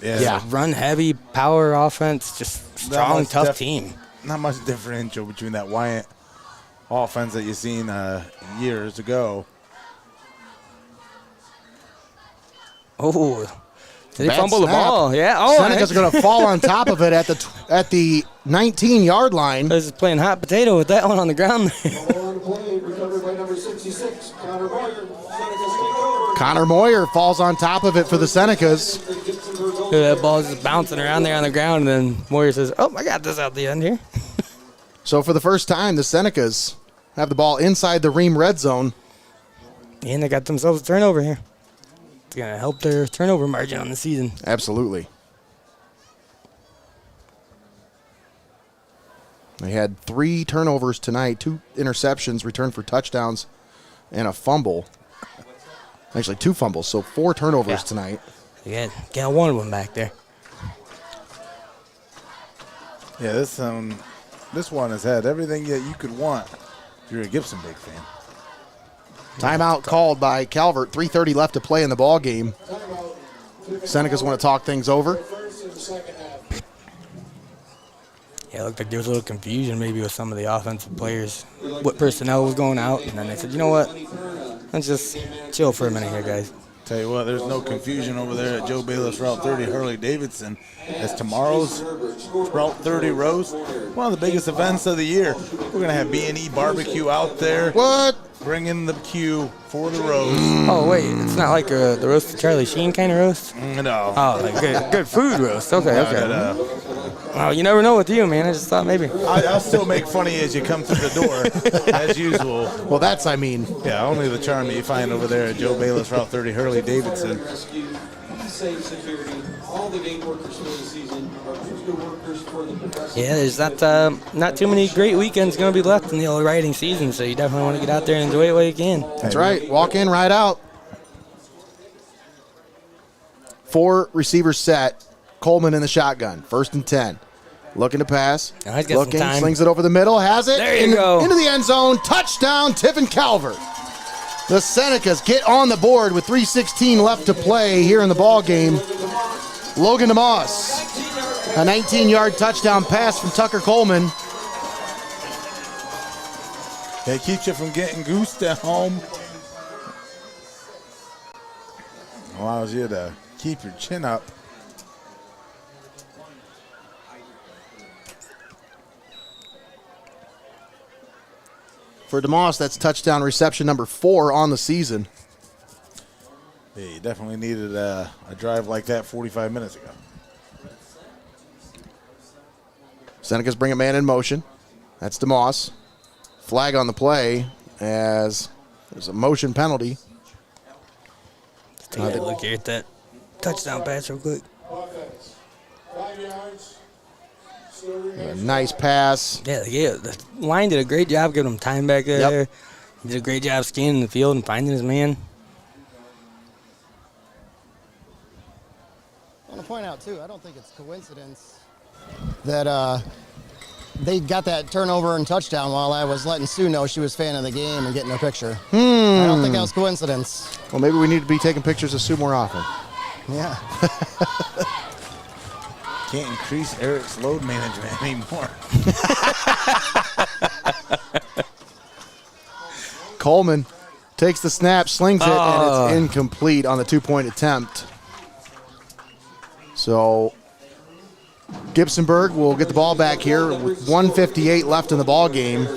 Yeah. Run heavy, power offense, just strong, tough team. Not much differential between that Wyatt offense that you've seen years ago. Oh, did he Bad fumble the snap. ball? Yeah. Oh, Senecas are going to fall on top of it at the 19-yard line. This is playing hot potato with that one on the ground. On play, recovered by number 66, Connor Moyer. Senecas take over. Connor Moyer falls on top of it for the Senecas. That ball's just bouncing around there on the ground, and then Moyer says, "Oh, I got this out the end here." So for the first time, the Senecas have the ball inside the RIEHM red zone. And they got themselves a turnover here. It's going to help their turnover margin on the season. Absolutely. They had 3 turnovers tonight, 2 interceptions returned for touchdowns, and a fumble. Actually, 2 fumbles, so 4 turnovers tonight. Yeah, got one of them back there. Yeah, this one has had everything that you could want if you're a Gibsonburg fan. Timeout called by Calvert. 3:30 left to play in the ball game. Senecas want to talk things over. Yeah, it looked like there was a little confusion maybe with some of the offensive players, what personnel was going out. And then they said, you know what, let's just chill for a minute here, guys. Tell you what, there's no confusion over there at Joe Bayless Route 30 Harley-Davidson as tomorrow's Route 30 roast, one of the biggest events of the year. We're going to have B&E barbecue out there. What? Bring in the queue for the roast. Oh, wait, it's not like the roast of Charlie Sheen kind of roast? No. Oh, like good food roast. Okay, okay. Well, you never know with you, man. I just thought maybe. I'll still make funny as you come through the door, as usual. Well, that's, I mean. Yeah, only the charm that you find over there at Joe Bayless Route 30 Harley-Davidson. Safe security. All the gate workers for the season are good workers for the progressive. Yeah, there's not too many great weekends going to be left in the old riding season, so you definitely want to get out there and enjoy it while you can. That's right. Walk in, ride out. 4 receivers set. Coleman in the shotgun. 1st and 10. Looking to pass. Oh, he's got looking, some time. slings it over the middle, has it. There you go. Into the end zone. Touchdown, Tiffin Calvert. The Senecas get on the board with 3:16 left to play here in the ball game. Logan DeMoss, a 19-yard touchdown pass from Tucker Coleman. It keeps you from getting goosed at home. Allows you to keep your chin up. for DeMoss. That's touchdown reception number 4 on the season. Yeah, you definitely needed a drive like that 45 minutes ago. Senecas bring a man in motion. That's DeMoss. Flag on the play as there's a motion penalty. Take a look here at that touchdown pass real quick. Offense. 5 yards. A nice pass. Yeah, the line did a great job giving him time back there. Yep. He did a great job scanning the field and finding his man. I want to point out, too, I don't think it's coincidence that they got that turnover and touchdown while I was letting Sue know she was a fan of the game and getting a picture. I don't think that was coincidence. Well, maybe we need to be taking pictures of Sue more often. Yeah. Can't increase Eric's load management anymore. Coleman takes the snap, slings it, and it's incomplete on the 2-point attempt. So Gibsonburg will get the ball back here with 1:58 left in the ball game.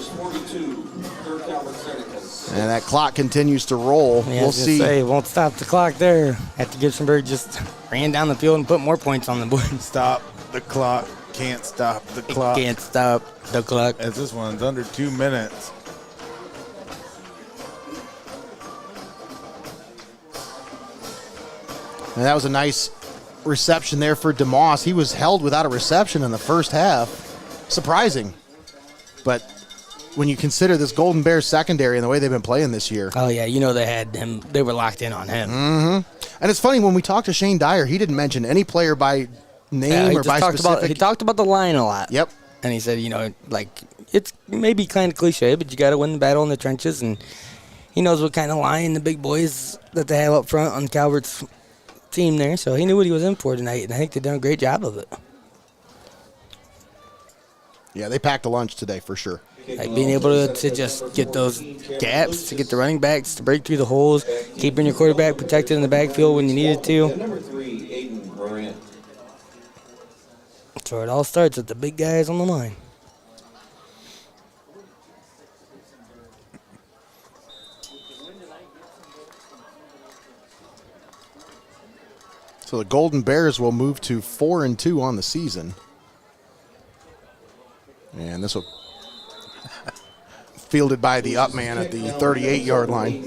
And that clock continues to roll. Yeah, We'll see. Won't stop the clock there after Gibsonburg just ran down the field and put more points on the board. Stop the clock. Can't stop the clock. Can't stop the clock. As this one's under 2 minutes. And that was a nice reception there for DeMoss. He was held without a reception in the first half. Surprising. But when you consider this Golden Bears secondary and the way they've been playing this year. Oh, yeah, you know they had him. They were locked in on him. Mm-hmm. And it's funny, when we talked to Shane Dyer, he didn't mention any player by name or by specific. He talked about the line a lot. Yep. And he said, it's maybe kind of cliche, but you got to win the battle in the trenches. And he knows what kind of line the big boys that they have up front on Calvert's team there. So he knew what he was in for tonight, and I think they've done a great job of it. Yeah, they packed a lunch today for sure. Like being able to just get those gaps, to get the running backs to break through the holes, keeping your quarterback protected in the backfield when you needed to. Number 3, Aiden Moran. So it all starts with the big guys on the line. So the Golden Bears will move to 4-2 on the season. And this will fielded by the up man at the 38-yard line.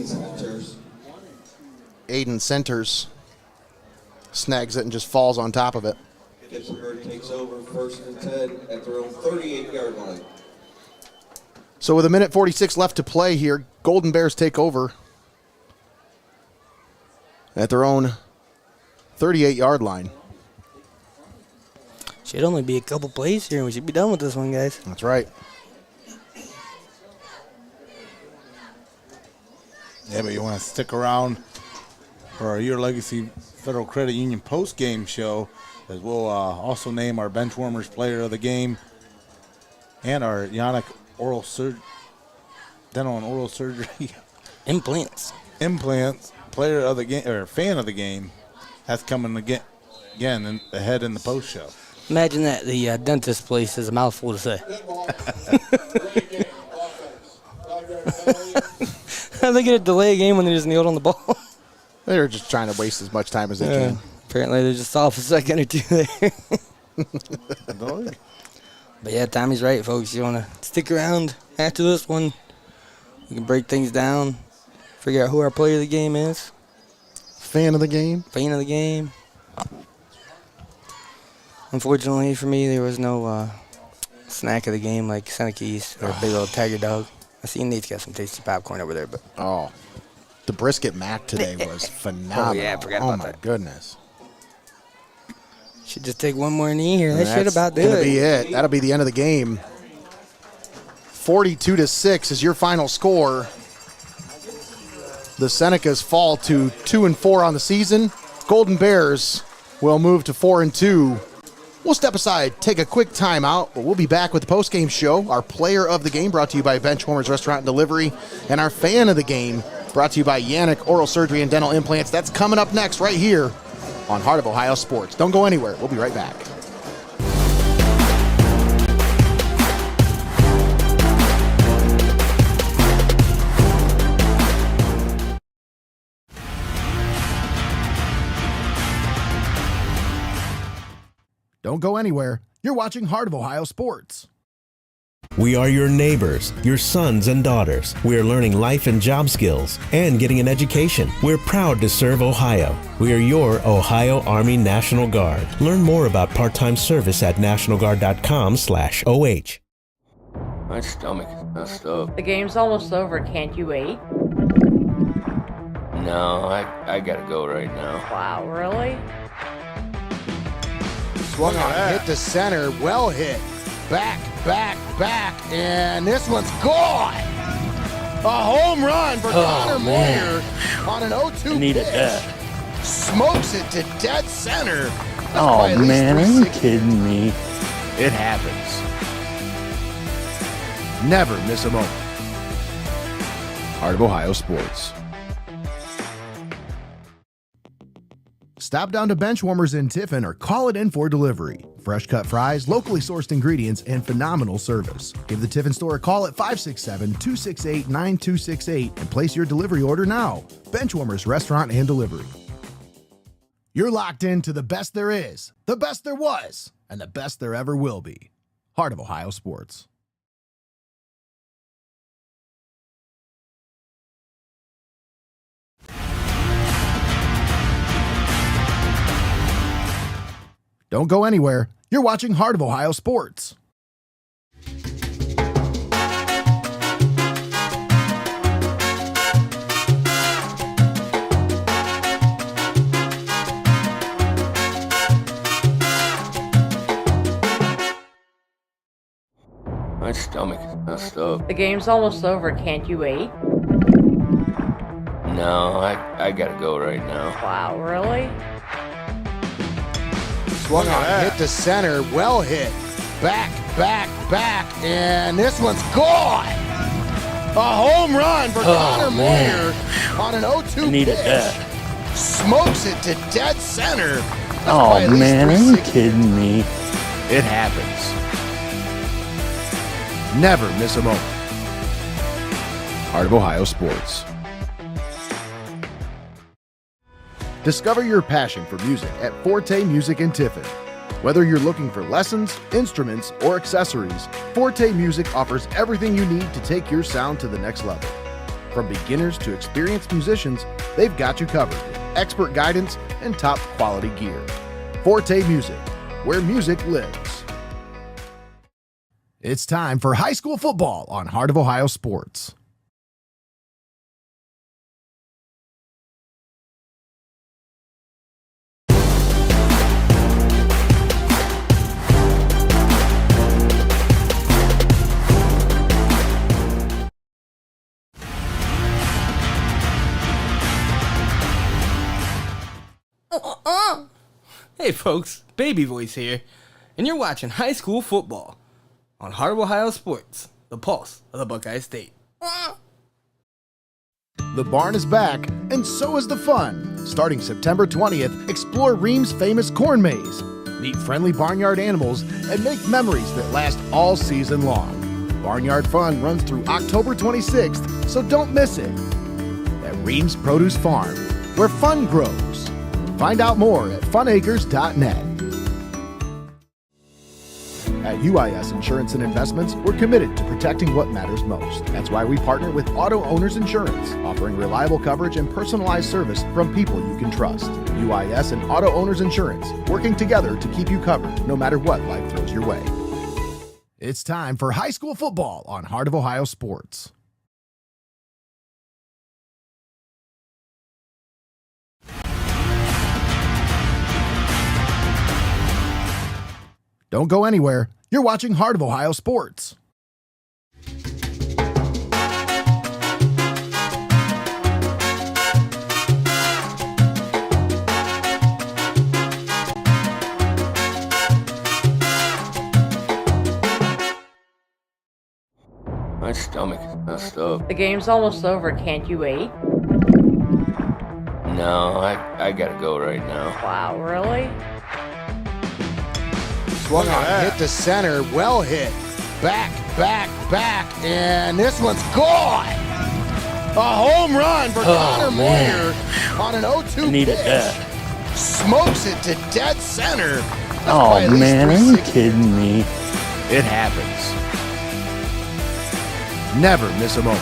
Aiden centers, snags it, and just falls on top of it. Gibsonburg takes over 1st and 10 at their own 38-yard line. So with 1:46 left to play here, Golden Bears take over at their own 38-yard line. Should only be a couple plays here, and we should be done with this one, guys. That's right. Yeah, but you want to stick around for our Your Legacy Federal Credit Union post-game show, as we'll also name our Benchwarmers Player of the Game and our YANICH Dental and Oral Surgery Implants Player of the Game, or Fan of the Game. That's coming again ahead in the post show. Imagine that the dentist place is a mouthful to say. They get a delay game when they just kneeled on the ball. They're just trying to waste as much time as they can. Apparently they're just off a second or two there. But yeah, Tommy's right, folks. You want to stick around after this one. We can break things down, figure out who our player of the game is. Fan of the game. Fan of the game. Unfortunately for me, there was no snack of the game like Senecas or a big old tiger dog. I see Nate's got some tasty popcorn over there, but the brisket mac today was phenomenal. Oh yeah, I forgot about that. Oh my goodness. Should just take one more knee here. That should about do That'll it. be it. That'll be the end of the game. 42-6 is your final score. The Senecas fall to 2-4 on the season. Golden Bears will move to 4-2. We'll step aside, take a quick timeout, but we'll be back with the post-game show. Our player of the game brought to you by Benchwarmers Restaurant and Delivery, and our fan of the game brought to you by YANICH Oral Surgery and Dental Implants. That's coming up next right here on Heart of Ohio Sports. Don't go anywhere. We'll be right back. Don't go anywhere. You're watching Heart of Ohio Sports. We are your neighbors, your sons and daughters. We are learning life and job skills and getting an education. We're proud to serve Ohio. We are your Ohio Army National Guard. Learn more about part-time service at nationalguard.com/OH. My stomach is messed up. The game's almost over. Can't you wait? No, I gotta go right now. Wow, really? Swung on, hit to center, well hit. Back, and this one's gone. A home run for Connor Moyer on an 0-2 Needed pitch. that. Smokes it to dead center. That's Oh probably at least man, are you 360. kidding me? It happens. Never miss a moment. Heart of Ohio Sports. Stop down to Benchwarmers in Tiffin or call it in for delivery. Fresh cut fries, locally sourced ingredients, and phenomenal service. Give the Tiffin store a call at 567-268-9268 and place your delivery order now. Benchwarmers Restaurant and Delivery. You're locked into the best there is, the best there was, and the best there ever will be. Heart of Ohio Sports. Don't go anywhere. You're watching Heart of Ohio Sports. My stomach is messed up. The game's almost over. Can't you wait? No, I gotta go right now. Wow, really? Swung on, hit to center, well hit. Back, and this one's gone. A home run for Connor Moyer on an 0-2 Needed pitch. that. Smokes it to dead center. That's Oh probably at least man, are you 360. kidding me? It happens. Never miss a moment. Heart of Ohio Sports. Discover your passion for music at Forte Music in Tiffin. Whether you're looking for lessons, instruments, or accessories, Forte Music offers everything you need to take your sound to the next level. From beginners to experienced musicians, they've got you covered with expert guidance and top quality gear. Forte Music, where music lives. It's time for high school football on Heart of Ohio Sports. Hey folks, Baby Voice here, and you're watching high school football on Heart of Ohio Sports, the pulse of the Buckeye State. The barn is back, and so is the fun. Starting September 20th, explore RIEHM's famous corn maze. Meet friendly barnyard animals and make memories that last all season long. Barnyard fun runs through October 26th, so don't miss it. At RIEHM's Produce Farm, where fun grows. Find out more at funacres.net. At UIS Insurance and Investments, we're committed to protecting what matters most. That's why we partner with Auto Owners Insurance, offering reliable coverage and personalized service from people you can trust. UIS and Auto Owners Insurance, working together to keep you covered no matter what life throws your way. It's time for high school football on Heart of Ohio Sports. Don't go anywhere. You're watching Heart of Ohio Sports. My stomach is messed up. The game's almost over. Can't you wait? No, I gotta go right now. Wow, really? Swung on, hit to center, well hit. Back, and this one's gone. A home run for Connor Moyer on an 0-2 Needed pitch. that. Smokes it to dead center. Oh, man, are you kidding me? It happens. Never miss a moment.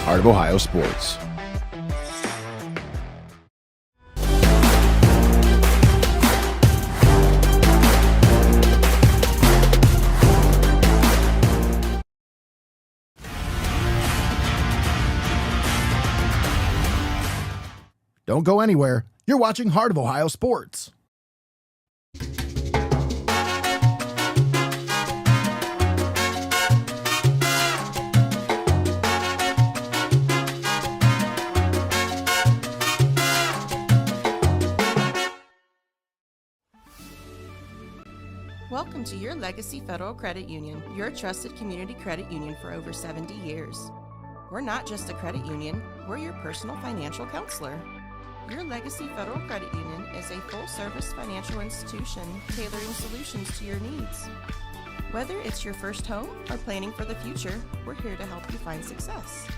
Heart of Ohio Sports. Don't go anywhere. You're watching Heart of Ohio Sports. Welcome to your Legacy Federal Credit Union, your trusted community credit union for over 70 years. We're not just a credit union, we're your personal financial counselor. Your Legacy Federal Credit Union is a full-service financial institution tailoring solutions to your needs. Whether it's your first home or planning for the future, we're here to help you find success.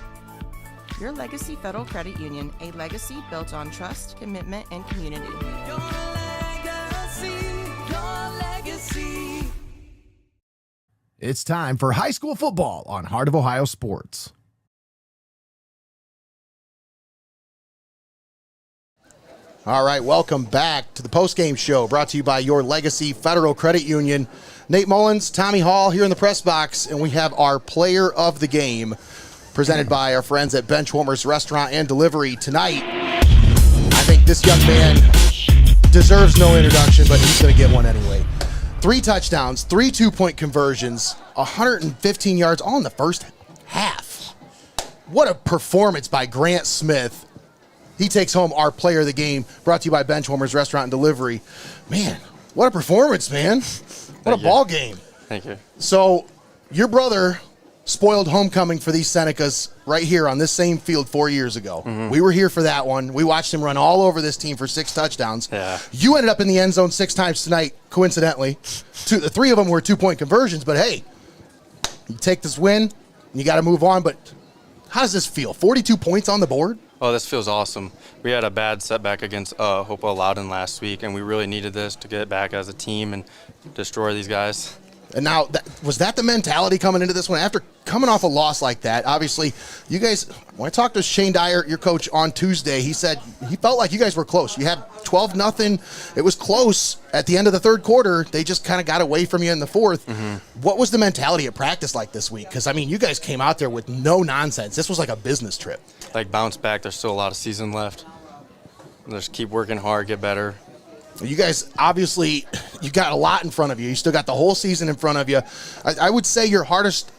Your Legacy Federal Credit Union, a legacy built on trust, commitment, and community. Your legacy. It's time for high school football on Heart of Ohio Sports. All right, welcome back to the postgame show brought to you by your Legacy Federal Credit Union. Nate Mullins, Tommy Hall here in the press box, and we have our player of the game presented by our friends at Benchwarmers Restaurant and Delivery tonight. I think this young man deserves no introduction, but he's going to get one anyway. 3 touchdowns, 3 two-point conversions, 115 yards all in the first half. What a performance by Grant Smith. He takes home our player of the game, brought to you by Benchwarmers Restaurant and Delivery. Man, what a performance, man. What a ball game. Thank you. So your brother spoiled homecoming for these Senecas right here on this same field 4 years ago. Mhm. We were here for that one. We watched him run all over this team for 6 touchdowns. Yeah. You ended up in the end zone 6 times tonight, coincidentally. The 3 of them were 2-point conversions, but hey, you take this win, and you got to move on. But how does this feel? 42 points on the board? Oh, this feels awesome. We had a bad setback against Hopewell Loudon last week, and we really needed this to get back as a team and destroy these guys. And now, was that the mentality coming into this one? After coming off a loss like that, obviously, you guys, when I talked to Shane Dyer, your coach, on Tuesday, he said he felt like you guys were close. You had 12-0. It was close at the end of the third quarter. They just kind of got away from you in the fourth. Mm-hmm. What was the mentality at practice like this week? Because, I mean, you guys came out there with no nonsense. This was like a business trip. Like, bounce back. There's still a lot of season left. Just keep working hard, get better. You guys, obviously, you got a lot in front of you. You still got the whole season in front of you. I would say your hardest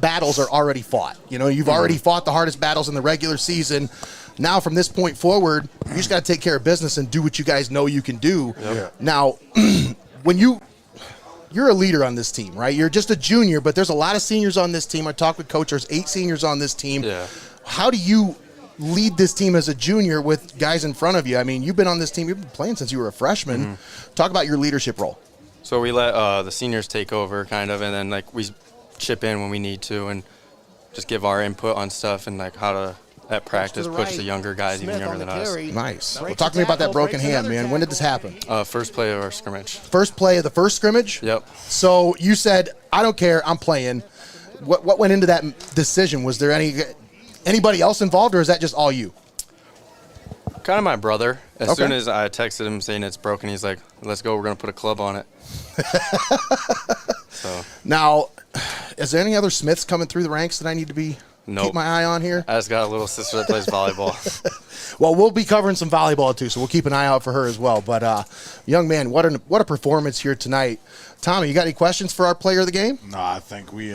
battles are already fought. You know, you've already fought the hardest battles in the regular season. Now, from this point forward, you just got to take care of business and do what you guys know you can do. Yep. Now, when you're a leader on this team, right? You're just a junior, but there's a lot of seniors on this team. I talked with Coach. There's 8 seniors on this team. Yeah. How do you lead this team as a junior with guys in front of you? I mean, you've been on this team. You've been playing since you were a freshman. Talk about your leadership role. So we let the seniors take over, kind of, and then, like, we chip in when we need to and just give our input on stuff and, like, how to, at practice, push the younger guys, even younger than us. Nice. Well, talk to me about that broken hand, man. When did this happen? First play of our scrimmage. First play of the first scrimmage? Yep. So you said, I don't care, I'm playing. What went into that decision? Was there anybody else involved, or is that just all you? Kind of my brother. As Okay. soon as I texted him saying it's broken, he's like, let's go, we're going to put a club on it. So Now, is there any other Smiths coming through the ranks that I need to keep my eye on here? I just got a little sister that plays volleyball. Well, we'll be covering some volleyball too, so we'll keep an eye out for her as well. But young man, what a performance here tonight. Tommy, you got any questions for our player of the game? No, I think we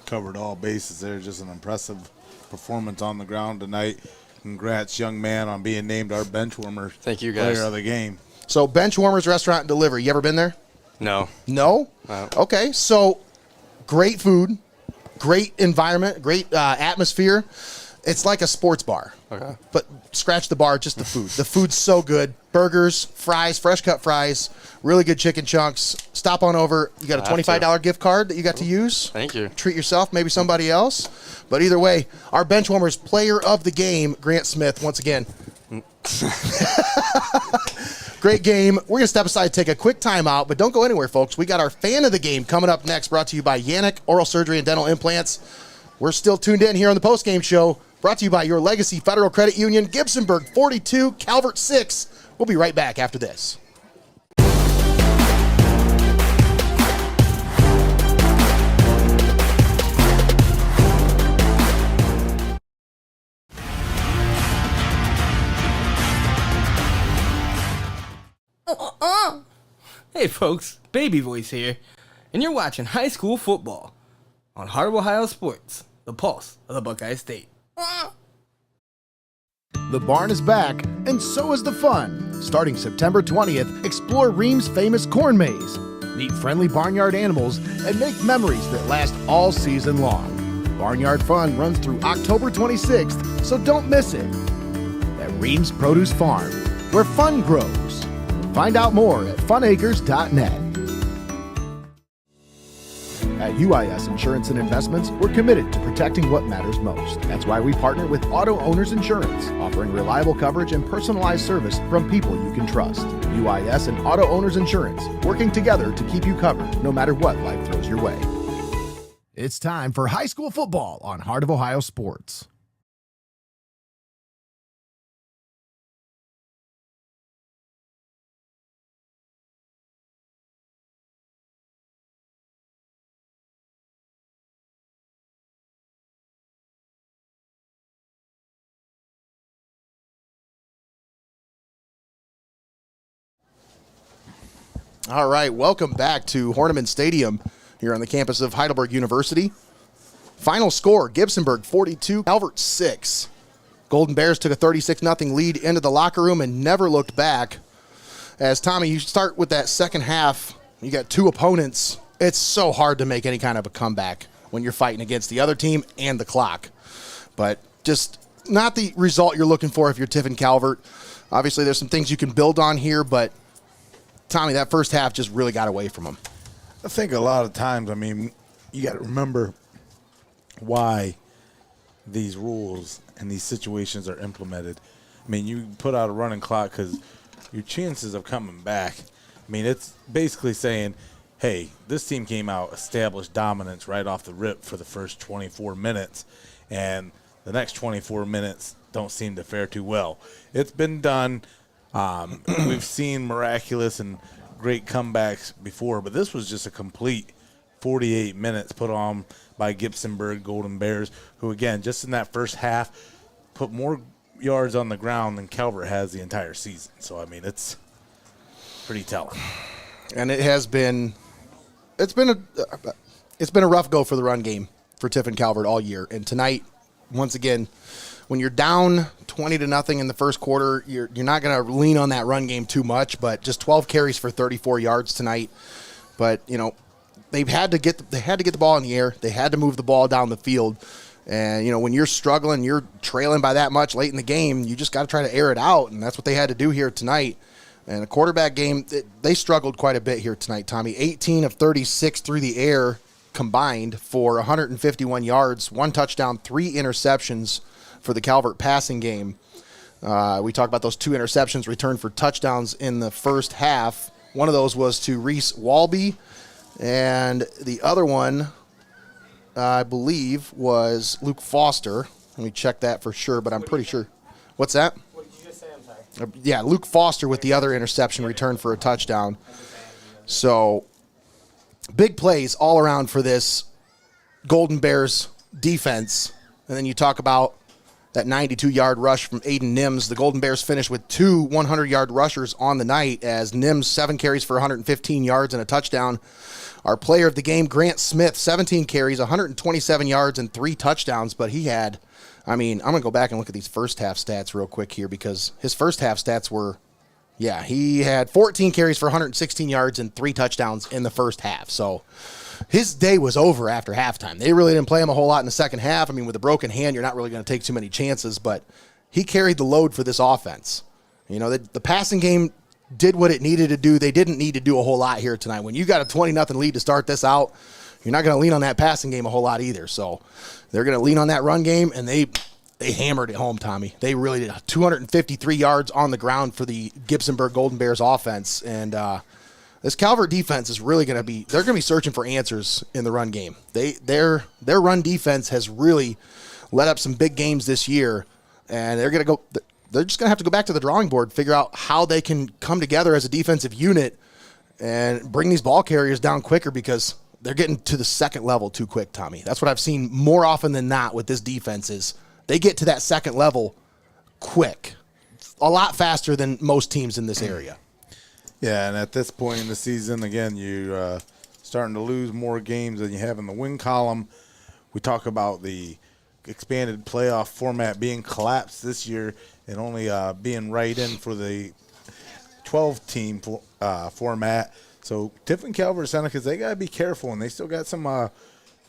covered all bases there. Just an impressive performance on the ground tonight. Congrats, young man, on being named our Benchwarmers. Thank you, guys. Player of the game. So, Benchwarmers Restaurant and Delivery. You ever been there? No. No? No. Okay, so great food, great environment, great atmosphere. It's like a sports bar. Okay. But scratch the bar, just the food. The food's so good. Burgers, fries, fresh cut fries, really good chicken chunks. Stop on over. You got a $25 gift card that you got to use. Thank you. Treat yourself, maybe somebody else. But either way, our Benchwarmers player of the game, Grant Smith, once again. Great game. We're going to step aside, take a quick timeout, but don't go anywhere, folks. We got our fan of the game coming up next, brought to you by YANICH Oral Surgery and Dental Implants. We're still tuned in here on the postgame show, brought to you by your Legacy Federal Credit Union, Gibsonburg 42, Calvert 6. We'll be right back after this. Hey folks, Baby Voice here, and you're watching high school football on Heart of Ohio Sports, the pulse of the Buckeye State. The barn is back, and so is the fun. Starting September 20th, explore Ream's famous corn maze. Meet friendly barnyard animals and make memories that last all season long. Barnyard Fun runs through October 26th, so don't miss it. At Ream's Produce Farm, where fun grows. Find out more at funacres.net. At UIS Insurance and Investments, we're committed to protecting what matters most. That's why we partner with Auto Owners Insurance, offering reliable coverage and personalized service from people you can trust. UIS and Auto Owners Insurance, working together to keep you covered no matter what life throws your way. It's time for high school football on Heart of Ohio Sports. All right, welcome back to Hoernemann Stadium here on the campus of Heidelberg University. Final score, Gibsonburg 42, Calvert 6. Golden Bears took a 36-0 lead into the locker room and never looked back. As Tommy, you start with that second half, you got two opponents. It's so hard to make any kind of a comeback when you're fighting against the other team and the clock. But just not the result you're looking for if you're Tiffin Calvert. Obviously, there's some things you can build on here, but Tommy, that first half just really got away from him. I think a lot of times, I mean, you got to remember why these rules and these situations are implemented. I mean, you put out a running clock because your chances of coming back, I mean, it's basically saying, hey, this team came out, established dominance right off the rip for the first 24 minutes, and the next 24 minutes don't seem to fare too well. It's been done. We've seen miraculous and great comebacks before, but this was just a complete 48 minutes put on by Gibsonburg Golden Bears, who, again, just in that first half, put more yards on the ground than Calvert has the entire season. So, I mean, it's pretty telling. And it's been a rough go for the run game for Tiffin Calvert all year. And tonight, once again, when you're down 20-0 in the first quarter, you're not going to lean on that run game too much, but just 12 carries for 34 yards tonight. But, you know, they had to get the ball in the air. They had to move the ball down the field. And, you know, when you're struggling, you're trailing by that much late in the game, you just got to try to air it out, and that's what they had to do here tonight. And the quarterback game, they struggled quite a bit here tonight, Tommy. 18 of 36 through the air combined for 151 yards, 1 touchdown, 3 interceptions for the Calvert passing game. We talked about those 2 interceptions returned for touchdowns in the first half. One of those was to Reese Walby, and the other one, I believe, was Luke Foster. Let me check that for sure, but I'm pretty sure. What's that? What did you just say? I'm sorry. Yeah, Luke Foster with the other interception returned for a touchdown. So, big plays all around for this Golden Bears defense. And then you talk about that 92-yard rush from Aiden Nims. The Golden Bears finished with 2 100-yard rushers on the night, as Nims 7 carries for 115 yards and a touchdown. Our player of the game, Grant Smith, 17 carries, 127 yards and 3 touchdowns. But he had, I mean, I'm going to go back and look at these first half stats real quick here, because his first half stats were, yeah, he had 14 carries for 116 yards and 3 touchdowns in the first half. So his day was over after halftime. They really didn't play him a whole lot in the second half. I mean, with a broken hand, you're not really going to take too many chances, but he carried the load for this offense. You know, the passing game did what it needed to do. They didn't need to do a whole lot here tonight. When you got a 20-0 lead to start this out, you're not going to lean on that passing game a whole lot either. So they're going to lean on that run game, and they they hammered it home, Tommy. They really did. 253 yards on the ground for the Gibsonburg Golden Bears offense. And this Calvert defense is really going to be, they're going to be searching for answers in the run game. Their run defense has really led up some big games this year. And they're just going to have to go back to the drawing board, figure out how they can come together as a defensive unit and bring these ball carriers down quicker, because they're getting to the second level too quick, Tommy. That's what I've seen more often than not with this defense is they get to that second level quick, a lot faster than most teams in this area. Yeah, and at this point in the season, again, you're starting to lose more games than you have in the win column. We talk about the expanded playoff format being collapsed this year and only being right in for the 12-team format. So Tiffin Calvert Senecas, they got to be careful, and they still got some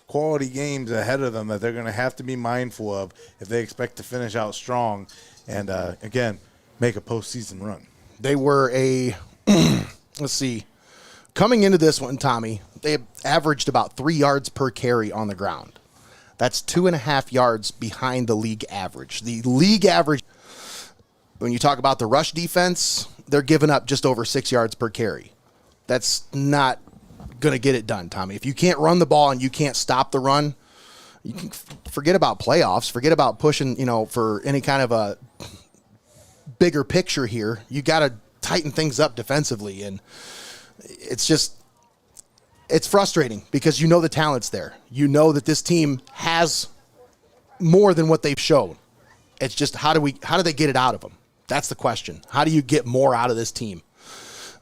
quality games ahead of them that they're going to have to be mindful of if they expect to finish out strong and, again, make a postseason run. They were let's see, coming into this one, Tommy, they averaged about 3 yards per carry on the ground. That's 2.5 yards behind the league average. The league average, when you talk about the rush defense, they're giving up just over 6 yards per carry. That's not going to get it done, Tommy. If you can't run the ball and you can't stop the run, you can forget about playoffs, forget about pushing, for any kind of a bigger picture here. You got to tighten things up defensively, and it's frustrating because the talent's there. You know that this team has more than what they've shown. It's just how do they get it out of them? That's the question. How do you get more out of this team?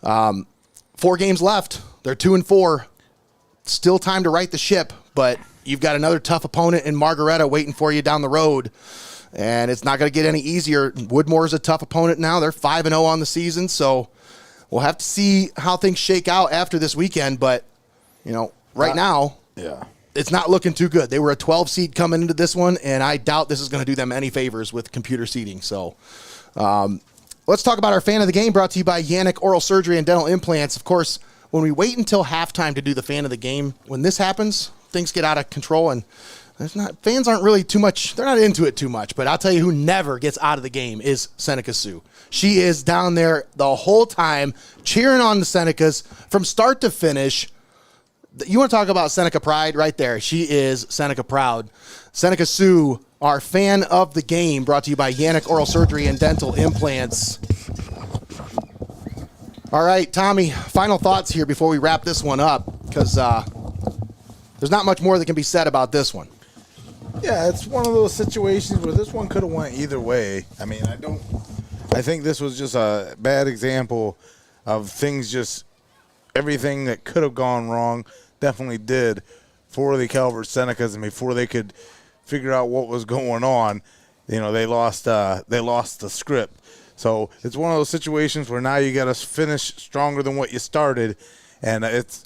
4 games left. They're 2-4. Still time to right the ship, but you've got another tough opponent in Margaretta waiting for you down the road, and it's not going to get any easier. Woodmore's a tough opponent now. They're 5-0 on the season, so we'll have to see how things shake out after this weekend, but right now, it's not looking too good. They were a 12 seed coming into this one, and I doubt this is going to do them any favors with computer seeding. So let's talk about our fan of the game, brought to you by YANICH Oral Surgery and Dental Implants. Of course, when we wait until halftime to do the fan of the game, when this happens, things get out of control, and fans aren't really too much, they're not into it too much. But I'll tell you who never gets out of the game is Seneca Sue. She is down there the whole time cheering on the Senecas from start to finish. You want to talk about Seneca pride right there. She is Seneca proud. Seneca Sue, our fan of the game, brought to you by YANICH Oral Surgery and Dental Implants. All right, Tommy, final thoughts here before we wrap this one up, because there's not much more that can be said about this one. Yeah, it's one of those situations where this one could have went either way. I mean, I think this was just a bad example of things everything that could have gone wrong definitely did for the Calvert Senecas, and before they could figure out what was going on, they lost the script. So it's one of those situations where now you got to finish stronger than what you started, and it's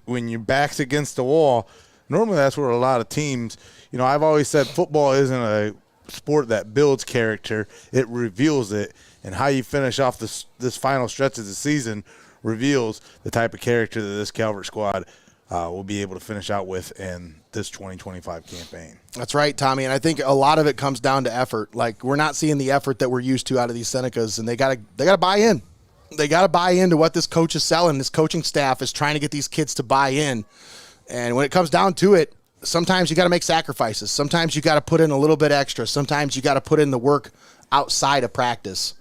when your back's against the wall. Normally that's where a lot of teams. I've always said football isn't a sport that builds character; it reveals it, and how you finish off this final stretch of the season reveals the type of character that this Calvert squad will be able to finish out with in this 2025 campaign. That's right, Tommy, and I think a lot of it comes down to effort. Like, we're not seeing the effort that we're used to out of these Senecas, and they gotta buy in. They gotta buy into what this coach is selling. This coaching staff is trying to get these kids to buy in, and when it comes down to it, sometimes you got to make sacrifices. Sometimes you got to put in a little bit extra. Sometimes you got to put in the work outside of practice.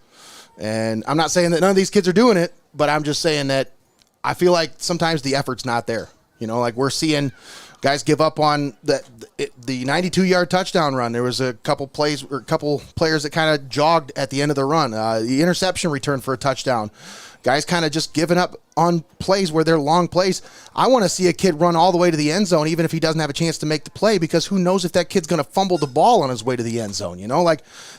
And I'm not saying that none of these kids are doing it, but I'm just saying that I feel like sometimes the effort's not there. Like we're seeing guys give up on the 92-yard touchdown run. There was a couple players that kind of jogged at the end of the run. The interception return for a touchdown. Guys kind of just giving up on plays where they're long plays. I want to see a kid run all the way to the end zone, even if he doesn't have a chance to make the play, because who knows if that kid's going to fumble the ball on his way to the end zone.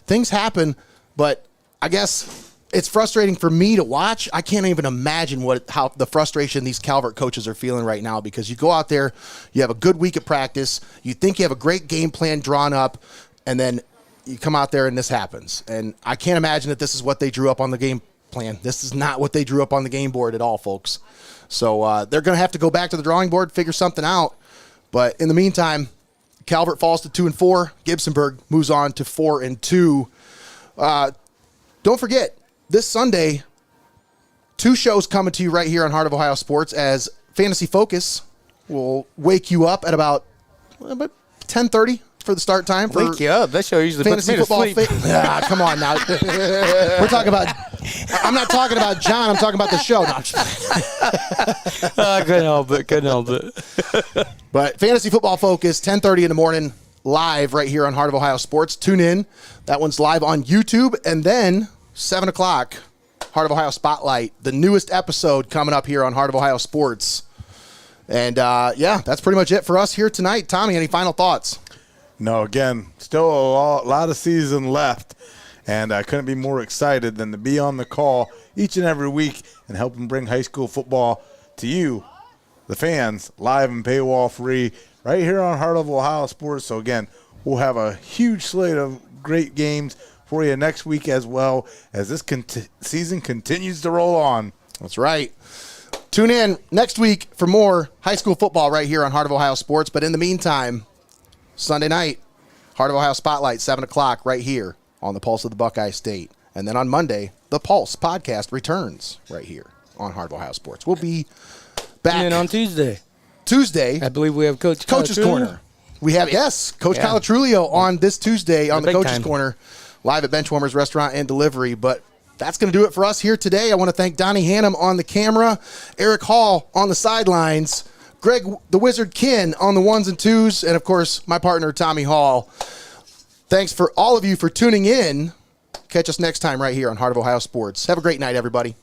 Things happen, but I guess it's frustrating for me to watch. I can't even imagine how the frustration these Calvert coaches are feeling right now, because you go out there, you have a good week of practice, you think you have a great game plan drawn up, and then you come out there and this happens. And I can't imagine that this is what they drew up on the game plan. This is not what they drew up on the game board at all, folks. So they're going to have to go back to the drawing board, figure something out. But in the meantime, Calvert falls to 2-4. Gibsonburg moves on to 4-2. Don't forget, this Sunday, 2 shows coming to you right here on Heart of Ohio Sports, as Fantasy Focus will wake you up at about 10:30 for the start time. For Wake you up. That show usually puts fantasy me to football. sleep. Come on now. We're talking about. I'm not talking about John. I'm talking about the show. No, Couldn't help it. But Fantasy Football Focus, 10:30 in the morning, live right here on Heart of Ohio Sports. Tune in. That one's live on YouTube. And then 7 o'clock, Heart of Ohio Spotlight, the newest episode coming up here on Heart of Ohio Sports. And, that's pretty much it for us here tonight. Tommy, any final thoughts? No, again, still a lot of season left, and I couldn't be more excited than to be on the call each and every week and helping bring high school football to you, the fans, live and paywall free, right here on Heart of Ohio Sports. So, again, we'll have a huge slate of great games for you next week as well as this season continues to roll on. That's right. Tune in next week for more high school football right here on Heart of Ohio Sports. But in the meantime, Sunday night, Heart of Ohio Spotlight, 7 o'clock right here on the Pulse of the Buckeye State. And then on Monday, the Pulse podcast returns right here on Heart of Ohio Sports. We'll be back. And on Tuesday. I believe we have Coach's Corner. We have, Coach Calatrulio on this Tuesday on the Coach's Corner, live at Benchwarmers Restaurant and Delivery. But that's going to do it for us here today. I want to thank Donnie Hannam on the camera, Eric Hall on the sidelines, Greg the Wizard Kinn on the 1s and 2s, and, of course, my partner, Tommy Hall. Thanks for all of you for tuning in. Catch us next time right here on Heart of Ohio Sports. Have a great night, everybody.